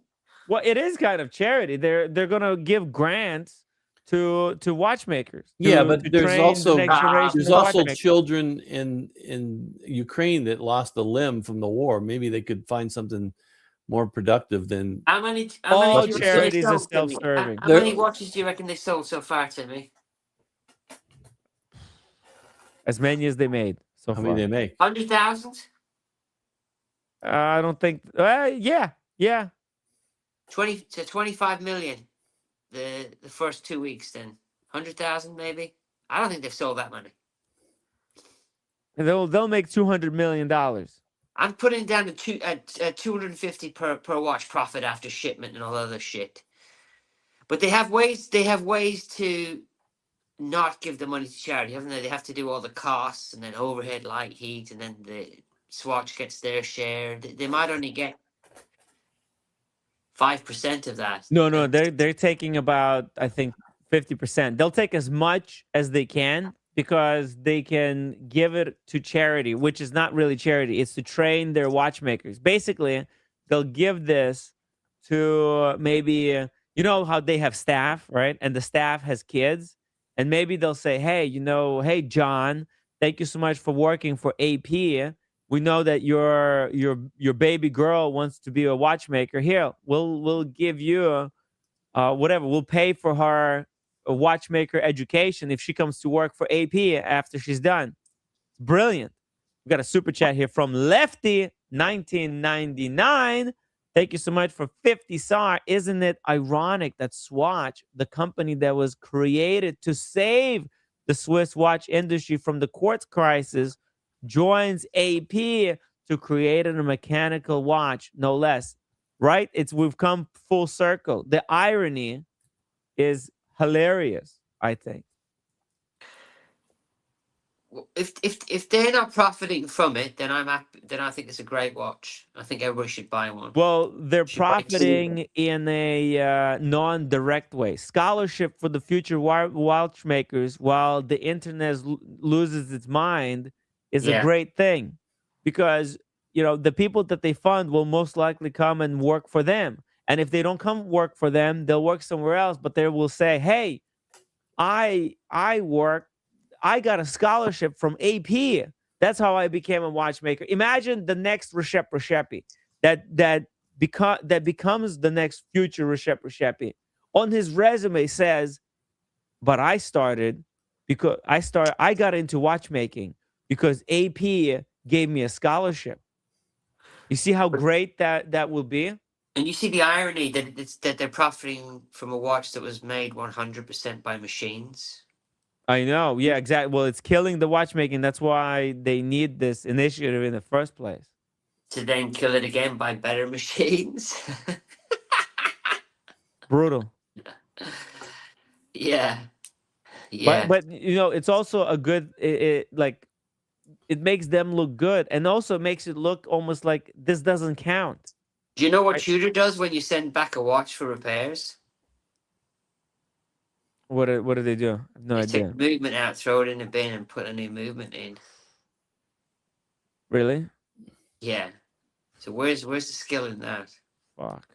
Well, it is kind of charity. They're going to give grants to watchmakers. But there's also watchmakers. children in Ukraine that lost a limb from the war. Maybe they could find something more productive than all charities are self-serving. How many watches do you reckon they sold so far, Timmy? As many as they made so far. How many they make? 100,000? I don't think. Yeah. 20 to 25 million. The first 2 weeks, then 100,000 maybe. I don't think they've sold that many. They'll make $200 million. I'm putting down to 250 per watch profit after shipment and all other shit. But they have ways to not give the money to charity, haven't they? They have to do all the costs and then overhead, light, heat, and then the Swatch gets their share. They might only get 5% of that. No, they're taking about, I think, 50%. They'll take as much as they can because they can give it to charity, which is not really charity. It's to train their watchmakers. Basically, they'll give this to maybe, you know how they have staff, right? And the staff has kids. And maybe they'll say, hey, John, thank you so much for working for AP. We know that your baby girl wants to be a watchmaker. Here, we'll give you whatever. We'll pay for her a watchmaker education if she comes to work for AP after she's done. It's brilliant. We got a super chat here from Lefty 1999. Thank you so much for 50 SAR. Isn't it ironic that Swatch, the company that was created to save the Swiss watch industry from the quartz crisis, joins AP to create a mechanical watch, no less. Right? We've come full circle. The irony is hilarious, I think. If they're not profiting from it, then I'm happy, then I think it's a great watch. I think everybody should buy one. Well, they're profiting in a non-direct way. Scholarship for the future watchmakers, while the internet loses its mind, is a great thing, because the people that they fund will most likely come and work for them. And if they don't come work for them, they'll work somewhere else. But they will say, "Hey, I got a scholarship from AP. That's how I became a watchmaker." Imagine the next Recep Recepi that becomes the next future Recep Recepi. On his resume says, "But I got into watchmaking because AP gave me a scholarship." You see how great that will be? And you see the irony that they're profiting from a watch that was made 100% by machines. I know. Yeah, exactly. Well, it's killing the watchmaking. That's why they need this initiative in the first place. To then kill it again by better machines. Brutal. Yeah. Yeah. But it's also a good, it makes them look good, and also makes it look almost like this doesn't count. Do you know what Tudor does when you send back a watch for repairs? What do they do? I have no idea. Take the movement out, throw it in the bin, and put a new movement in. Really? Yeah. So where's the skill in that? Fuck.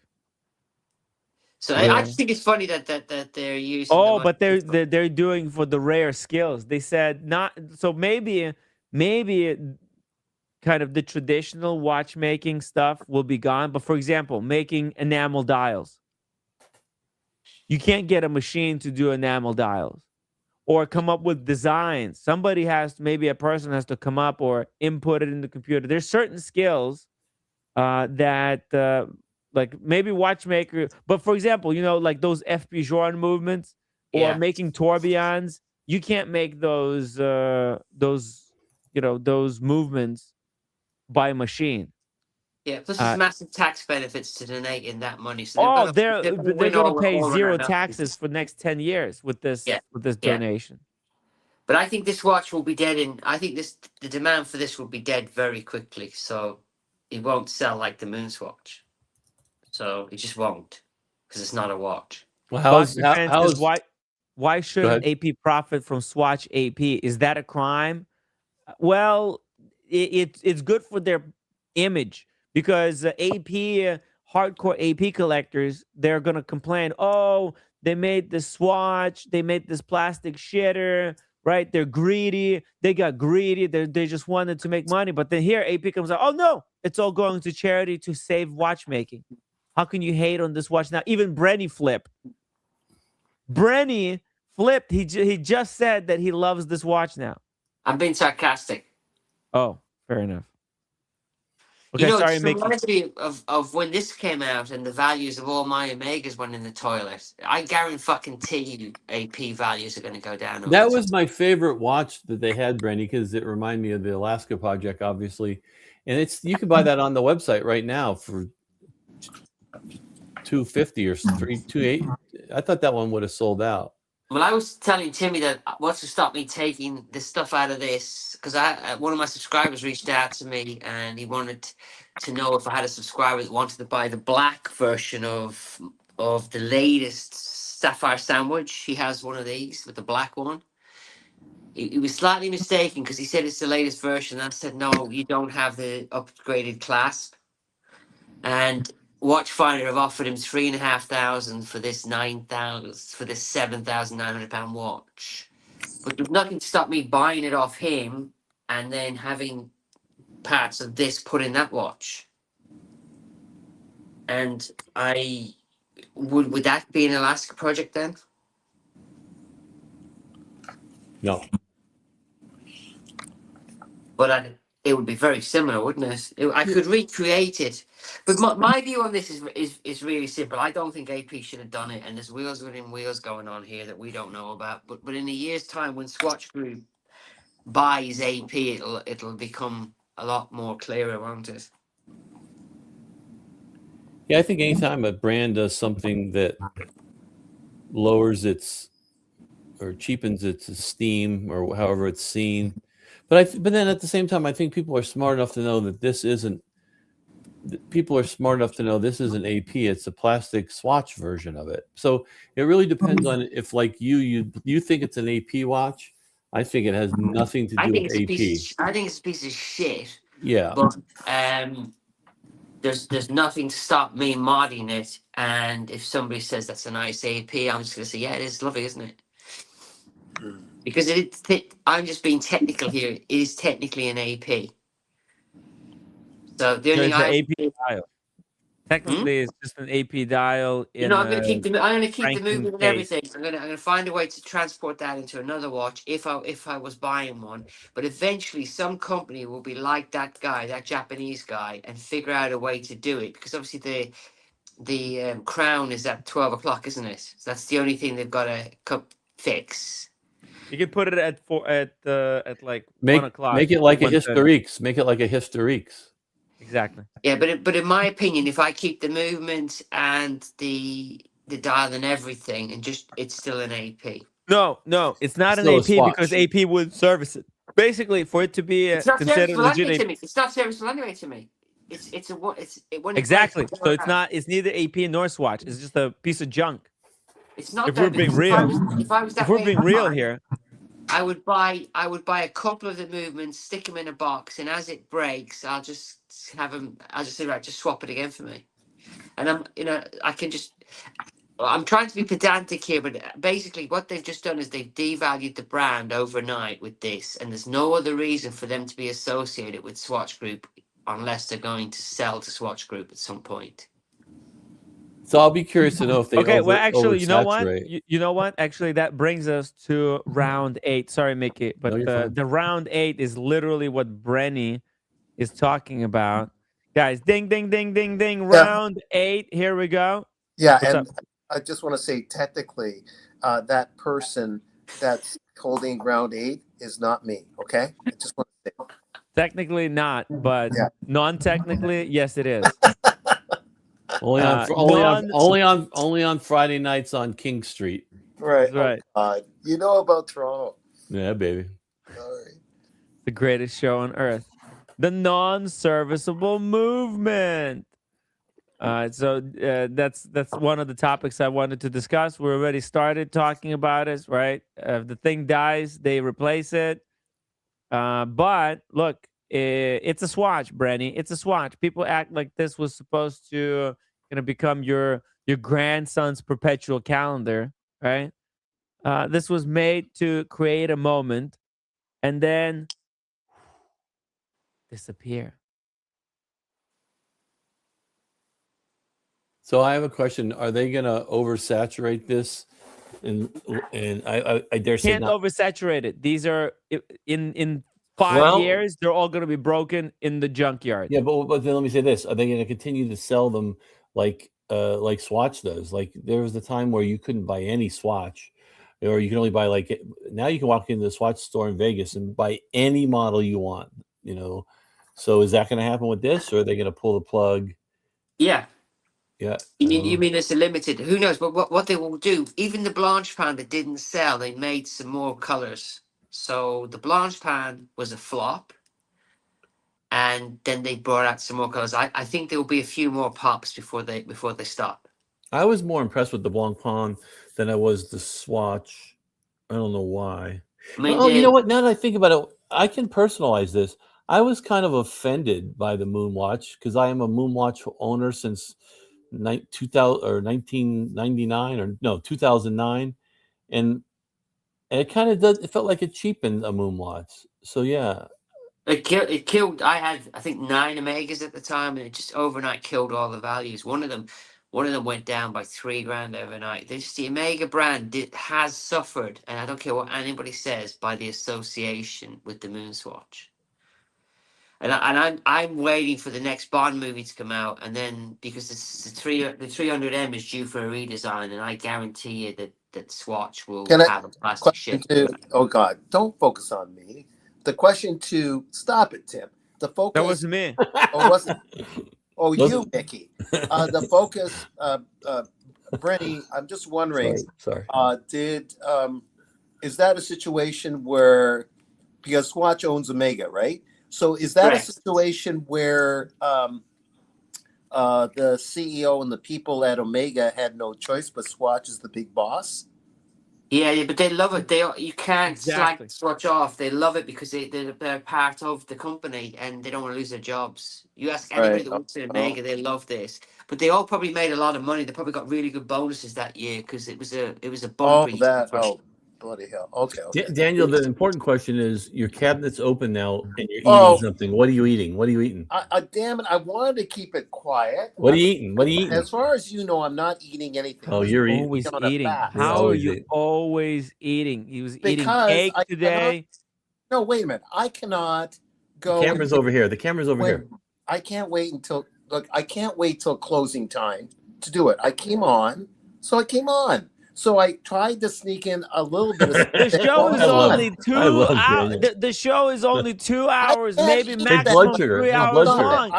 So Yeah. I just think it's funny that they're using. Oh, but they're doing for the rare skills. They said not. So maybe kind of the traditional watchmaking stuff will be gone. But for example, making enamel dials. You can't get a machine to do enamel dials or come up with designs. Maybe a person has to come up or input it in the computer. There's certain skills that like maybe watchmaker. But for example, like those F. Bijourn movements or making tourbillons, you can't make those movements by machine. Yeah, plus there's massive tax benefits to donating that money. So they're going to pay zero taxes for the next 10 years with this donation. But I think this watch will be dead I think the demand for this will be dead very quickly. So it won't sell like the Moonswatch. So it just won't, because it's not a watch. Well, why shouldn't AP profit from Swatch AP? Is that a crime? Well, it's good for their image, because AP hardcore AP collectors, they're gonna complain. Oh, they made this Swatch, they made this plastic shitter, right? They're greedy. They got greedy. They just wanted to make money. But then here AP comes out. Oh no, it's all going to charity to save watchmaking. How can you hate on this watch now? Even Brenny flipped. Brenny flipped. He just said that he loves this watch now. I'm being sarcastic. Oh, fair enough. Okay, sorry. It reminds me of when this came out and the values of all my Omegas went in the toilet. I guarantee you AP values are going to go down. That was my favorite watch that they had, Brenny, because it reminded me of the Alaska project, obviously. And you can buy that on the website right now for $250 or $280. I thought that one would have sold out. Well, I was telling Timmy that what's to stop me taking this stuff out of this, because one of my subscribers reached out to me and he wanted to know if I had a subscriber that wanted to buy the black version of the latest Sapphire Sandwich. He has one of these with the black one. He was slightly mistaken because he said it's the latest version. I said, no, you don't have the upgraded clasp. And Watchfinder have offered him $3,500 for this £7,900 watch, but there's nothing to stop me buying it off him and then having parts of this put in that watch. And would that be an Alaska project then? No. But it would be very similar, wouldn't it? I could recreate it, but my view on this is really simple. I don't think AP should have done it, and there's wheels within wheels going on here that we don't know about. But in a year's time, when Swatch Group buys AP, it'll become a lot more clearer, won't it? Yeah, I think anytime a brand does something that lowers its or cheapens its esteem or however it's seen, but then at the same time, I think people are smart enough to know that this isn't. People are smart enough to know this isn't AP. It's a plastic swatch version of it. So it really depends on if, like you think it's an AP watch. I think it has nothing to do with AP. I think it's a piece of shit. Yeah. But there's nothing to stop me modding it. And if somebody says that's a nice AP, I'm just gonna say, yeah, it is lovely, isn't it? Because I'm just being technical here. It is technically an AP. So the only thing AP dial. Technically, it's just an AP dial. I'm going to keep the movement and everything. I'm going to find a way to transport that into another watch if I was buying one. But eventually, some company will be like that guy, that Japanese guy, and figure out a way to do it. Because obviously the crown is at 12 o'clock, isn't it? So that's the only thing they've got to fix. You can put it at like 1 o'clock. Make it like a Historiques. Make it like a Historiques. Exactly. Yeah, but in my opinion, if I keep the movement and the dial and everything, and it's still an AP. No, it's not an AP because AP would service it. Basically, for it to be considered legitimate, it's not serviceable anyway to me. Exactly. So it's neither AP nor Swatch. It's just a piece of junk. It's not. If we're being real, if we're being real here. I would buy a couple of the movements, stick them in a box, and as it breaks, I'll just have them. I'll just say, right, just swap it again for me. And I'm trying to be pedantic here, but basically what they've just done is they've devalued the brand overnight with this, and there's no other reason for them to be associated with Swatch Group unless they're going to sell to Swatch Group at some point. So I'll be curious to know if they well, actually, you know what? You know what? Actually, that brings us to round 8. Sorry, Mickey, but the round 8 is literally what Brenny is talking about. Guys, ding, ding, ding, ding, ding. Round 8. Here we go. Yeah, and I just want to say, technically, that person that's holding round 8 is not me. Okay, I just want to say. Technically not, but non-technically, yes, it is. Only on Friday nights on King Street. Right. Right. You know about Toronto. Yeah, baby. All right. The greatest show on earth. The non-serviceable movement. So that's one of the topics I wanted to discuss. We already started talking about it, right? If the thing dies, they replace it. But look, it's a swatch, Brenny. It's a swatch. People act like this was supposed to become your grandson's perpetual calendar, right? This was made to create a moment and then disappear. So I have a question. Are they going to oversaturate this? And I dare say can't not. Oversaturate it. These are in 5 years, they're all going to be broken in the junkyard. Yeah, but then let me say this: are they going to continue to sell them like Swatch does? Like there was the time where you couldn't buy any Swatch, or you can only buy now you can walk into the Swatch store in Vegas and buy any model you want. So is that going to happen with this, or are they going to pull the plug? Yeah. Yeah. You mean it's a limited? Who knows? But what they will do, even the Blanche Pan that didn't sell, they made some more colors. So the Blanche Pan was a flop, and then they brought out some more colors. I think there will be a few more pops before they stop. I was more impressed with the Blanc Pan than I was the Swatch. I don't know why. You know what? Now that I think about it, I can personalize this. I was kind of offended by the Moonwatch because I am a Moonwatch owner since 2009, and it kind of does. It felt like it cheapened a Moonwatch. So yeah, it killed. I had I think 9 Omegas at the time, and it just overnight killed all the values. One of them went down by $3,000 overnight. The Omega brand has suffered, and I don't care what anybody says, by the association with the Moonswatch. I'm waiting for the next Bond movie to come out, and then because the 300M is due for a redesign, and I guarantee you that Swatch will have a plastic ship. Oh God, don't focus on me. The question to stop it, Tim. The focus. That wasn't me. Oh, wasn't. Oh, you, Mickey. The focus, Brenny. I'm just wondering. Sorry. Is that a situation where, because Swatch owns Omega, right? So is that Correct. a situation where the CEO and the people at Omega had no choice, but Swatch is the big boss? Yeah, but they love it. You can't slag Swatch off. They love it because they're part of the company and they don't want to lose their jobs. You ask anybody that works in Omega, they love this. But they all probably made a lot of money. They probably got really good bonuses that year because it was a bumpy. Bloody hell. Okay. Daniel, the important question is your cabinet's open now and you're eating something. What are you eating? What are you eating? Damn it. I wanted to keep it quiet. What are you eating? What are you eating? As far as you know, I'm not eating anything. Oh, you're always eating. How are you always eating? He was eating cake today. No, wait a minute. I cannot go. The camera's over here. The camera's over here. I can't wait until closing time to do it. I came on. So I tried to sneak in a little bit of the show is only 2 hours. The show is only 2 hours, maybe maximum 3 hours long.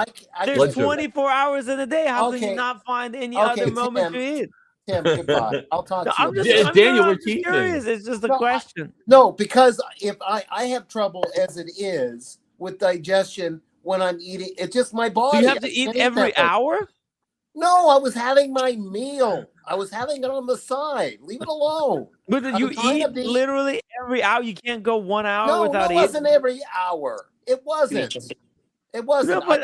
There's 24 hours in a day. How can you not find any other moment to eat? Tim, goodbye. I'll talk to you. Daniel, we're teasing. Curious. It's just a question. No, because if I have trouble as it is with digestion when I'm eating, it's just my body. So you have to eat every hour? No, I was having my meal. I was having it on the side. Leave it alone. But you eat literally every hour. You can't go 1 hour without eating. No, it wasn't every hour. It wasn't. It wasn't. No, but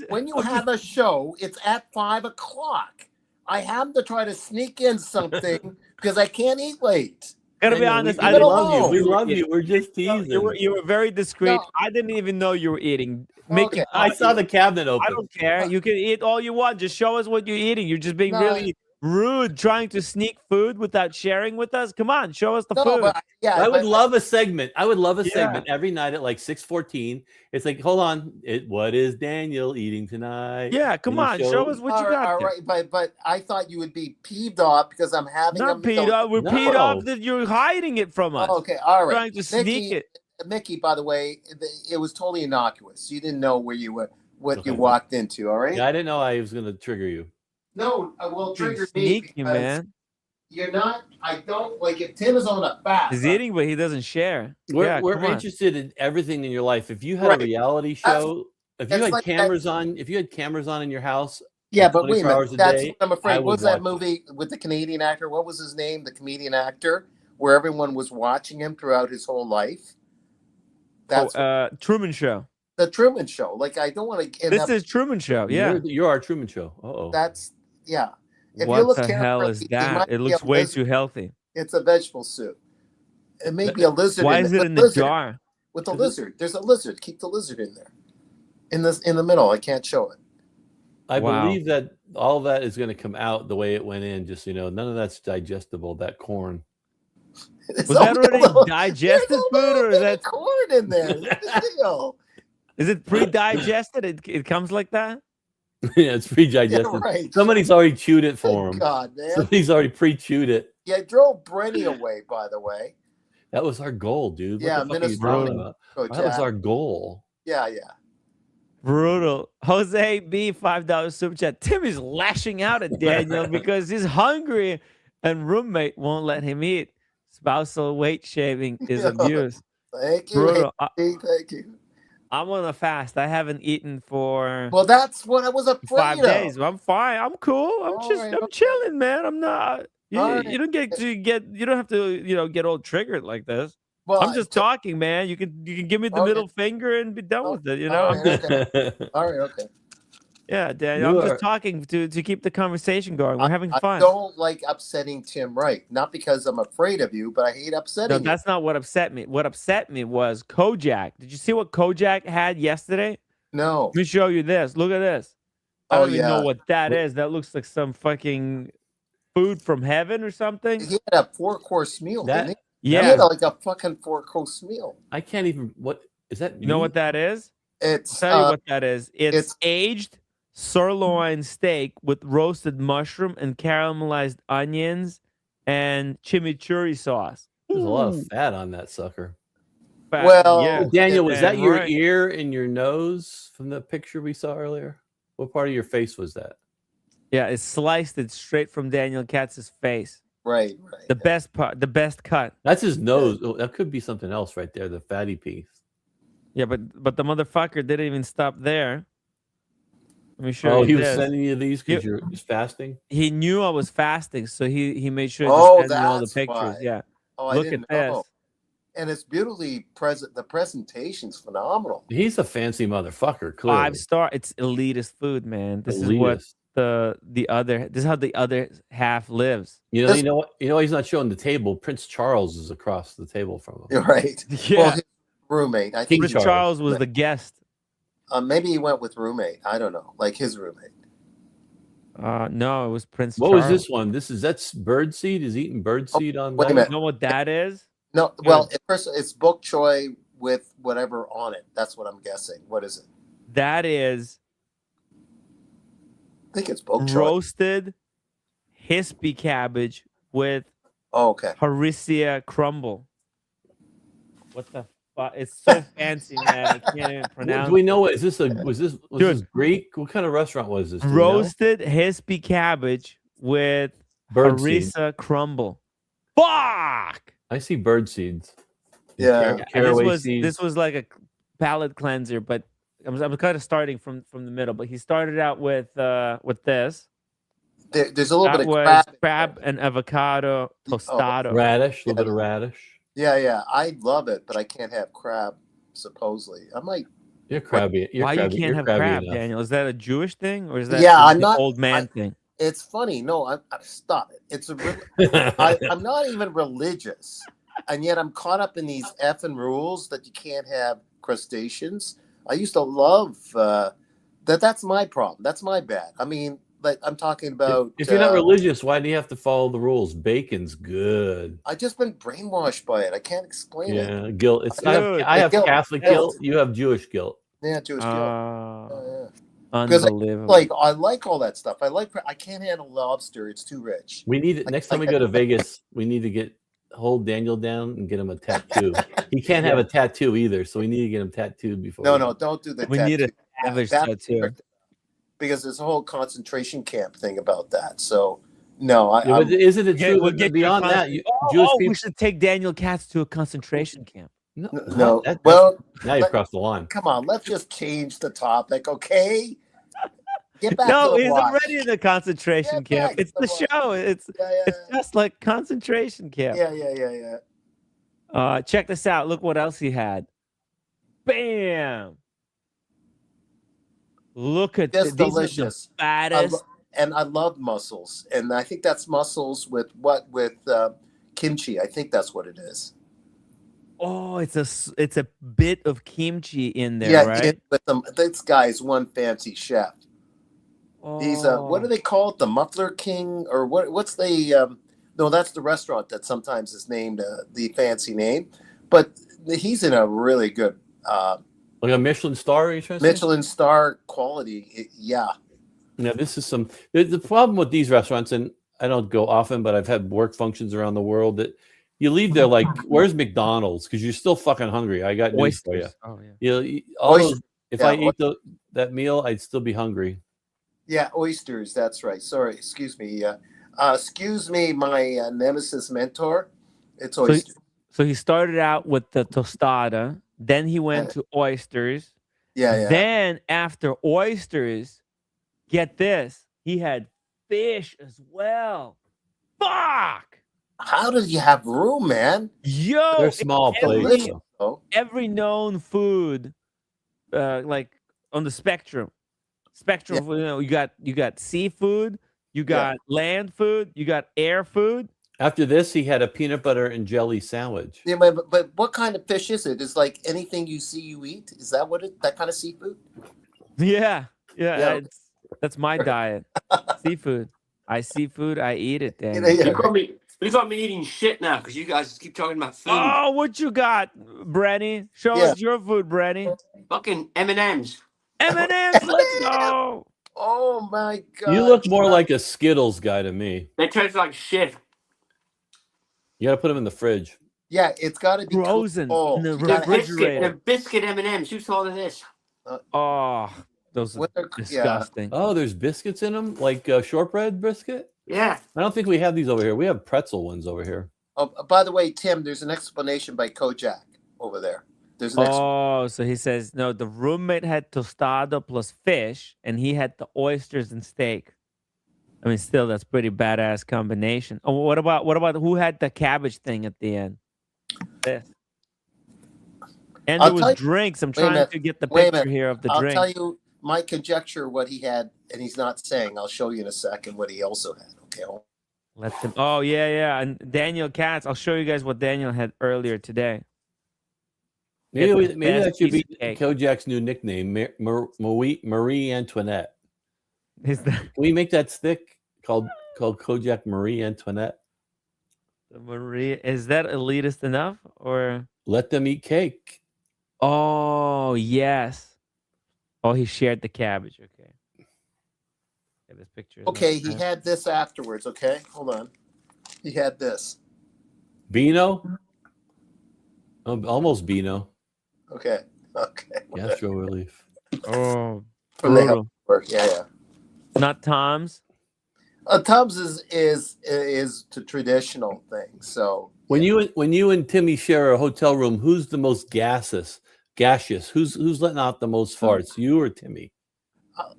when you have a show, it's at 5 o'clock. I have to try to sneak in something because I can't eat late. Gotta be honest, I love you. We love you. We're just teasing. You were very discreet. No. I didn't even know you were eating. Okay. I saw the cabinet open. I don't care. You can eat all you want. Just show us what you're eating. You're just being really rude, trying to sneak food without sharing with us. Come on, show us the food. But, I would love a segment. I would love a segment every night at like 6:14. It's like, hold on, what is Daniel eating tonight? Yeah, come on, show us what you got. All right, but I thought you would be peeved off because I'm having not peeved off. We're peeved off that you're hiding it from us. Okay, all right. Trying to sneak it. Mickey, by the way, it was totally innocuous. You didn't know where you were, what you walked into. All right. Yeah, I didn't know I was going to trigger you. No, I will trigger me because man. You're not. I don't like if Tim is on a fast. He's eating, but he doesn't share. We're interested in everything in your life. If you had a reality show, if you had cameras on, in your house. Yeah, but wait a minute. That's what I'm afraid. What was that movie with the Canadian actor? What was his name? The comedian actor, where everyone was watching him throughout his whole life. That's Truman Show. The Truman Show. Like I don't want to. This is Truman Show. Yeah, you're our Truman Show. That's If what you look the hell is that? It looks way too healthy. It's a vegetable soup. It may be a lizard. Why is it in the jar? With a lizard. There's a lizard. Keep the lizard in there. In the middle. I can't show it. I believe that all that is going to come out the way it went in. Just none of that's digestible. That corn. Was that already digested food, or is that corn in there? Is it pre-digested? It comes like that. Yeah, it's pre-digested. Yeah, right. Somebody's already chewed it for him. God, man. Somebody's already pre-chewed it. Yeah, I drove Brenny away, by the way. That was our goal, dude. Yeah, Minnesota. That was our goal. Yeah. Brutal. Jose B, $5 super chat. Timmy's lashing out at Daniel because he's hungry and roommate won't let him eat. Spousal weight shaving is abuse. Thank you. Brutal. Thank you. I'm on a fast. I haven't eaten for that's what I was afraid 5 days. I'm fine. I'm cool. I'm chilling, man. I'm not. You don't have to get all triggered like this. Well, I'm just talking, man. You can give me the middle finger and be done with it. All right, okay. Yeah, Daniel. I'm just talking to keep the conversation going. We're having fun. I don't like upsetting Tim Wright, not because I'm afraid of you, but I hate upsetting you. That's not what upset me. What upset me was Kojak. Did you see what Kojak had yesterday? No. Let me show you this. Look at this. I don't even know what that is. That looks like some fucking food from heaven or something. He had a 4-course meal, didn't he? Yeah. He had like a fucking 4-course meal. I can't even. What is that? You know what that is? It's I'll tell you what that is. It's aged sirloin steak with roasted mushroom and caramelized onions and chimichurri sauce. There's a lot of fat on that sucker. Well, Daniel, was that your right. ear and your nose from the picture we saw earlier? What part of your face was that? Yeah, it's sliced it straight from Daniel Katz's face. Right. The best part, the best cut. That's his nose. Oh, that could be something else right there, the fatty piece. Yeah, but the motherfucker didn't even stop there. Let me show you. Oh, he was this. sending you these because you're fasting? He knew I was fasting, so he made sure Oh, to send me all the that's pictures. why. Yeah. Oh, I Look didn't at know. this. And it's beautifully present. The presentation's phenomenal. He's a fancy motherfucker, clearly. 5-star. It's elitist food, man. This is Elitist. what the other. This is how the other half lives. You know what? You know he's not showing the table. Prince Charles is across the table from him. You're right. Yeah. Well, his roommate. I think Prince Charles was the guest. maybe he went with roommate. I don't know, like his roommate. No, it was Prince What Charles. was this one? That's birdseed. Is eating birdseed on wait a that? minute. You know what that is? No, well, at first it's bok choy with whatever on it. That's what I'm guessing. What is it? That is I think it's bok choy. roasted hispy cabbage with okay. harissa crumble. What the fuck? It's so fancy, man. I can't even pronounce. Do we know what is this? Was this Dude. Greek? What kind of restaurant was this? Roasted hispy cabbage with birdseed. harissa crumble. Fuck! I see bird seeds. Yeah. This was like a palate cleanser, but I'm kind of starting from the middle. But he started out with this. There's a little bit of was crab and avocado tostado. Radish, a little bit of radish. Yeah. I love it, but I can't have crab. Supposedly, I might. You're crabby. Why you can't have crab, enough. Daniel? Is that a Jewish thing or is that I'm not old man thing? It's funny. No, I stop it. It's I'm not even religious, and yet I'm caught up in these effing rules that you can't have crustaceans. I used to love that. That's my problem. That's my bad. I mean, like I'm talking about. If you're not religious, why do you have to follow the rules? Bacon's good. I've just been brainwashed by it. I can't explain it. Yeah, guilt. I have guilt. Catholic guilt. You have Jewish guilt. Yeah, Jewish guilt. Because I like all that stuff. I can't handle lobster. It's too rich. We need it next time we go to Vegas. We need to hold Daniel down and get him a tattoo. He can't have a tattoo either, so we need to get him tattooed before. No, don't do the tattoo. We need a savage tattoo. Because there's a whole concentration camp thing about that. So no, isn't it true? We'll get beyond that. Jewish people. We should take Daniel Katz to a concentration camp. No. Now you've crossed the line. Come on, let's just change the topic, okay? Get back. No, to the he's watch. already in the concentration camp. It's the show. It's just like concentration camp. Yeah. Check this out. Look what else he had. Bam. Look at this. Delicious. Fattest. And I love mussels, and I think that's mussels with kimchi. I think that's what it is. Oh, it's a bit of kimchi in there, right? This guy is one fancy chef. Oh. He's what do they call it? The Muffler King, or what's the? No, that's the restaurant that sometimes is named the fancy name, but he's in a really good. Like a Michelin star, are you trying to Michelin star quality, yeah. Now this is the problem with these restaurants, and I don't go often, but I've had work functions around the world that you leave there like, where's McDonald's? Because you're still fucking hungry. I got news for you. Oh yeah. If I ate that meal, I'd still be hungry. Yeah, oysters. That's right. Sorry, excuse me. Excuse me, my nemesis mentor. It's oysters. So he started out with the tostada. Then he went to oysters. Yeah. Then after oysters, get this, he had fish as well. Fuck! How did you have room, man? Yo, they're small plates. Every known food, like on the spectrum. You got seafood, you got land food, you got air food. After this, he had a peanut butter and jelly sandwich. Yeah, but what kind of fish is it? Is like anything you see, you eat? Is that that kind of seafood? Yeah. That's my diet. Seafood. I eat it, Dan. You You got me eating shit now because you guys keep talking about food. Oh, what you got, Brenny? Show us your food, Brenny. Fucking M&M's. M&M's, let's go. Oh my god! You look more like a Skittles guy to me. They taste like shit. You got to put them in the fridge. Yeah, it's got to be frozen in the You gotta- refrigerator. The biscuit M&M's. Who thought of this? Oh, those are disgusting. Oh, there's biscuits in them, like shortbread biscuit. Yeah. I don't think we have these over here. We have pretzel ones over here. Oh, by the way, Tim, there's an explanation by Kojak over there. There's an So he says no. The roommate had tostada plus fish, and he had the oysters and steak. I mean, still, that's pretty badass combination. Oh, what about who had the cabbage thing at the end? This. And there was drinks. I'm trying to get the picture here of the drink. I'll tell you my conjecture what he had, and he's not saying. I'll show you in a second what he also had. Okay. Let them. Oh yeah. And Daniel Katz. I'll show you guys what Daniel had earlier today. Maybe that should be Kojak's new nickname, Marie Antoinette. Can we make that stick called Kojak Marie Antoinette? Marie, is that elitist enough, or let them eat cake? Oh yes. Oh, he shared the cabbage. Okay. Yeah, this picture. Okay, he had this afterwards. Okay, hold on. He had this. Beano. Almost Beano. Okay. Gastro relief. Oh, from the health work. Yeah. Not Tom's. Tom's is the traditional thing. So when you and Timmy share a hotel room, who's the most gaseous? Who's letting out the most farts? You or Timmy?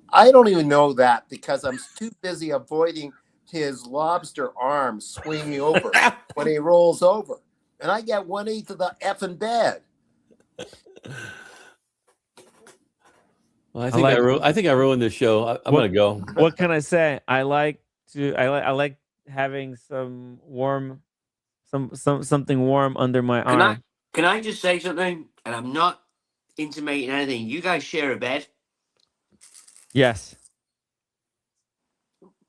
I don't even know that because I'm too busy avoiding his lobster arm swinging over when he rolls over, and I get 1/8 of the effing bed. Well, I think I ruined this show. I'm gonna go. What can I say? I like having some warm, something warm under my arm. Can I just say something? And I'm not intimating anything. You guys share a bed? Yes.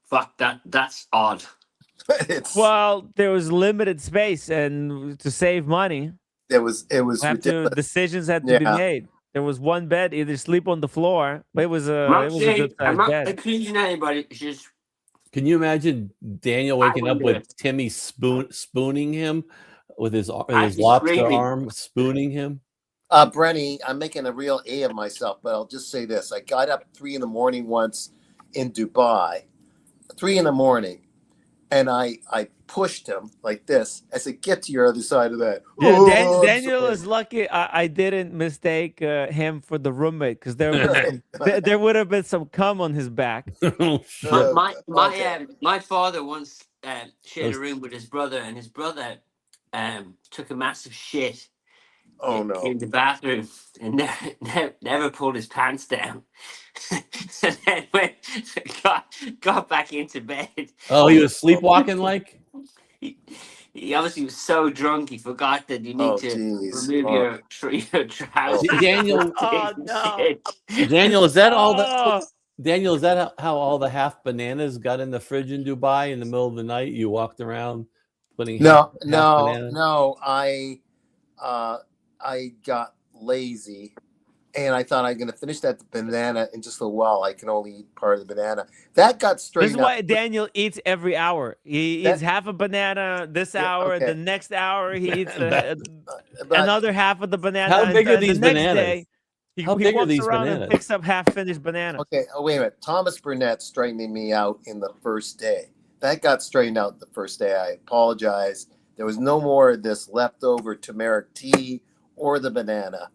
Fuck that. That's odd. Well, there was limited space, and to save money, it was decisions had to be made. There was one bed, either sleep on the floor, but it was a good sized bed. Accusing anybody. It's just. Can you imagine Daniel waking up with Timmy spooning him with his lobster arm, spooning him? Brenny, I'm making a real A of myself, but I'll just say this. I got up 3 a.m. once in Dubai, 3 a.m, and I pushed him like this. I said, get to your other side of that. Yeah, Daniel is lucky I didn't mistake him for the roommate, because there would have been some cum on his back. My father once shared a room with his brother, and his brother took a massive shit in the bathroom and never pulled his pants down. And then got back into bed. Oh, he was sleepwalking like? He obviously was so drunk he forgot that you need to remove your trousers. Daniel, Daniel, is that all the Daniel, is that how all the half bananas got in the fridge in Dubai in the middle of the night? You walked around putting No. I got lazy, and I thought I'm going to finish that banana in just a while. I can only eat part of the banana. That got straightened out. This is why Daniel eats every hour. He eats half a banana this hour. The next hour he eats another half of the banana. How big are these bananas? Day, he walks around and picks up half-finished bananas. Okay, wait a minute. Thomas Burnett straightening me out in the first day. That got straightened out the first day. I apologize. There was no more of this leftover turmeric tea or the banana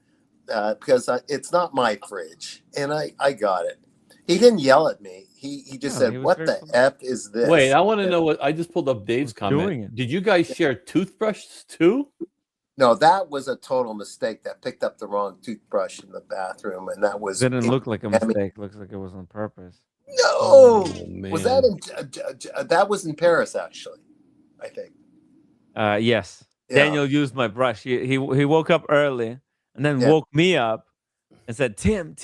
because it's not my fridge, and I got it. He didn't yell at me. He just said, "What the F is this?" Wait, I want to know what I just pulled up. Dave's comment. Did you guys share toothbrushes too? No, that was a total mistake. That picked up the wrong toothbrush in the bathroom, and that was didn't look like a mistake. Looks like it was on purpose. No, was that that was in Paris actually? I think. Yes. Yeah. Daniel used my brush. He woke up early and then woke me up and said, Tim,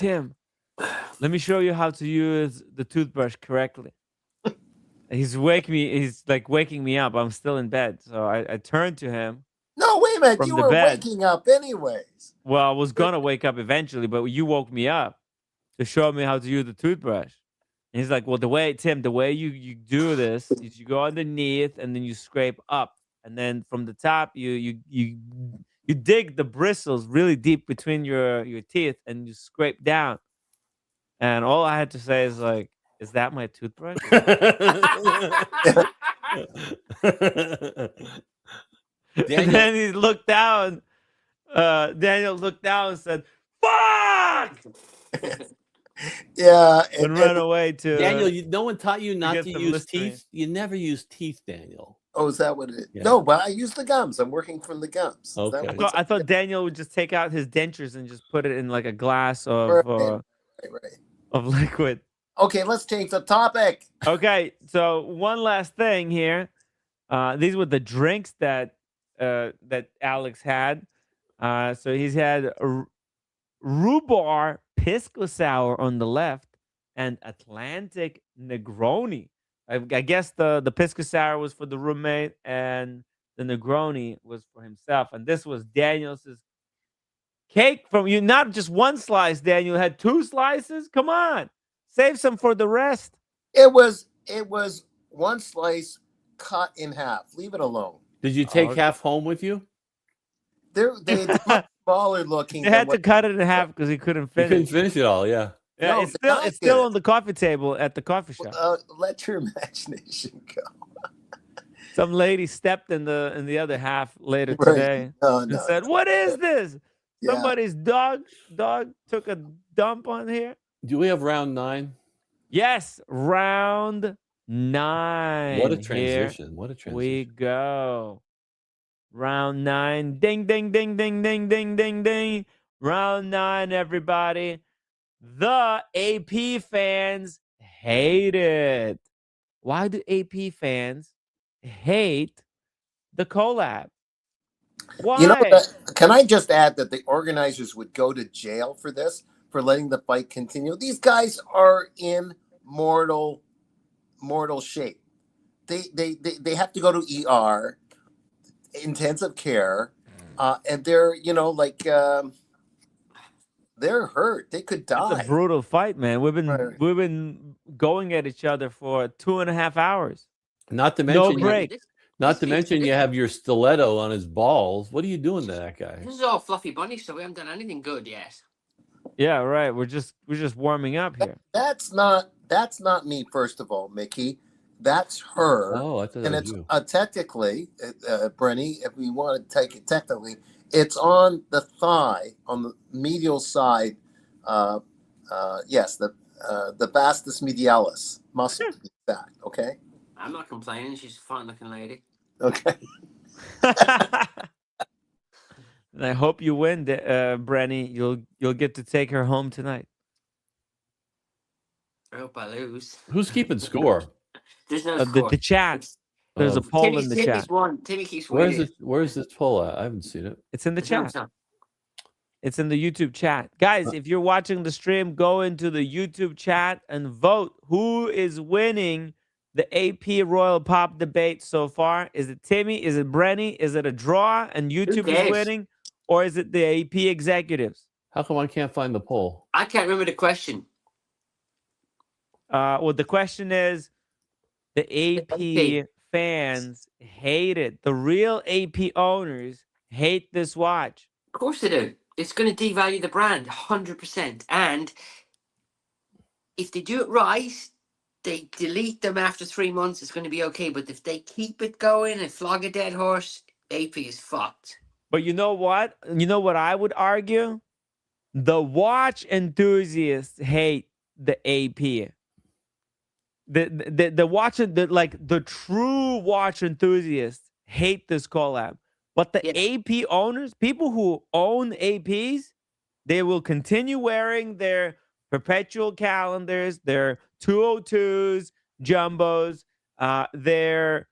let me show you how to use the toothbrush correctly. He's like waking me up. I'm still in bed. So I turned to him. No, wait a minute. From You the were bed. waking up anyways. Well, I was gonna wake up eventually, but you woke me up to show me how to use the toothbrush. And he's like, well, the way you do this is you go underneath and then you scrape up. And then from the top, you dig the bristles really deep between your teeth and you scrape down. And all I had to say is like, is that my toothbrush? And then he looked down. Daniel looked down and said, "Fuck!" Yeah, and ran away to Daniel. No one taught you not to use Listerine. teeth. You never use teeth, Daniel. Oh, is that what it is? Yeah. No, but I use the gums. I'm working from the gums. Okay. I thought Daniel would just take out his dentures and just put it in like a glass of right. of liquid. Okay, let's change the topic. Okay, so one last thing here. These were the drinks that Alex had. So he's had rhubarb pisco sour on the left and Atlantic Negroni. I guess the pisco sour was for the roommate and the Negroni was for himself. And this was Daniel's cake from you. Not just one slice, Daniel had 2 slices. Come on, save some for the rest. It was 1 slice cut in half. Leave it alone. Did you take half home with you? They're much smaller looking. They had to cut it in half because he couldn't finish. You couldn't finish it all, yeah. Yeah, No, it's still on the coffee table at the coffee shop. Let your imagination go. Some lady stepped in the other half later Right. today No, and said, "What is this? Yeah. Somebody's dog took a dump on here." Do we have round 9? Yes, round 9. What a transition! What a transition! We go. Round 9. Ding, ding, ding, ding, ding, ding, ding, ding. Round 9, everybody. The AP fans hate it. Why do AP fans hate the collab? Why? You know, can I just add that the organizers would go to jail for this, for letting the fight continue? These guys are in mortal shape. They have to go to ER, intensive care, and they're they're hurt. They could die. It's a brutal fight, man. We've been going at each other for 2.5 hours. Not to mention, no break. Not to mention, you have your stiletto on his balls. What are you doing to that guy? This is all fluffy bunny, so we haven't done anything good yet. Yeah, right. We're just warming up here. That's not me. First of all, Mickey, that's her. Oh, I thought that was you. Technically, Brenny, if we want to take it technically, it's on the thigh, on the medial side. Yes, the vastus medialis muscle to be exact. Okay. I'm not complaining. She's a fine-looking lady. Okay. And I hope you win, Brenny. You'll get to take her home tonight. I hope I lose. Who's keeping score? There's no score. The chat. There's a poll in the chat. Timmy keeps winning. Where's this poll at? I haven't seen it. It's in the chat. It's in the YouTube chat. Guys, if you're watching the stream, go into the YouTube chat and vote. Who is winning the AP Royal Pop debate so far? Is it Timmy? Is it Brenny? Is it a draw and YouTube is winning? Or is it the AP executives? How come I can't find the poll? I can't remember the question. Well, the question is, the AP fans hate it. The real AP owners hate this watch. Of course they do. It's going to devalue the brand 100%. And if they do it right, they delete them after 3 months, it's going to be okay. But if they keep it going and flog a dead horse, AP is fucked. But you know what? You know what I would argue? The watch enthusiasts hate the AP. The watch, the true watch enthusiasts hate this collab. But the AP owners, people who own APs, they will continue wearing their perpetual calendars, their 202s, jumbos, their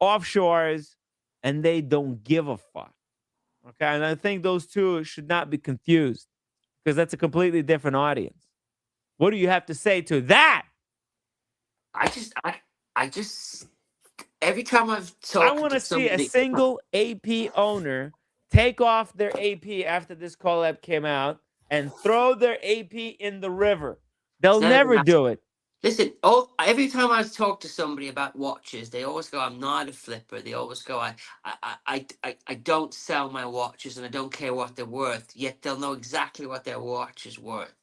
offshores, and they don't give a fuck. Okay, and I think those two should not be confused because that's a completely different audience. What do you have to say to that? I just every time I've I talked want to to see a somebody, single AP owner take off their AP after this collab came out and throw their AP in the river. They'll none of them never have- do it. listen, every time I talk to somebody about watches, they always go, "I'm not a flipper." They always go, I don't sell my watches and I don't care what they're worth." Yet they'll know exactly what their watch is worth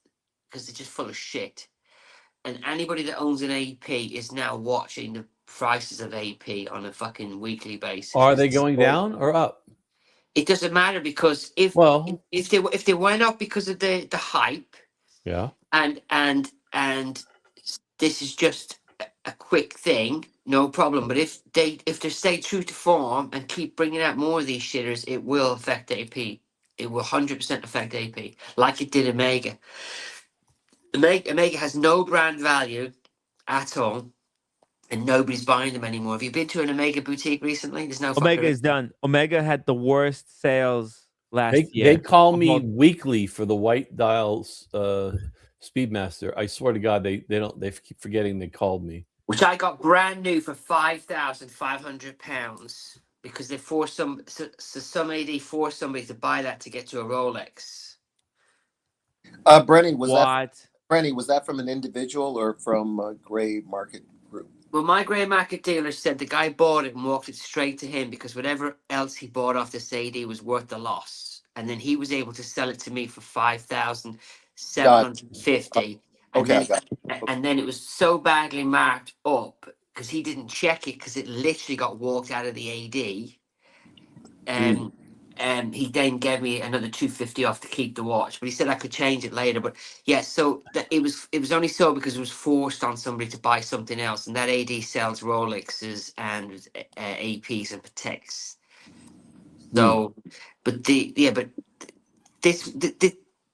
because they're just full of shit. And anybody that owns an AP is now watching the prices of AP on a fucking weekly basis. Are they going down or up? It doesn't matter because if they went up because of the hype, yeah, and this is just a quick thing, no problem. But if they stay true to form and keep bringing out more of these shitters, it will affect AP. It will 100% affect AP, like it did Omega. Omega has no brand value at all, and nobody's buying them anymore. Have you been to an Omega boutique recently? There's no Omega fucking. is done. Omega had the worst sales last year. They call me weekly for the white dials Speedmaster. I swear to God, they keep forgetting they called me. Which I got brand new for £5,500 because they forced some AD forced somebody to buy that to get to a Rolex. Brenny, was that from an individual or from a gray market group? Well, my grey market dealer said the guy bought it and walked it straight to him because whatever else he bought off this AD was worth the loss, and then he was able to sell it to me for $5,750. And then it was so badly marked up because he didn't check it because it literally got walked out of the AD. And he then gave me another $250 off to keep the watch, but he said I could change it later. But yeah, so it was only so because it was forced on somebody to buy something else, and that AD sells Rolexes and APs and Pateks. So, but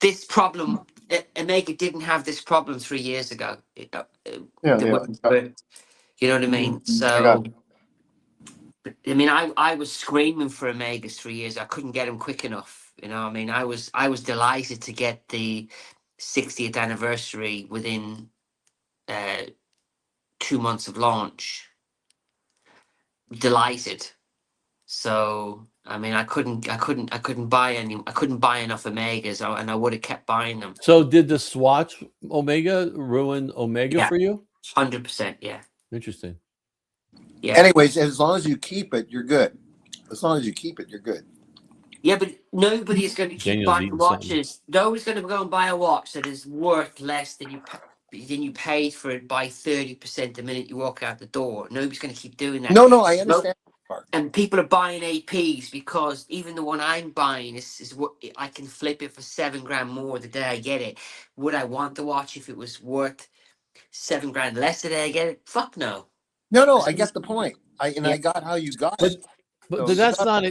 this problem, Omega didn't have this problem 3 years ago. You know what I mean? So. I mean, I was screaming for Omegas 3 years. I couldn't get them quick enough. You know, I mean, I was delighted to get the 60th anniversary within 2 months of launch. Delighted. So I mean, I couldn't buy enough Omegas, and I would have kept buying them. So did the Swatch Omega ruin Omega for you? 100%, yeah. Interesting. Yeah. Anyways, as long as you keep it, you're good. As long as you keep it, you're good. Yeah, but nobody is going to keep buying watches. Nobody's going to go and buy a watch that is worth less than you paid for it by 30% the minute you walk out the door. Nobody's going to keep doing that. No, I understand. And people are buying APs because even the one I'm buying is what I can flip it for $7,000 more the day I get it. Would I want the watch if it was worth $7,000 less the day I get it? Fuck no. No, I get the point. I got how you got it. But that's not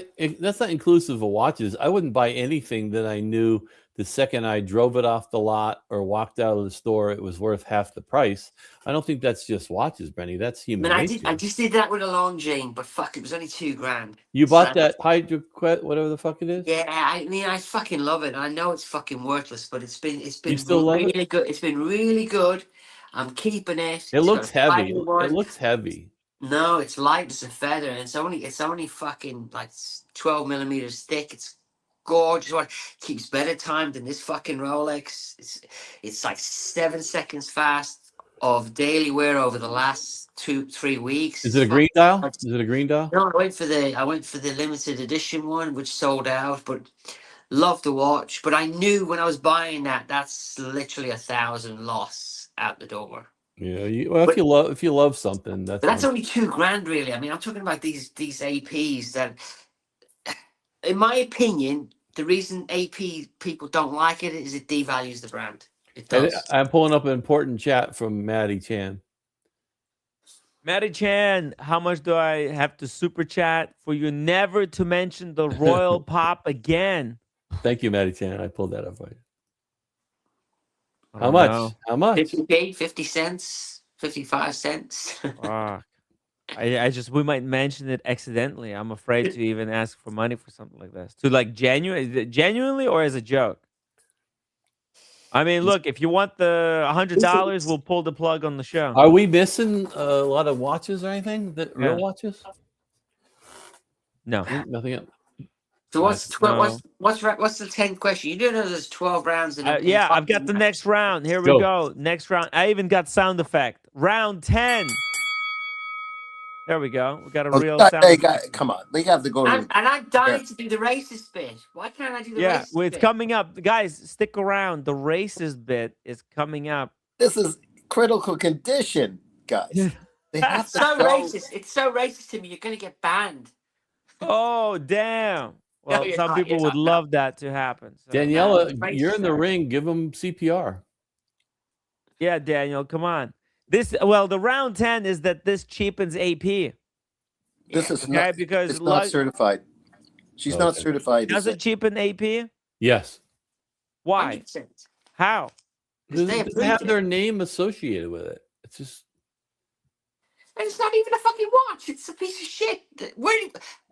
inclusive of watches. I wouldn't buy anything that I knew the second I drove it off the lot or walked out of the store, it was worth half the price. I don't think that's just watches, Brenny. That's human nature. I just did that with a Longines, but fuck, it was only $2,000. You bought that Hydroquet, whatever the fuck it is? Yeah, I mean, I fucking love it. I know it's fucking worthless, but it's been really good. It's been really good. I'm keeping it. It looks heavy. It looks heavy. No, it's light as a feather, and it's only fucking like 12 millimeters thick. It's gorgeous. What keeps better time than this fucking Rolex? It's like 7 seconds fast of daily wear over the last 2-3 weeks. Is it a green dial? Is it a green dial? No, I went for the limited edition one, which sold out. But love the watch. But I knew when I was buying that's literally 1,000 loss out the door. Yeah, if you love something, that's only $2,000, really. I mean, I'm talking about these APs that, in my opinion, the reason AP people don't like it is it devalues the brand. It does. I'm pulling up an important chat from Maddie Chan. Maddie Chan, how much do I have to super chat for you never to mention the Royal Pop again? Thank you, Maddie Chan. I pulled that up for you. How much? 50 cents, 55 cents. We might mention it accidentally. I'm afraid to even ask for money for something like this. To like genuinely or as a joke? I mean, look, if you want the $100, we'll pull the plug on the show. Are we missing a lot of watches or anything? Real watches? No. Nothing else. So what's the 10th question? You do know there's 12 rounds in a yeah, I've got the next round. Here we go. Next round. I even got sound effect. Round 10. There we go. We got a real sound effect. Come on. They have to go to and I'm dying to do the racist bit. Why can't I do the racist well, it's bit? coming up. Guys, stick around. The racist bit is coming up. This is critical condition, guys. They have It's so racist. It's so racist to me. You're going to get banned. Oh, damn. Well, some people would love that to happen. So. Daniela, you're in the ring. Give them CPR. Yeah, Daniel, come on. The round 10 is that this cheapens AP. This is not because it's not certified. She's not certified. Does it cheapen AP? Yes. Why? 100%. How? They have their name associated with it. It's just. And it's not even a fucking watch. It's a piece of shit. Where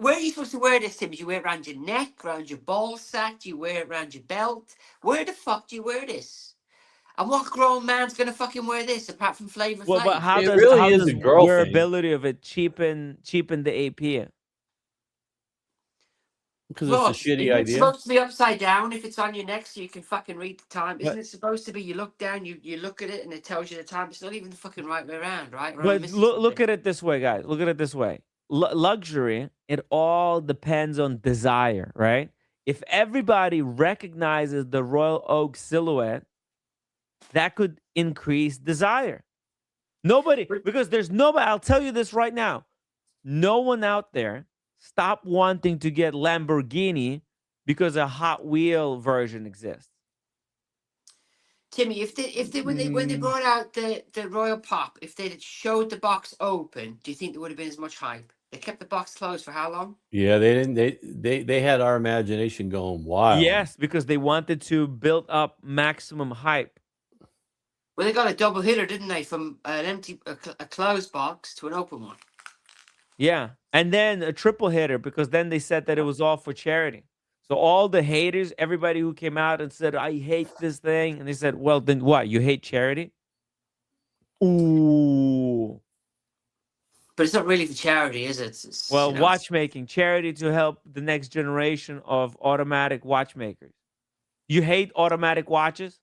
are you supposed to wear this, Tim? Do you wear it around your neck, around your ball sack? Do you wear it around your belt? Where the fuck do you wear this? And what grown man's gonna fucking wear this apart from Flavor Flav? But how does a girl wearability of it cheapen the AP? Because it's a shitty idea. It's supposed to be upside down if it's on your neck so you can fucking read the time. Isn't it supposed to be you look down, you look at it and it tells you the time? It's not even the fucking right way around, right? But look at it this way, guys. Look at it this way. Luxury, it all depends on desire, right? If everybody recognizes the Royal Oak silhouette, that could increase desire. Because there's nobody, I'll tell you this right now. No one out there stop wanting to get Lamborghini because a Hot Wheel version exists. Timmy, when they brought out the Royal Pop, if they'd showed the box open, do you think there would have been as much hype? They kept the box closed for how long? Yeah, they didn't. They had our imagination going wild. Yes, because they wanted to build up maximum hype. Well, they got a double hitter, didn't they? From a closed box to an open one. Yeah, and then a triple hitter because then they said that it was all for charity. So all the haters, everybody who came out and said, I hate this thing. And they said, well, then what? You hate charity? Ooh. But it's not really for charity, is it? It's, watchmaking, charity to help the next generation of automatic watchmakers. You hate automatic watches?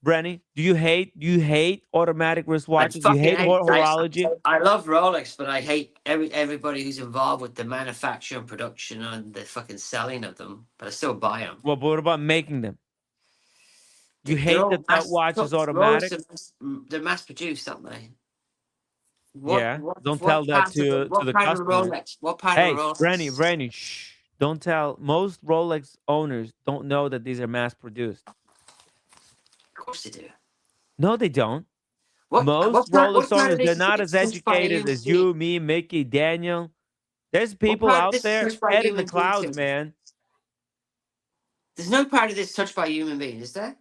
Brenny, do you hate automatic wristwatches? You hate horology? I love Rolex, but I hate everybody who's involved with the manufacture and production and the fucking selling of them. But I still buy them. Well, but what about making them? You hate that watch is automatic? They're mass produced, aren't they? Don't tell that to the customer. What part of Rolex? Brenny, shh. Don't tell. Most Rolex owners don't know that these are mass produced. Of course they do. No, they don't. Most Rolex owners, they're not as educated as you, me, Mickey, Daniel. There's people out there head in the clouds, man. There's no part of this touched by a human being, is there?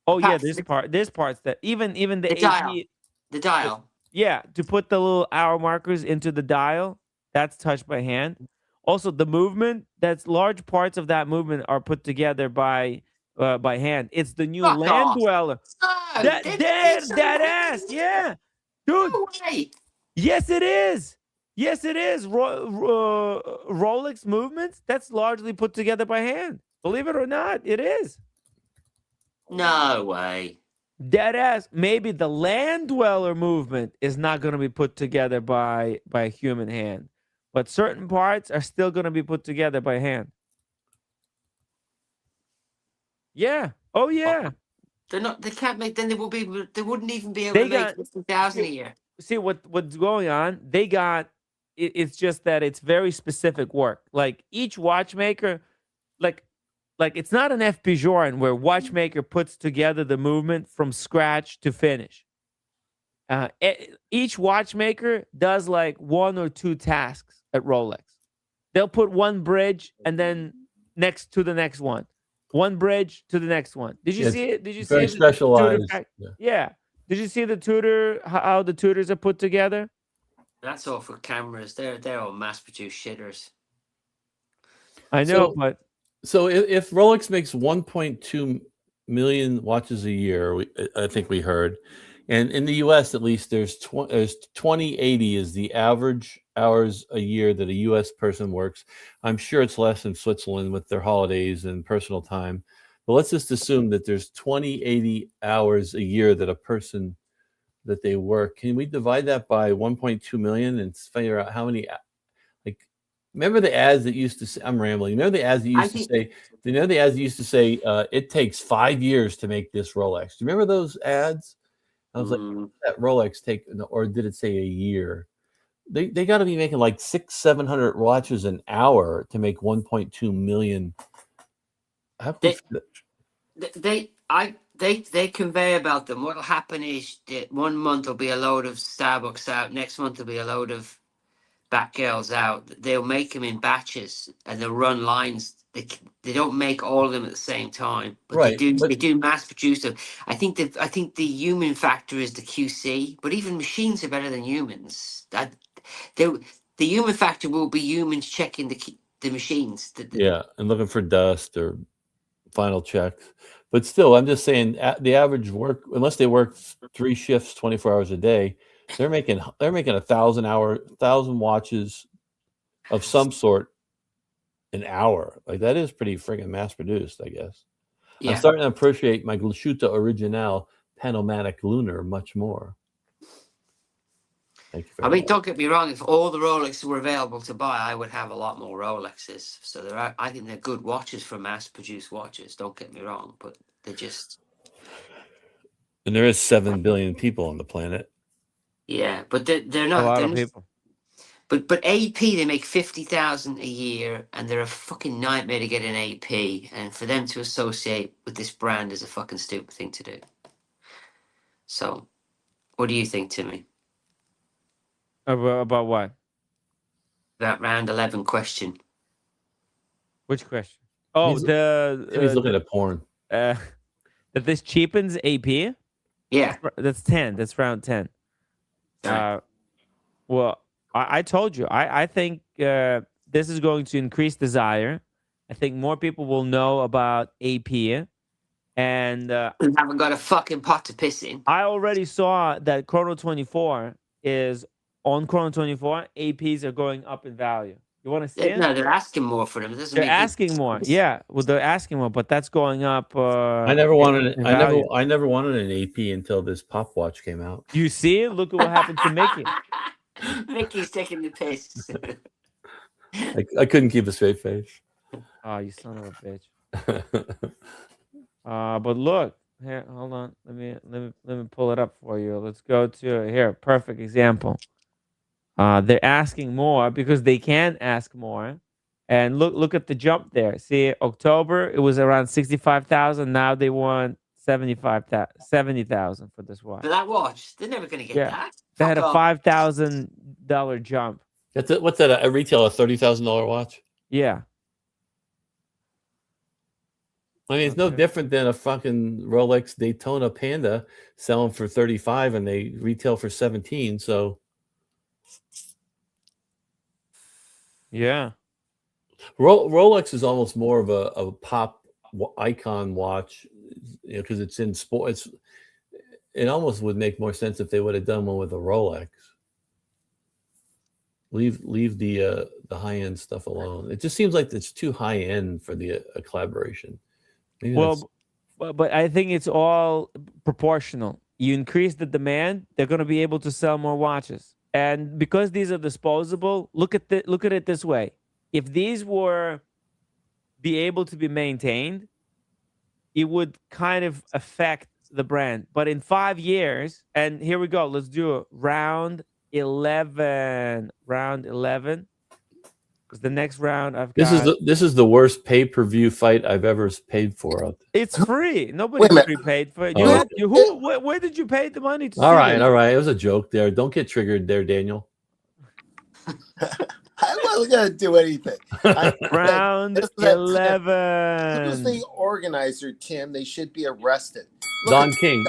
Oh yeah, there's parts that even the dial. The dial. Yeah, to put the little hour markers into the dial, that's touched by hand. Also, the movement, that's large parts of that movement are put together by hand. It's the new Land Dweller. No, that ass, yeah, dude. No way. Yes, it is. Yes, it is. Rolex movements, that's largely put together by hand. Believe it or not, it is. No way. Dead ass. Maybe the Land Dweller movement is not going to be put together by a human hand, but certain parts are still going to be put together by hand. Yeah. Oh yeah. They're not. They can't make. Then they will be. They wouldn't even be able to make 50,000 a year. See what's going on? They got. It's just that it's very specific work. Like each watchmaker, like it's not an FP Joran where watchmaker puts together the movement from scratch to finish. Each watchmaker does like one or two tasks at Rolex. They'll put one bridge and then next to the next one. One bridge to the next one. Did you see it? Did you see very specialized? Yeah. Did you see the tutor? How the tutors are put together? That's all for cameras. They're all mass-produced shitters. I know, but so if Rolex makes 1.2 million watches a year. I think we heard, and in the U.S. at least, there's 2080 is the average hours a year that a U.S. person works. I'm sure it's less in Switzerland with their holidays and personal time, but let's just assume that there's 2080 hours a year that a person that they work. Can we divide that by 1.2 million and figure out how many? Like, remember the ads that used to say, I'm rambling. Remember the ads that used to say, it takes 5 years to make this Rolex. Do you remember those ads? I was like, that Rolex take, or did it say a year? They got to be making like 600-700 watches an hour to make 1.2 million. They conveyor belt them. What'll happen is that 1 month will be a load of Starbucks out, next month will be a load of Batgirls out. They'll make them in batches and they'll run lines. They don't make all of them at the same time, but right. They do mass produce them. I think the human factor is the QC, but even machines are better than humans. The human factor will be humans checking the machines. Yeah, and looking for dust or final checks. But still, I'm just saying the average work, unless they work 3 shifts, 24 hours a day, they're making 1,000 watches of some sort an hour. Like, that is pretty freaking mass produced, I guess. Yeah. I'm starting to appreciate my Glashütte Original Panomatic Lunar much more. Thank you very much. Don't get me wrong. If all the Rolexes were available to buy, I would have a lot more Rolexes. So I think they're good watches for mass-produced watches. Don't get me wrong, but they're just. And there is 7 billion people on the planet. Yeah, but they're not a lot of people. But AP, they make 50,000 a year, and they're a fucking nightmare to get an AP. And for them to associate with this brand is a fucking stupid thing to do. So, what do you think, Timmy? About what? That round 11 question. Which question? Oh, he's looking at porn. That this cheapens AP? Yeah. That's 10. That's round 10. Well, I told you. I think this is going to increase desire. I think more people will know about AP. And we haven't got a fucking pot to piss in. I already saw that Chrono 24 is on Chrono 24. APs are going up in value. You want to see it? No, they're asking more for them. They're asking more. Yeah, well, they're asking more, but that's going up. I never wanted an AP until this pop watch came out. You see? Look at what happened to Mickey. Mickey's taking the piss. I couldn't keep a straight face. Oh, you son of a bitch. But look here. Hold on. Let me pull it up for you. Let's go to here. Perfect example. They're asking more because they can ask more. And look at the jump there. See, October it was around 65,000. Now they want 70,000 for this watch. For that watch, they're never going to get that. They had a $5,000 jump. What's that? A retail, a $30,000 watch? Yeah. I mean, it's no different than a fucking Rolex Daytona Panda selling for 35 and they retail for 17. So, yeah, Rolex is almost more of a pop icon watch, because it's in sports. It almost would make more sense if they would have done one with a Rolex. Leave the high end stuff alone. It just seems like it's too high end for the collaboration. Maybe but I think it's all proportional. You increase the demand, they're going to be able to sell more watches. And because these are disposable, look at it this way. If these were be able to be maintained, it would kind of affect the brand. But in 5 years, and here we go, let's do a round 11. Because the next round I've got. This is the worst pay-per-view fight I've ever paid for. It's free. Nobody prepaid for it. Where did you pay the money to? All right. It was a joke there. Don't get triggered there, Daniel. I wasn't gonna do anything. Round 11. Who's the organizer, Tim? They should be arrested. Don King.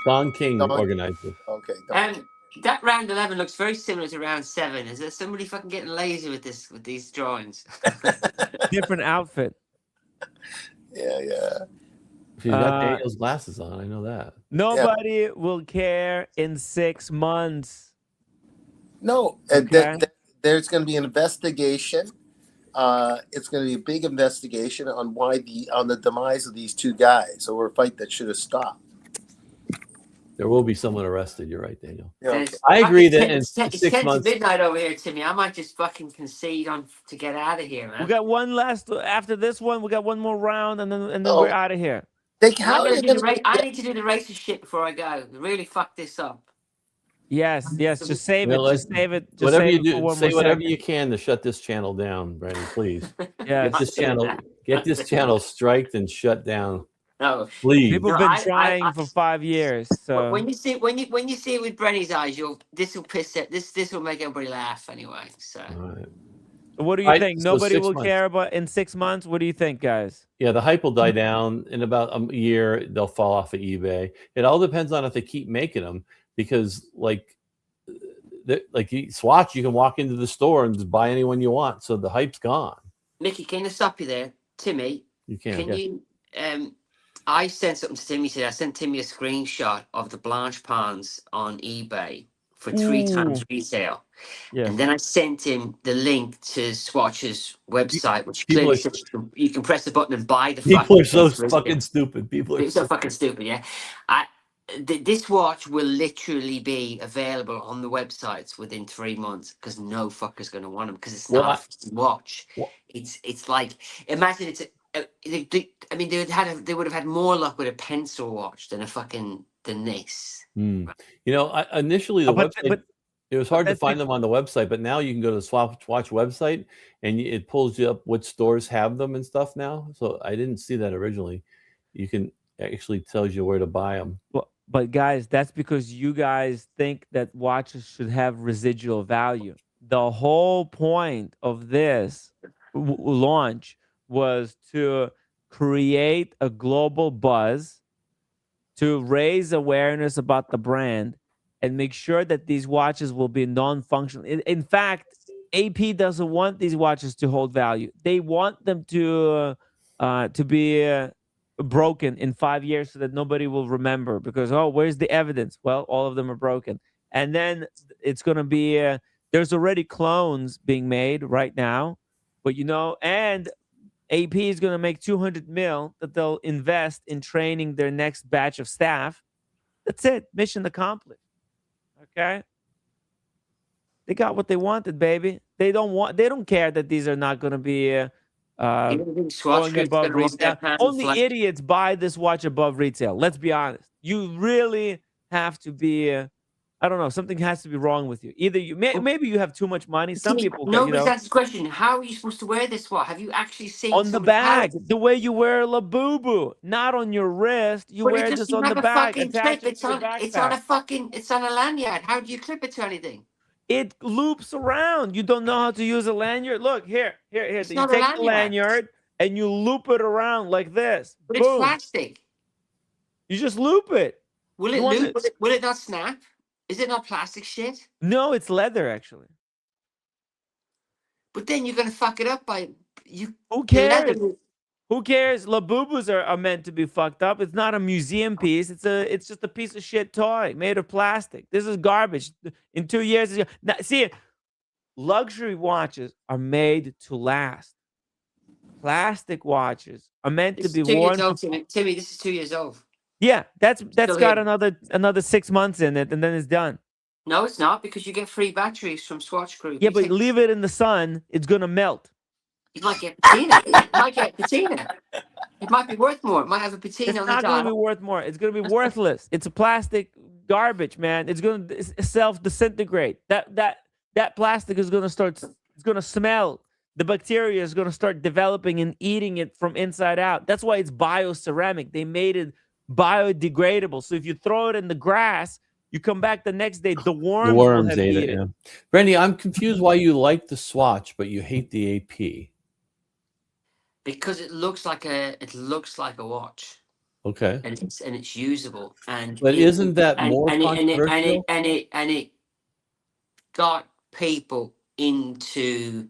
Don King organized it. Okay. And that round 11 looks very similar to round 7. Is there somebody fucking getting lazy with these drawings? Different outfit. Yeah. She's got Daniel's glasses on. I know that. Nobody will care in 6 months. No, Okay. there's going to be an investigation. It's going to be a big investigation on the demise of these two guys over a fight that should have stopped. There will be someone arrested. You're right, Daniel. Yeah, okay. I agree that in it's 6 10 months. to midnight over here, Timmy. I might just fucking concede to get out of here, man. We got one last after this one. We got one more round, and then Oh. we're out of here. I need to do the racist shit before I go. Really fuck this up. Yes. Just save Well, it. Just save it. Just whatever save you it for do, one say more whatever second. you can to shut this channel down, Brenny. Please. Yes. Get this channel striked and shut down. No, please. People have been trying for 5 years. So when you see it with Brenny's eyes, this will piss it. This will make everybody laugh anyway. So. Right. What do you think? Nobody will care about in 6 months. What do you think, guys? Yeah, the hype will die down in about a year. They'll fall off of eBay. It all depends on if they keep making them, because like Swatch, you can walk into the store and just buy anyone you want. So the hype's gone. Mickey, can I stop you there, Timmy? You can. Can you? I sent something to Timmy today. I sent Timmy a screenshot of the Blanche Pans on eBay for 3 times retail. Yeah. And then I sent him the link to Swatch's website, which clearly says you can press the button and buy the. People are so fucking stupid. People are so fucking stupid. Yeah. This watch will literally be available on the websites within 3 months, because no fucker's going to want them, because it's not a watch. It's like, imagine it's I mean, they would have had more luck with a pencil watch than this. You know, initially the website, it was hard to find them on the website, but now you can go to the Swatch website and it pulls you up what stores have them and stuff now. So I didn't see that originally. You can actually tells you where to buy them. But guys, that's because you guys think that watches should have residual value. The whole point of this launch was to create a global buzz, to raise awareness about the brand, and make sure that these watches will be non-functional. In fact, AP doesn't want these watches to hold value. They want them to be broken in 5 years so that nobody will remember, because, oh, where's the evidence? Well, all of them are broken. And then it's going to be, there's already clones being made right now, but and AP is going to make 200 mil that they'll invest in training their next batch of staff. That's it. Mission accomplished. Okay. They got what they wanted, baby. They don't care that these are not going to be going above retail. Only idiots buy this watch above retail. Let's be honest. You really have to be I don't know. Something has to be wrong with you. Either maybe you have too much money. Some people. Nobody's asked the question. How are you supposed to wear this watch? Have you actually seen on the back? The way you wear a Labubu, not on your wrist. You wear this on the back. It's on a lanyard. How do you clip it to anything? It loops around. You don't know how to use a lanyard. Look here. You take the lanyard and you loop it around like this. But it's plastic. You just loop it. Will it loop? Will it not snap? Is it not plastic shit? No, it's leather, actually. But then you're gonna fuck it up by you. Who cares? Who cares? Labubus are meant to be fucked up. It's not a museum piece. It's just a piece of shit toy made of plastic. This is garbage. In 2 years, now, see, luxury watches are made to last. Plastic watches are meant to be worn. Timmy, this is 2 years old. Yeah, that's got another 6 months in it, and then it's done. No, it's not, because you get free batteries from Swatch Group. Yeah, but leave it in the sun, it's gonna melt. You might get patina. It might be worth more. It might have a patina on the top. It's not gonna be worth more. It's gonna be worthless. It's a plastic garbage, man. It's gonna self-disintegrate. That plastic is gonna start. It's gonna smell. The bacteria is gonna start developing and eating it from inside out. That's why it's bioceramic. They made it biodegradable. So if you throw it in the grass, you come back the next day, the worms ate it. Yeah. Brenny, I'm confused why you like the Swatch but you hate the AP. Because it looks like a watch. Okay. And it's usable. But isn't that more controversial? And it got people into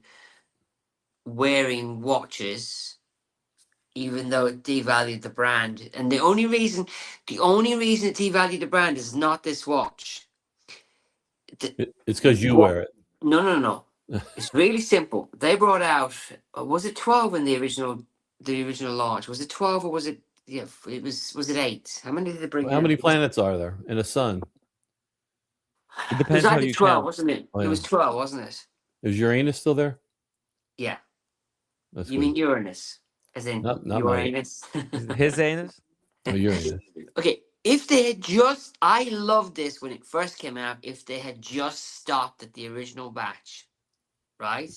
wearing watches even though it devalued the brand. And the only reason it devalued the brand is not this watch. It's because you wear it. No. It's really simple. They brought out, was it 12 in the original launch? Was it 12 or was it, yeah, was it 8? How many did they bring How out? many planets are there in a sun? It It was depends how either you 12, count. wasn't it? Oh, It yeah. was 12, wasn't it? Is Uranus still there? Yeah. That's You good. mean Uranus? As in Not my Uranus? Is it his anus? oh, Uranus. Okay, if they had just, I loved this when it first came out, if they had just stopped at the original batch, right?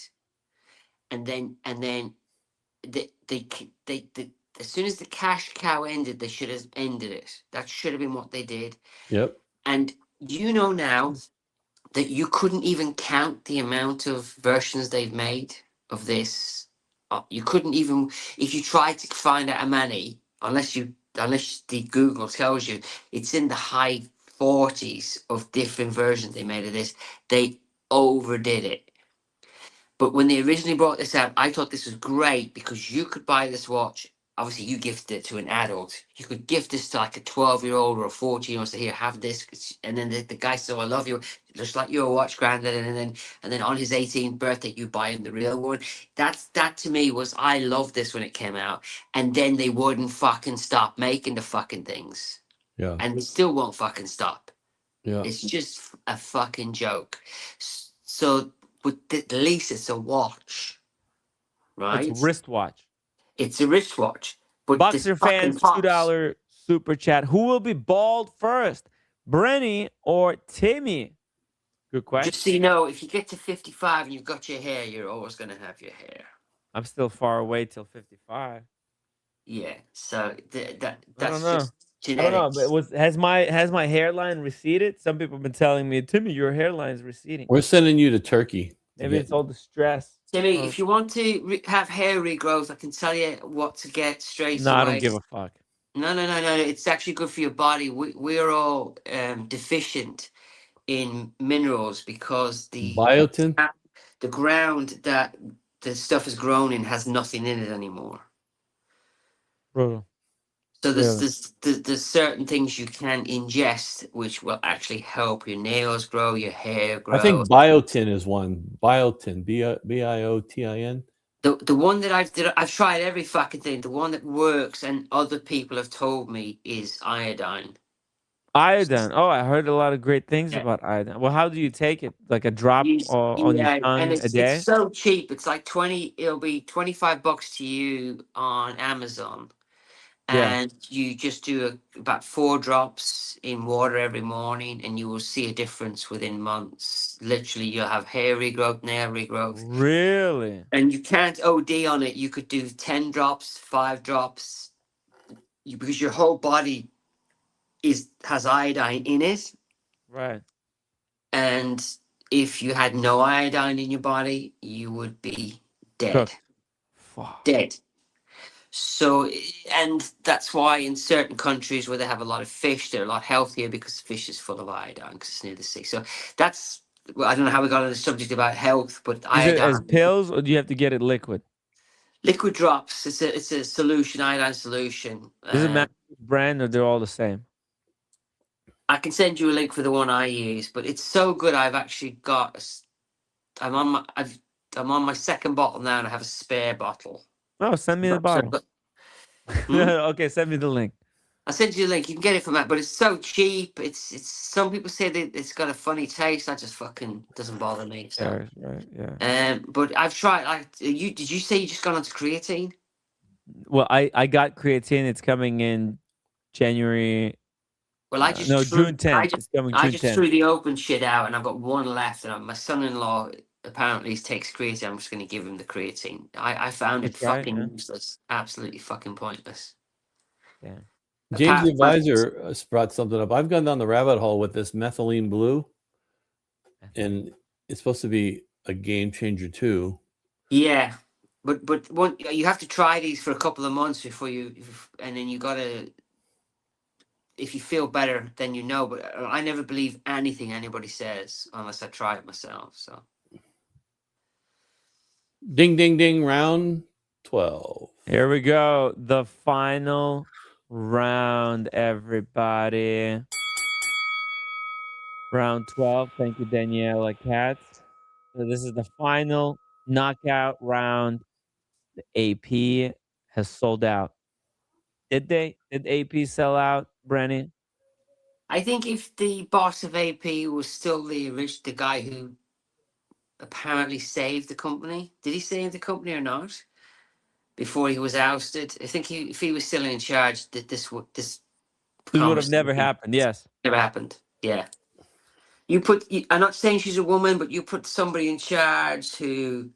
And then they as soon as the cash cow ended, they should have ended it. That should have been what they did. Yep. And you know now that you couldn't even count the amount of versions they've made of this. You couldn't even, if you tried to find out how many, unless the Google tells you, it's in the high 40s of different versions they made of this. They overdid it. But when they originally brought this out, I thought this was great because you could buy this watch. Obviously, you gifted it to an adult. You could gift this to like a 12-year-old or a 14-year-old. Say, here, have this. And then the guy said, oh, I love you. Just like your watch, granddad. And then on his 18th birthday, you buy him the real one. That to me was, I loved this when it came out. And then they wouldn't fucking stop making the fucking things. Yeah. And they still won't fucking stop. Yeah. It's just a fucking joke. So, but at least it's a watch, right? It's a wristwatch. It's a wristwatch. But Boxer this fucking fans, pops. $2 super chat. Who will be bald first, Brenny or Timmy? Good question. Just so you know, if you get to 55 and you've got your hair, you're always going to have your hair. I'm still far away till 55. Yeah, so that's don't know. just I don't know, genetics. but has my hairline receded? Some people have been telling me, Timmy, your hairline's receding. We're sending you to Turkey. Maybe it's all the stress. Timmy, if you want to have hair regrowth, I can tell you what to get straight away. No, I don't give a fuck. No. It's actually good for your body. We're all deficient in minerals because the Biotin? the ground that the stuff is grown in has nothing in it anymore. Bro. So there's certain things you can ingest which will actually help your nails grow, your hair grow. I think biotin is one. Biotin, Biotin. The one that I've tried every fucking thing. The one that works and other people have told me is iodine. Iodine. Oh, I heard a lot of great things about iodine. Well, how do you take it? Like a drop on your tongue and a day? it's so cheap. It's like it'll be $25 to you on Amazon. Yeah. And you just do about 4 drops in water every morning, and you will see a difference within months. Literally, you'll have hair regrowth, nail regrowth. Really? And you can't OD on it. You could do 10 drops, 5 drops, because your whole body has iodine in it. Right. And if you had no iodine in your body, you would be dead. Cooked. Fuck. Dead. So, and that's why in certain countries where they have a lot of fish, they're a lot healthier because fish is full of iodine because it's near the sea. So that's, well, I don't know how we got on the subject about health, but Is iodine. it as pills or do you have to get it liquid? Liquid drops. It's a solution, iodine solution. Does it matter which brand or they're all the same? I can send you a link for the one I use, but it's so good. I've actually got. I'm on my second bottle now, and I have a spare bottle. Oh, send me the bottle. Okay, send me the link. I'll send you the link. You can get it from that, but it's so cheap. It's some people say that it's got a funny taste. That just fucking doesn't bother me. So. Right, yeah. But I've tried. Did you say you just gone onto creatine? Well, I got creatine. It's coming in January. Well, June 10th. It's coming I June just 10th. threw the open shit out, and I've got one left. And my son-in-law apparently takes creatine. I'm just going to give him the creatine. I found it fucking useless. Absolutely fucking pointless. Yeah. James the Advisor brought something up. I've gone down the rabbit hole with this methylene blue, and it's supposed to be a game changer too. Yeah, but you have to try these for a couple of months before and then you gotta. If you feel better, then you know. But I never believe anything anybody says unless I try it myself. So. Ding, ding, ding! Round 12. Here we go. The final round, everybody. Round 12. Thank you, Daniela Katz. So this is the final knockout round. The AP has sold out. Did they? Did AP sell out, Brenny? I think if the boss of AP was still the guy who apparently saved the company, did he save the company or not? Before he was ousted, I think if he was still in charge, that this would have conversation never happened. Yes, never happened. Yeah, I'm not saying she's a woman, but you put somebody in charge who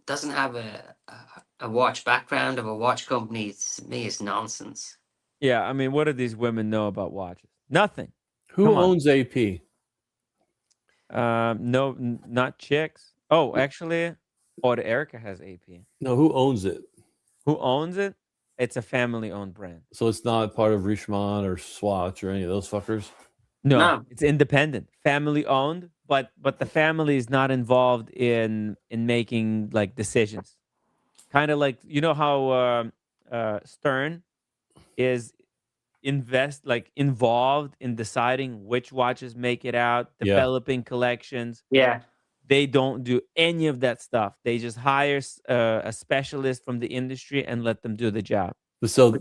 doesn't have a watch background of a watch company. To me, it's nonsense. Yeah, I mean, what do these women know about watches? Nothing. Who owns AP? No, not chicks. Oh, actually, Erica has AP. No, who owns it? Who owns it? It's a family-owned brand. So it's not part of Richemont or Swatch or any of those fuckers? No, it's independent, family-owned, but the family is not involved in making like decisions. Kind of like, you know how Stern is involved in deciding which watches make it out, developing collections. Yeah. They don't do any of that stuff. They just hire a specialist from the industry and let them do the job. So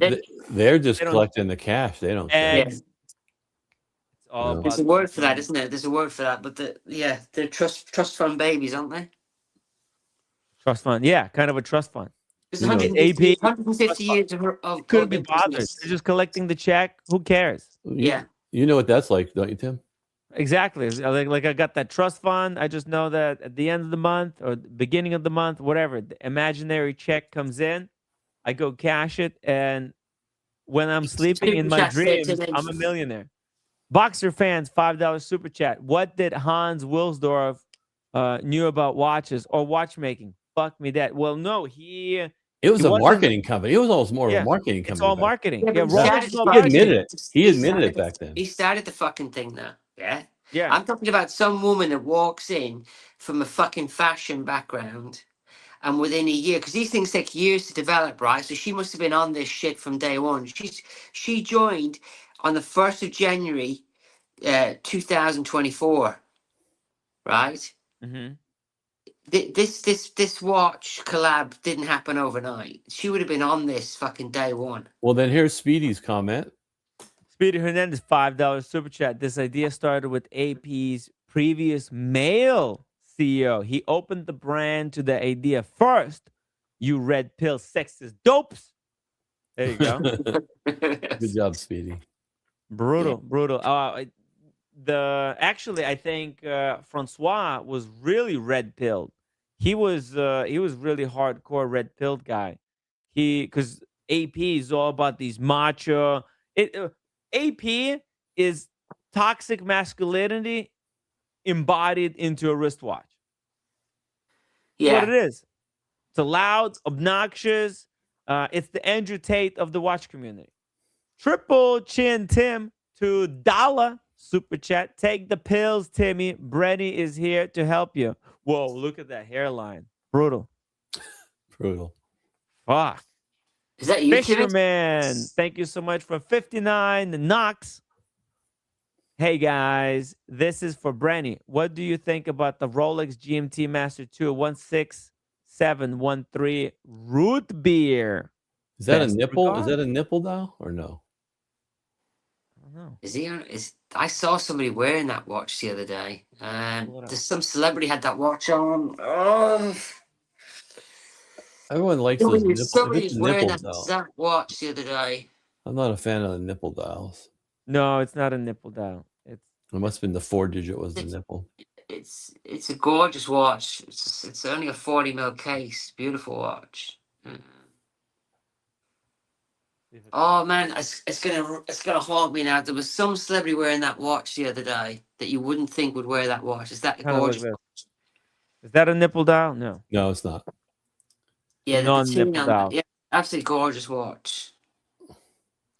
they're just collecting the cash. They don't care. It's all about. There's a word for that, isn't there? There's a word for that. But they're trust fund babies, aren't they? Trust fund, yeah, kind of a trust fund. There's 150 years of couldn't be bothered. They're just collecting the check. Who cares? Yeah. You know what that's like, don't you, Tim? Exactly. Like I got that trust fund. I just know that at the end of the month or the beginning of the month, whatever, the imaginary check comes in, I go cash it, and when I'm sleeping in my dreams, I'm a millionaire. Boxer fans, $5 super chat. What did Hans Wilsdorf knew about watches or watchmaking? Fuck me that. Well, no, it was a marketing company. It was almost more of a marketing company. It's all marketing. Yeah, he admitted it. He admitted it back then. He started the fucking thing now. Yeah. Yeah. I'm talking about some woman that walks in from a fucking fashion background, and within a year, because these things take years to develop, right? So she must have been on this shit from day one. She joined on the 1st of January, 2024, right? Mm-hmm. This watch collab didn't happen overnight. She would have been on this fucking day one. Well, then here's Speedy's comment. Speedy Hernandez, $5 super chat. This idea started with AP's previous male CEO. He opened the brand to the idea first. You red pill sexist dopes. There you go. Good job, Speedy. Brutal. Actually, I think Francois was really red pilled. He was really hardcore red pilled guy. Because AP is all about these macho. AP is toxic masculinity embodied into a wristwatch. Yeah. What it is. It's loud, obnoxious. It's the Andrew Tate of the watch community. Triple chin Tim $2 super chat. Take the pills, Timmy. Brenny is here to help you. Whoa, look at that hairline. Brutal. Fuck. Is that you, Fisherman? Thank you so much for 59. Knox. Hey guys, this is for Brenny. What do you think about the Rolex GMT Master 2 16713 root beer? Is that a nipple? Is that a nipple dial or no? I don't know. Is he? I saw somebody wearing that watch the other day. There's some celebrity had that watch on. Oh. Everyone likes those nipples. Somebody's wearing that watch the other day. I'm not a fan of the nipple dials. No, it's not a nipple dial. It must have been the 4-digit was the nipple. It's a gorgeous watch. It's only a 40 mil case. Beautiful watch. Oh man, it's gonna haunt me now. There was some celebrity wearing that watch the other day that you wouldn't think would wear that watch. Is that gorgeous? Is that a nipple dial? No. No, it's not. Yeah, non-nipple dial. Yeah, absolutely gorgeous watch.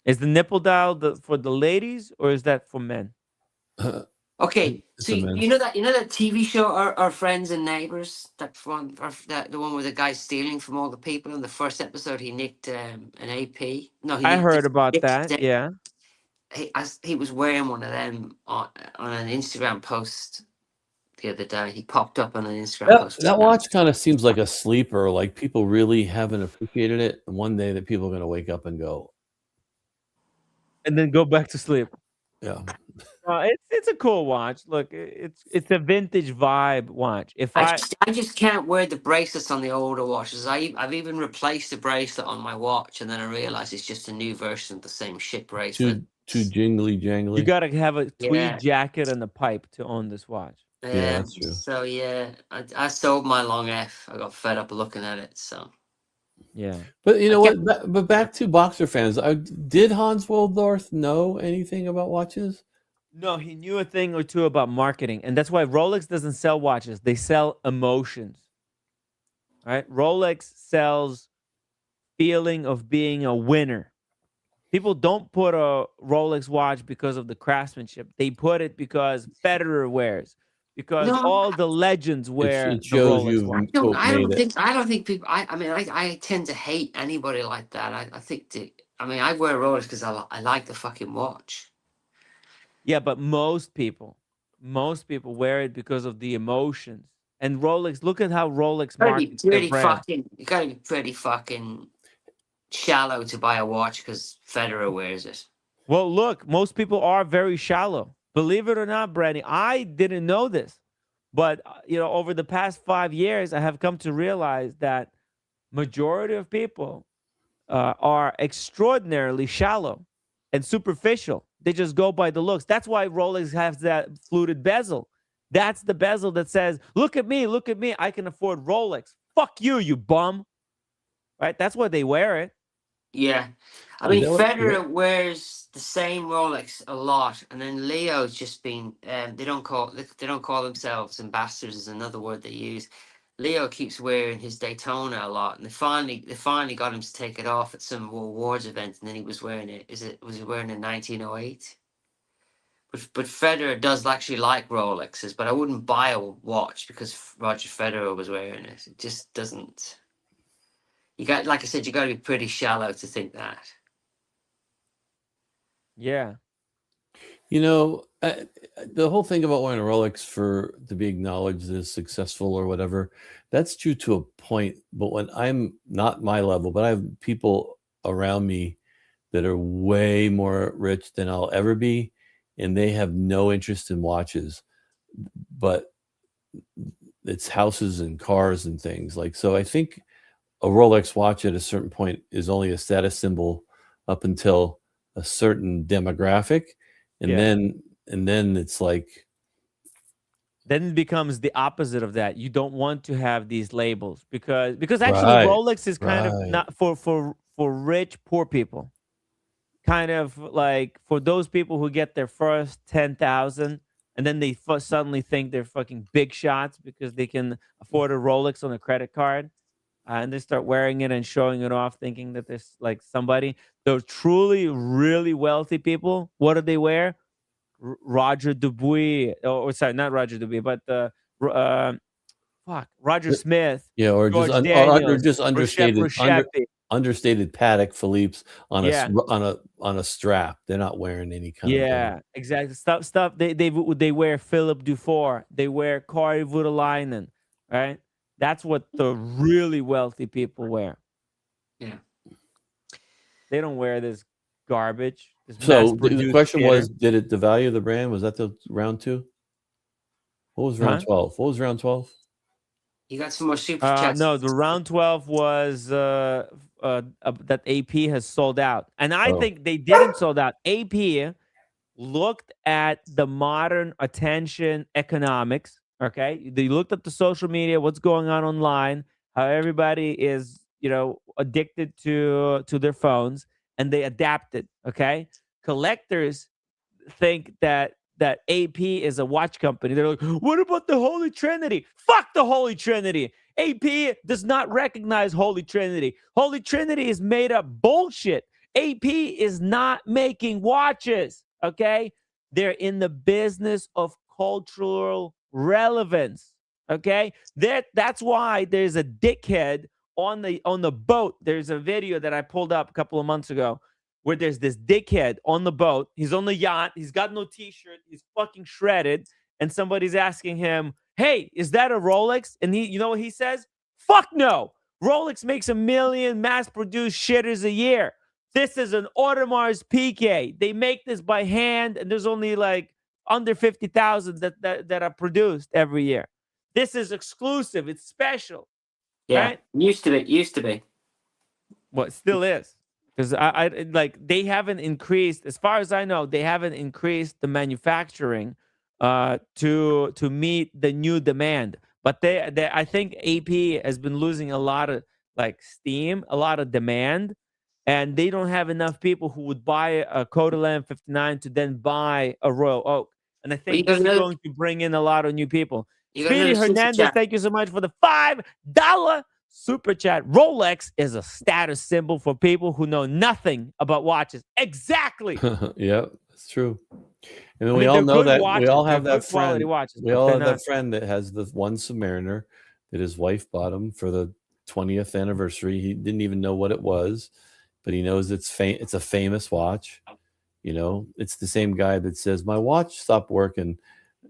Is the nipple dial for the ladies or is that for men? Okay, It's so immense. you know that TV show, Our Friends and Neighbors, that one, or that the one where the guy's stealing from all the people. In the first episode, he nicked an AP. No, he I nicked. heard about nicked that. them. Yeah. He was wearing one of them on an Instagram post the other day. He popped up on an Instagram post. That watch kind of seems like a sleeper. Like people really haven't appreciated it. And one day that people are going to wake up and go, and then go back to sleep. yeah. It's a cool watch. Look, it's a vintage vibe watch. I just can't wear the bracelets on the older watches. I've even replaced the bracelet on my watch, and then I realized it's just a new version of the same shit bracelet. Too jingly jangly. You gotta have a tweed jacket and a pipe to own this watch. Yeah, that's true. So yeah, I sold my long F. I got fed up looking at it. So yeah. But you know what? But back to boxer fans. Did Hans Waldorf know anything about watches? No, he knew a thing or two about marketing, and that's why Rolex doesn't sell watches. They sell emotions. Right? Rolex sells feeling of being a winner. People don't put a Rolex watch because of the craftsmanship. They put it because Federer wears, because all the legends wear It shows the Rolex watch. I don't think people. I mean, I tend to hate anybody like that. I think I wear Rolex because I like the fucking watch. Yeah, but most people wear it because of the emotions. And Rolex, look at how Rolex markets their brand. You gotta be pretty fucking shallow to buy a watch because Federer wears it. Well, look, most people are very shallow. Believe it or not, Brenny, I didn't know this. But, over the past 5 years, I have come to realize that majority of people are extraordinarily shallow and superficial. They just go by the looks. That's why Rolex has that fluted bezel. That's the bezel that says, look at me, I can afford Rolex. Fuck you, you bum. Right? That's why they wear it. Yeah. I mean, Federer wears the same Rolex a lot, and then Leo's just been they don't call themselves ambassadors is another word they use. Leo keeps wearing his Daytona a lot, and they finally got him to take it off at some awards event, and then he was wearing it. Was he wearing it in 1908? But Federer does actually like Rolexes, but I wouldn't buy a watch because Roger Federer was wearing it. It just doesn't. Like I said, you got to be pretty shallow to think that. Yeah. The whole thing about wearing a Rolex to be acknowledged as successful or whatever, that's true to a point. But when I'm not my level, but I have people around me that are way more rich than I'll ever be, and they have no interest in watches, but it's houses and cars and things like. So I think a Rolex watch at a certain point is only a status symbol up until a certain demographic. And then it's like, then it becomes the opposite of that. You don't want to have these labels because actually Rolex is kind of not for rich poor people. Kind of like for those people who get their first 10,000 and then they suddenly think they're fucking big shots because they can afford a Rolex on a credit card. And they start wearing it and showing it off, thinking that there's like somebody. Those truly, really wealthy people, what do they wear? Roger Dubuis, or sorry, not Roger Dubuis, but Roger Smith. Yeah, or just understated Patek Philippe's on a strap. They're not wearing any kind of. Yeah, exactly. Stuff. They wear Philip Dufour. They wear Kari Voutilainen, right? That's what the really wealthy people wear. Yeah. They don't wear this garbage. So the question was, did it devalue the brand? Was that the round 2? What was round 12? What was round 12? You got some more super chats. No, the round 12 was that AP has sold out. And I think they didn't sold out. AP looked at the modern attention economics. Okay, they looked at the social media, what's going on online, how everybody is, addicted to their phones, and they adapted. Okay, collectors think that AP is a watch company. They're like, what about the Holy Trinity? Fuck the Holy Trinity. AP does not recognize Holy Trinity. Holy Trinity is made up bullshit. AP is not making watches. Okay, they're in the business of cultural relevance. Okay, that's why there's a dickhead on the boat. There's a video that I pulled up a couple of months ago where there's this dickhead on the boat. He's on the yacht. He's got no t-shirt. He's fucking shredded. And somebody's asking him, "Hey, is that a Rolex?" And you know what he says? "Fuck no. Rolex makes 1 million mass-produced shitters a year. This is an Audemars Piguet. They make this by hand, and there's only like under 50,000 that are produced every year. This is exclusive. It's special." Yeah, right? Used to be. Well, it still is. Because I like they haven't increased, as far as I know, they haven't increased the manufacturing to meet the new demand. But they I think AP has been losing a lot of like steam, a lot of demand, and they don't have enough people who would buy a Codeland 59 to then buy a Royal Oak. And I think this is going to bring in a lot of new people. Speedy Hernandez, thank you so much for the $5 super chat. Rolex is a status symbol for people who know nothing about watches. Exactly. Yeah, that's true. And we all know that watches. We all have that friend. Watches, we all have that friend that has the one Submariner that his wife bought him for the 20th anniversary. He didn't even know what it was, but he knows it's a famous watch. You know, it's the same guy that says, "My watch stopped working.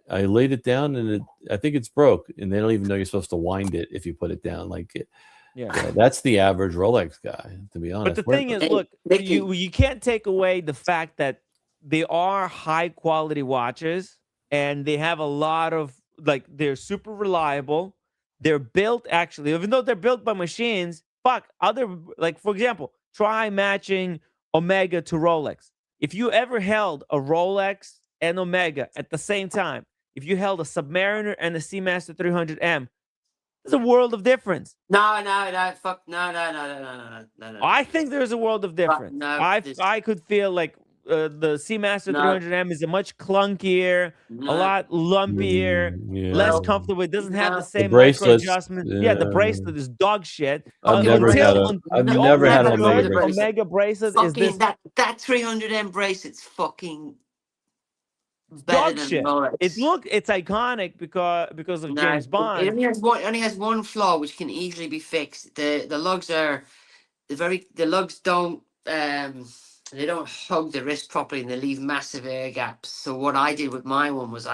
I laid it down and I think it's broke." And they don't even know you're supposed to wind it if you put it down like it. Yeah, that's the average Rolex guy, to be honest. But the thing is, look, you can't take away the fact that they are high quality watches and they have a lot of like they're super reliable. They're built actually, even though they're built by machines. Other like for example, try matching Omega to Rolex. If you ever held a Rolex and Omega at the same time, if you held a Submariner and a Seamaster 300M, there's a world of difference. No. I think there's a world of difference. I could feel like the Seamaster 300M is a much clunkier, a lot lumpier, less comfortable. It doesn't have the same micro adjustment. Yeah, the bracelet is dog shit. I've never had an Omega bracelet. Is this that 300M bracelet's fucking dog shit. It's iconic because of James Bond. It only has one flaw which can easily be fixed. The lugs are the lugs don't they don't hug the wrist properly and they leave massive air gaps. So what I did with my one was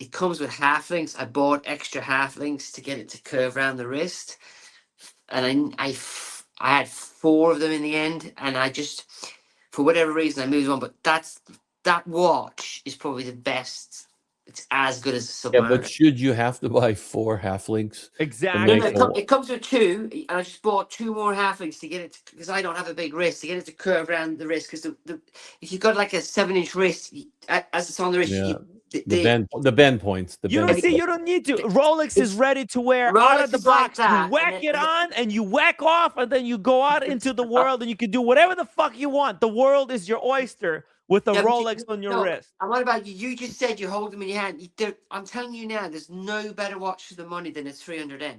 it comes with half links. I bought extra half links to get it to curve around the wrist, and I had 4 of them in the end, and I just for whatever reason I moved on. But that watch is probably the best. It's as good as a Submariner. Yeah, but should you have to buy 4 half links? Exactly. It comes with 2, and I just bought 2 more half links to get it because I don't have a big wrist to get it to curve around the wrist. Because if you've got like a 7-inch wrist, as it's on the wrist, the bend points. You don't need to. Rolex is ready to wear out of the box. You whack it on and you whack off, and then you go out into the world and you can do whatever the fuck you want. The world is your oyster. With a Rolex on your wrist. And what about you? You just said you hold them in your hand. I'm telling you now, there's no better watch for the money than a 300M.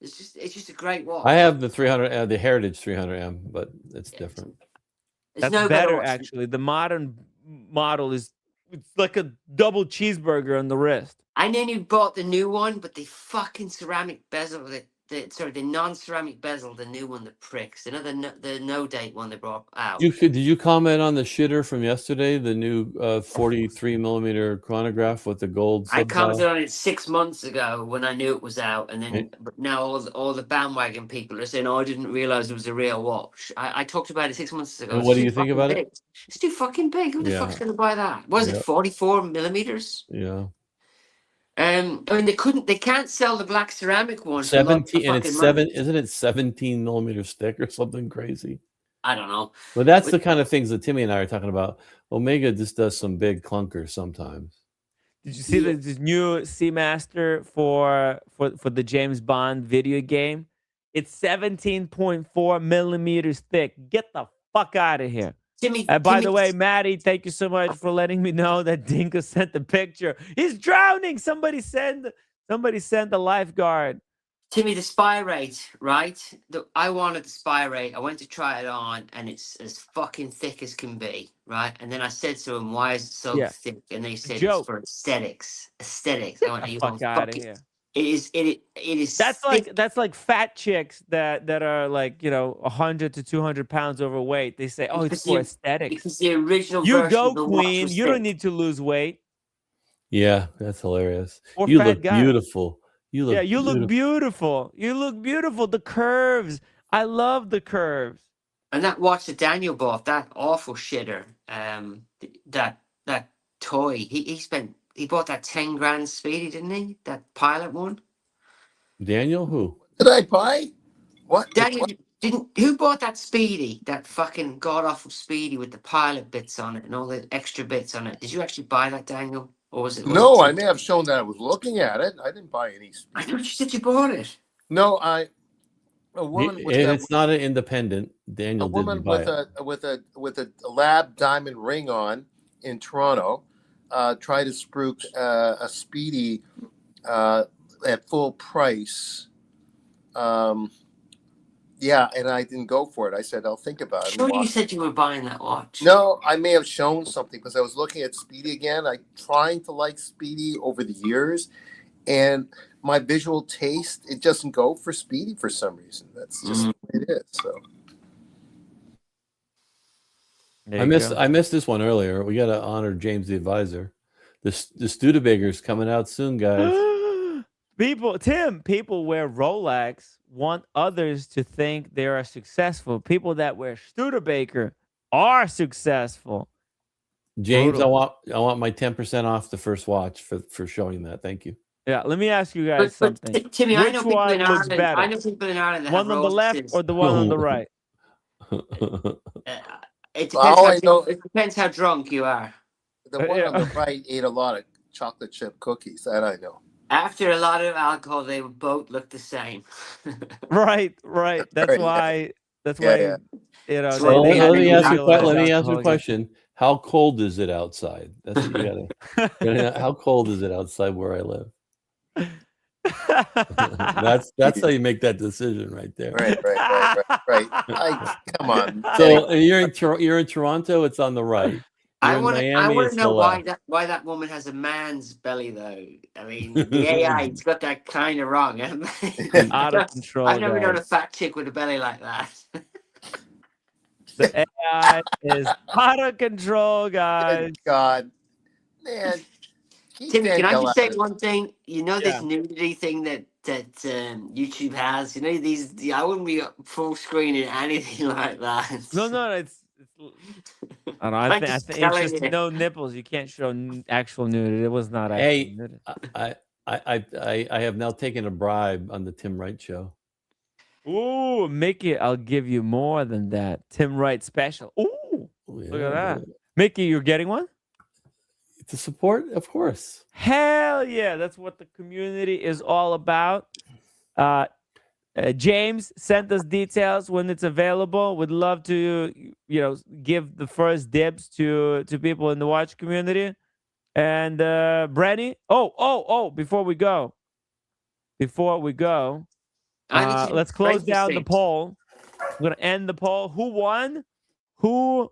It's just a great watch. I have the 300, the Heritage 300M, but it's different. That's no better actually. The modern model it's like a double cheeseburger on the wrist. I nearly bought the new one, but the fucking ceramic bezel the non-ceramic bezel, the new one that pricks. You know the no date one they brought out. Did you comment on the shitter from yesterday? The new 43 millimeter chronograph with the gold. I commented on it 6 months ago when I knew it was out, and then but now all the bandwagon people are saying, "Oh, I didn't realize it was a real watch." I talked about it 6 months ago. And what do you think about it? It's too fucking big. Who the fuck's gonna buy that? Was it 44 millimeters? Yeah. I mean, they can't sell the black ceramic one. 17, and it's isn't it 17 millimeters thick or something crazy? I don't know. But that's the kind of things that Timmy and I are talking about. Omega just does some big clunkers sometimes. Did you see this new Seamaster for the James Bond video game? It's 17.4 millimeters thick. Get the fuck out of here. By the way, Maddie, thank you so much for letting me know that Dinko sent the picture. He's drowning. Somebody send the lifeguard. Timmy, the spy rate, right? I wanted the spy rate. I went to try it on, and it's as fucking thick as can be, right? And then I said to him, "Why is it so thick?" And they said it's Joke. for aesthetics. Aesthetics. I Get went, the "Are you fuck out of fucking?" here. It is. It is. That's thick. like fat chicks that are like 100 to 200 pounds overweight. They say, "Oh, it's for aesthetics." Because the original You version go, of the watch queen. was You don't thick. need to lose weight. Yeah, that's hilarious. Or You fat look guy. beautiful. You look you look beautiful. You look beautiful. The curves. I love the curves. And that watch that Daniel bought, that awful shitter, that toy. He bought that 10 grand Speedy, didn't he? That pilot one. Daniel, who? Did I buy? What? Daniel didn't. Who bought that Speedy? That fucking god awful Speedy with the pilot bits on it and all the extra bits on it. Did you actually buy that, Daniel, or was it? No, I may have shown that I was looking at it. I didn't buy any. I thought you said you bought it. No, a woman with it's not an independent. Daniel, a woman didn't buy with a lab diamond ring on in Toronto tried to spruik a Speedy at full price. Yeah, and I didn't go for it. I said I'll think about it. Sure, you said you were buying that watch. No, I may have shown something because I was looking at Speedy again. I trying to like Speedy over the years, and my visual taste, it doesn't go for Speedy for some reason. That's just the way it is. So I missed this one earlier. We got to honor James the advisor. The Studebaker's coming out soon, guys. People wear Rolex want others to think they are successful. People that wear Studebaker are successful. James, I want my 10% off the first watch for showing that. Thank you. Yeah, let me ask you guys something. Timmy, Which I know people in looks Ireland. better? I know people in Ireland that one have on the left Rolexes. or the one on the right? It depends how drunk you are. The one on the right ate a lot of chocolate chip cookies. That I know. After a lot of alcohol, they would both look the same. Right. That's why. That's why. So let me ask you a question. How cold is it outside? That's what you gotta. How cold is it outside where I live? That's how you make that decision right there. Right. Come on. So you're in Toronto. It's on the right. I want to know why that woman has a man's belly though. I mean, the AI's got that kind of wrong. Out of control. I've never known a fat chick with a belly like that. The AI is out of control, guys. Good God, man. Timmy, can I just say one thing? You know this nudity thing that YouTube has. You know these. I wouldn't be full screening anything like that. No, it's I don't know. I think it's just no nipples. You can't show actual nudity. It was not actual nudity. I have now taken a bribe on the Tim Wright show. Ooh, Mickey, I'll give you more than that. Tim Wright special. Ooh, look at that. Mickey, you're getting one? To support, of course. Hell yeah. That's what the community is all about. James sent us details when it's available. Would love to, give the first dibs to people in the watch community. And Brenny. Before we go, let's close down the poll. I'm gonna end the poll. Who won? Who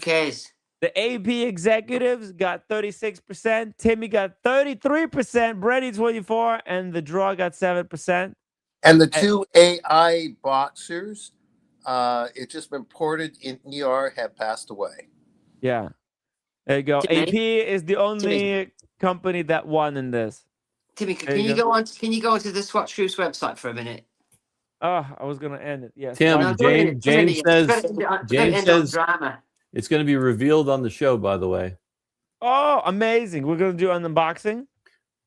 cares? The AP executives got 36%. Timmy got 33%. Brenny 24%, and the draw got 7%. And the two AI boxers, it's just been ported in ER, have passed away. Yeah, there you go. Timmy? AP is the only company that won in this. Timmy, can you go onto the Swatch Group's website for a minute? Oh, I was gonna end it. Yes. Tim, James says drama. It's going to be revealed on the show, by the way. Oh, amazing! We're gonna do an unboxing.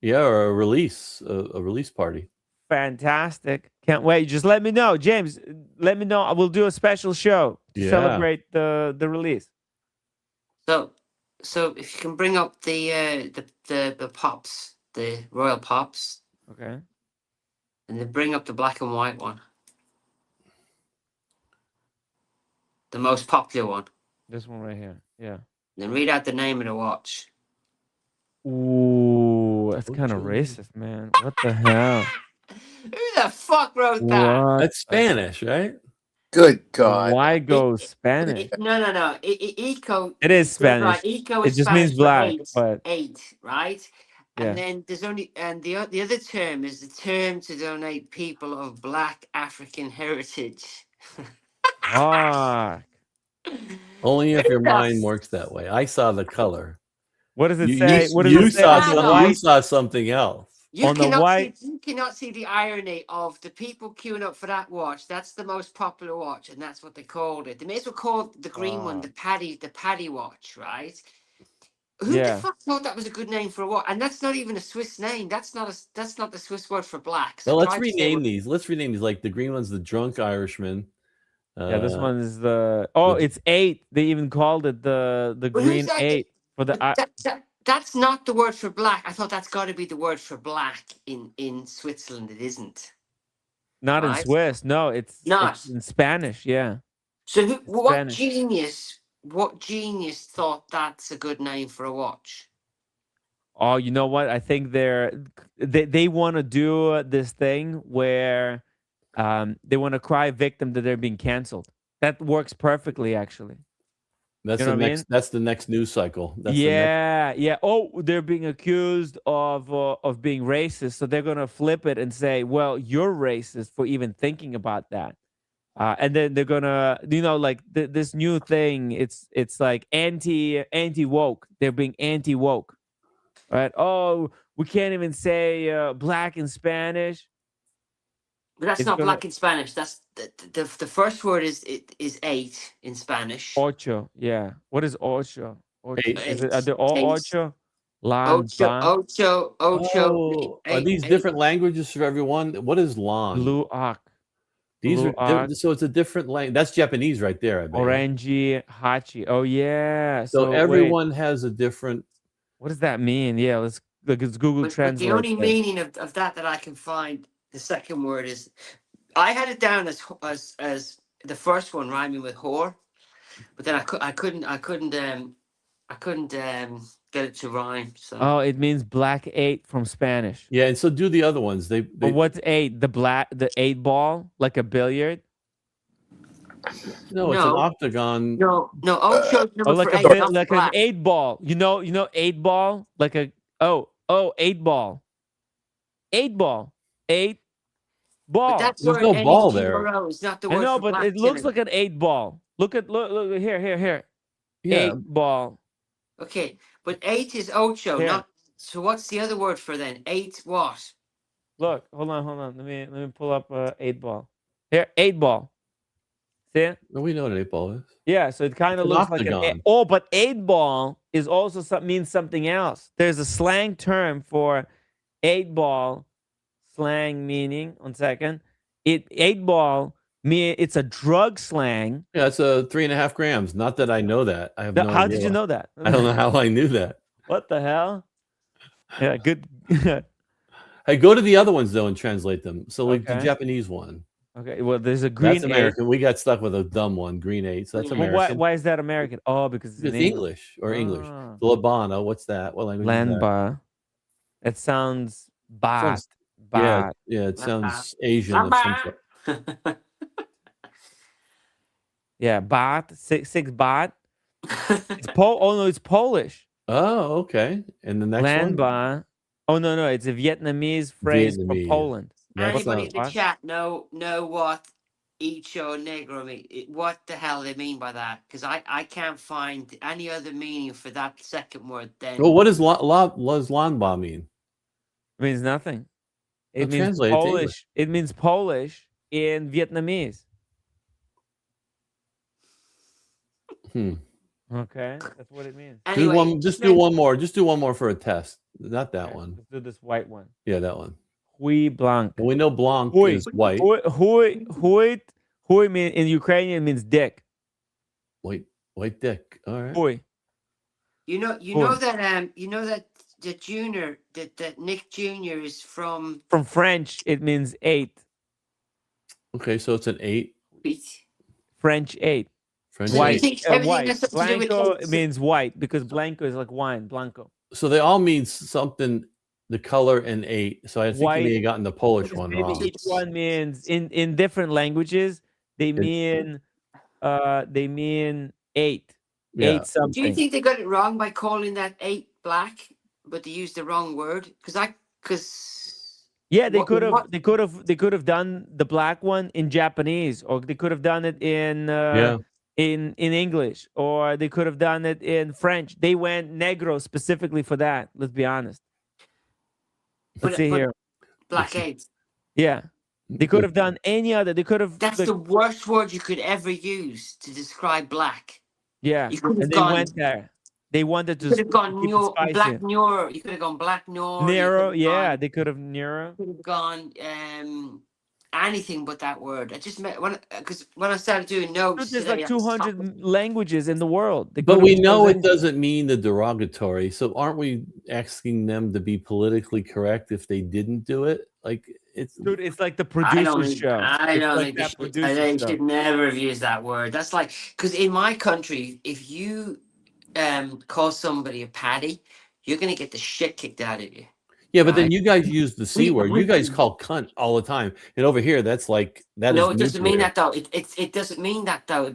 Yeah, or a release party. Fantastic! Can't wait. Just let me know, James. Let me know. I will do a special show to celebrate the release. So if you can bring up the pops, the Royal Pops. Okay. And then bring up the black and white one. The most popular one. This one right here. Yeah. Then read out the name of the watch. Ooh, that's kind of racist, man. What the hell? Who the fuck wrote that? What? That's Spanish, right? Good God. Why go Spanish? No. Eco. It is Right. Spanish. Eco It is just Spanish means for black, eight. but Eight, right? yeah. And then there's only the other term is the term to donate people of Black African heritage. Fuck. Only if your Who the mind works that way. I saw the color. What does it You, say? you, What does you it say saw on the some, you white? saw something else. You On the cannot white- see. You cannot see the irony of the people queuing up for that watch. That's the most popular watch, and that's what they called it. They may as well call the green one the Paddy watch, right? Who the Yeah. fuck thought that was a good name for a watch? And that's not even a Swiss name. That's not the Swiss word for black. So Well, let's try to say rename what- these. Let's rename these. Like the green one's the drunk Irishman. Yeah, this one is the it's 8. They even called it the But who's green that? 8 for the That's not the word for black. I thought that's got to be the word for black in Switzerland. It isn't. not in Right? Swiss. No, it's Not. in Spanish. Yeah. So what Spanish. genius? What genius thought that's a good name for a watch? Oh, you know what? I think they want to do this thing where they want to cry victim that they're being canceled. That works perfectly, actually. That's You know the what I next. mean? That's the next news cycle. That's the next, Yeah. Oh, they're being accused of being racist, so they're gonna flip it and say, "Well, you're racist for even thinking about that." And then they're gonna, like this new thing. It's like anti woke. They're being anti woke, right? Oh, we can't even say black in Spanish. But that's It's not gonna black in Spanish. That's the first word is 8 in Spanish. ocho. Yeah. What is ocho? Ocho. Eight. Is it? Are they all Eight. ocho? Ocho. Oh, are eight, these eight. different languages for everyone? What is lan? Blue arc. These Blue are arc. so it's a different language. That's Japanese right there, I bet. Orange hachi. Oh yeah. So wait, everyone has a different. what does that mean? Yeah, let's Google But Translate. the only it. meaning of that I can find, the second word is, I had it down as the first one rhyming with whore, but then I couldn't get it to rhyme. So Oh, it means black 8 from Spanish. Yeah, and so do the other ones. They But what's 8? The 8 ball, like a billiard? no, it's an No. octagon. no, Ocho's Or number like for a 8, not like an black. 8 ball. You know 8 ball? Like a 8 ball. 8 ball. 8 ball. But that's There's where no ball there. NEGRO is not the I word know, for but black. it looks like an 8 ball. Look here. Yeah, 8 ball. Okay, but 8 is Ocho, Here. not. So what's the other word for then? 8 what? Look, hold on. Let me pull up 8 ball. Here, 8 ball. See it? no, we know what an 8 ball is. Yeah, so it kind of It's an looks like an octagon. but 8 ball is also means something else. There's a slang term for 8 ball, slang meaning. 1 second. 8 ball it's a drug slang. Yeah, it's a 3.5 grams. Not that I know that. I have no How idea did you why. know that? I don't know how I knew that. What the hell? Yeah, good. Hey, go to the other ones though and translate them. So like the Okay. Japanese one. Okay, well, there's a green That's 8. American. We got stuck with a dumb one, green 8. So that's Well, Well, American. why is that American? Oh, because it's It's in English or English. Ah. The Labana, what's that? What language is that? Landbar. It sounds bad. Sounds- Bad. Yeah, it sounds Asian of some sort. Yeah, baht. 6 baht. It's it's Polish. Oh, okay. And the next one? Landbar. Oh no, it's a Vietnamese phrase from Vietnamese. Poland. That's Anybody not- in the chat know what Icho Negro mean? What the hell they mean by that? Because I can't find any other meaning for that second word. Then Well, what does Lanba mean? It means nothing. It Well, means translate it to English. Polish. It means Polish in Vietnamese. Hmm. Okay, that's what it means. anyway, Do one more. Just do one more for a test. Not that Okay, one. Let's do this white one. Yeah, that one. Hui blanc. Well, we know blanc Hui. is white. Hui mean in Ukrainian means dick. White dick. All right. Hui. you know that the junior that Nick Jr. is from From French, it means 8. Okay, so it's an 8. French 8. French White. 8. Everything White. has something to do with Blanco eights. means white because blanco is like wine. Blanco. So they all mean something the color and 8. So I think White. you may have gotten the Polish one Maybe wrong. each one means in different languages. They mean 8. Yeah. 8 something. Do you think they got it wrong by calling that 8 black, but they used the wrong word? Yeah, they could have done the black one in Japanese, or they could have done it in English, or they could have done it in French. They went negro specifically for that. Let's be honest. Let's see here. Black 8. Yeah. They could have done any other. They could have. That's the worst word you could ever use to describe black. Yeah. And they went there. They wanted to. You could have gone black Nero. You could have gone black Nero. Nero, yeah, they could have Nero. Could have gone anything but that word. I just met because when I started doing notes, There's like 200 languages in the world. But we know it doesn't mean the derogatory. So aren't we asking them to be politically correct if they didn't do it? Like it's like the producer's show. I don't think they should never have used that word. That's like because in my country, if you call somebody a paddy, you're gonna get the shit kicked out of you. Yeah, but then you guys use the C word. You guys call cunt all the time, and over here, that's like that. No, it doesn't mean that though. It doesn't mean that though.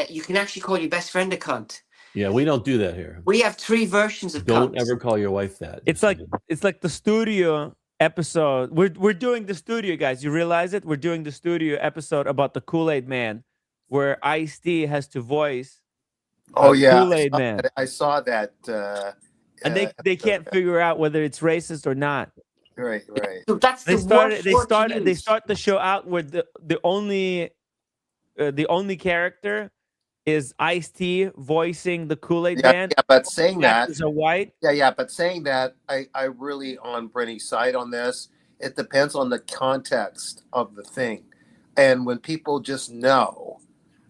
You can actually call your best friend a cunt. Yeah, we don't do that here. We have 3 versions of don't cunts. ever call your wife that. It's like the studio episode. We're doing the studio, guys. You realize it? We're doing the studio episode about the Kool-Aid Man, where Ice-T has to voice. Oh yeah, Kool-Aid Man. I saw that. And they can't figure out whether it's racist or not. Right. So that's they start the show out where the only character is Ice-T voicing the Kool-Aid Man. Yeah, but saying that is a white. Yeah, but saying that I really on Brenny's side on this. It depends on the context of the thing, and when people just know,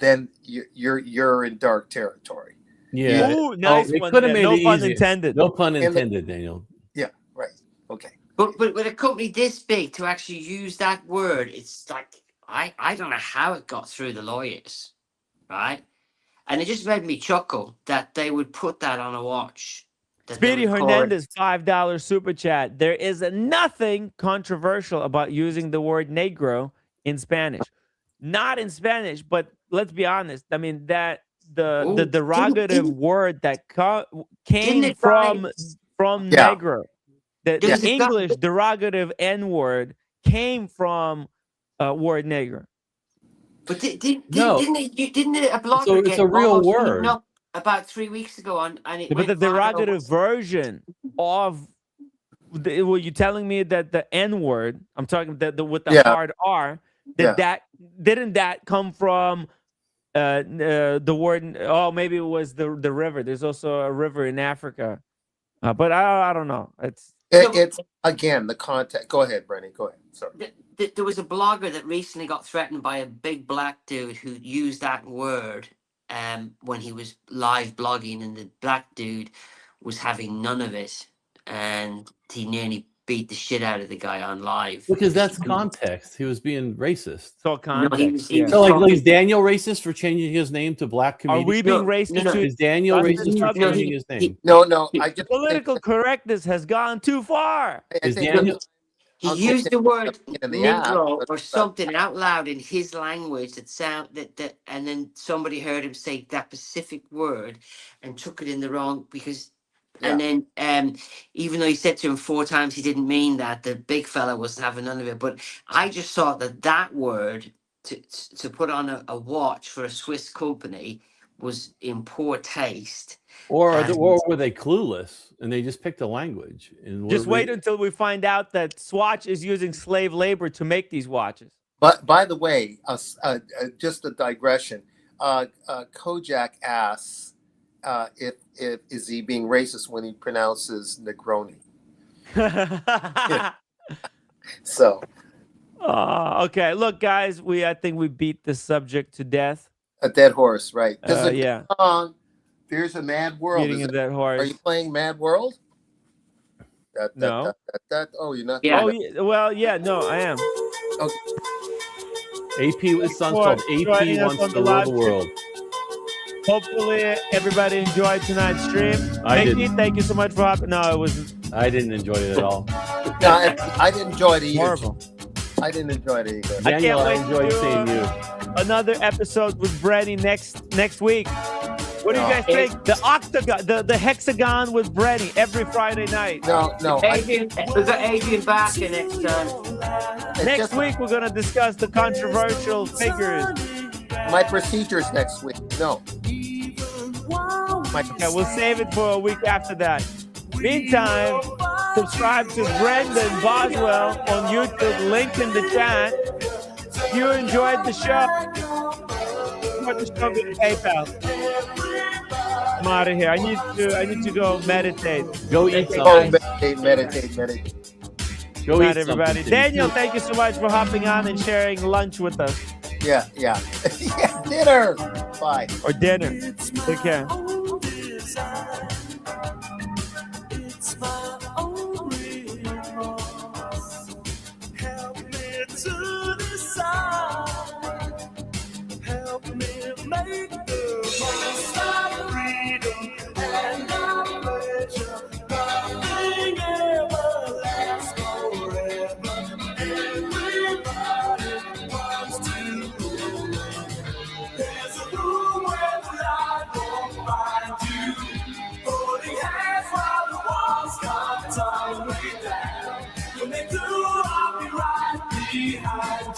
then you're in dark territory. Yeah. Ooh, nice one. No pun intended. No pun intended, Daniel. Yeah, right. Okay. But with a company this big to actually use that word, it's like I don't know how it got through the lawyers, right? And it just made me chuckle that they would put that on a watch. Speedy Hernandez, $5 super chat. There is nothing controversial about using the word negro in Spanish. Not in Spanish, but let's be honest. I mean the derogative word that came from negro. The English derogative N word came from word negro. But didn't a blogger so it's a real word about 3 weeks ago on? And but the derogative version of were you telling me that the N word? I'm talking with the hard R. That come from the word? Oh, maybe it was the river. There's also a river in Africa, but I don't know. It's again the context. Go ahead, Brenny. Go ahead. Sorry. There was a blogger that recently got threatened by a big black dude who used that word when he was live blogging, and the black dude was having none of it, and he nearly beat the shit out of the guy on live. Because that's context. He was being racist. So context. So like is Daniel racist for changing his name to black comedian? Are we being racist? No. Is Daniel racist for changing his name? No. I just political correctness has gone too far. Is Daniel? He used the word negro or something out loud in his language that and then somebody heard him say that specific word and took it in the wrong and then even though he said to him 4 times he didn't mean that, the big fella wasn't having none of it. But I just thought that word to put on a watch for a Swiss company was in poor taste. Or were they clueless and they just picked a language? And just wait until we find out that Swatch is using slave labor to make these watches. But by the way, just a digression. Kojak asks if is he being racist when he pronounces Negroni. So. Okay. Look, guys, I think we beat the subject to death. A dead horse, right? Yeah. There's a Mad World. Beating a dead horse. Are you playing Mad World? No. Oh, you're not. Yeah. Oh, yeah. Well, yeah. No, I am. Okay. This song's called AP Wants to Rule the World. Hopefully, everybody enjoyed tonight's stream. Thank you so much for hopping. No, it was I didn't enjoy it at all. No, I didn't enjoy it either. Horrible. I didn't enjoy it either. Daniel, I can't wait enjoyed to seeing you. Another episode with Brenny next week. What do you guys think? The octagon, the hexagon with Brenny every Friday night. No. Adrian, we've got Adrian back next time. Next week we're gonna discuss the controversial figures. My procedures next week. No. Yeah, we'll save it for a week after that. Meantime, subscribe to Brendan Boswell on YouTube. Link in the chat. If you enjoyed the show, support the show with PayPal. I'm out of here. I need to go meditate. Go eat Oh, something. meditate. Go Good night, eat everybody. something. Daniel, thank you so much for hopping on and sharing lunch with us. Yeah. Yeah, dinner. Bye. Or dinner. Take care. It's my own remorse. Help me to decide. Help me make the most of freedom and of pleasure. Nothing ever lasts forever. Everybody wants to win. There's a room where the light won't find you. Holding hands while the walls come tumbling down. When they do, I'll be right behind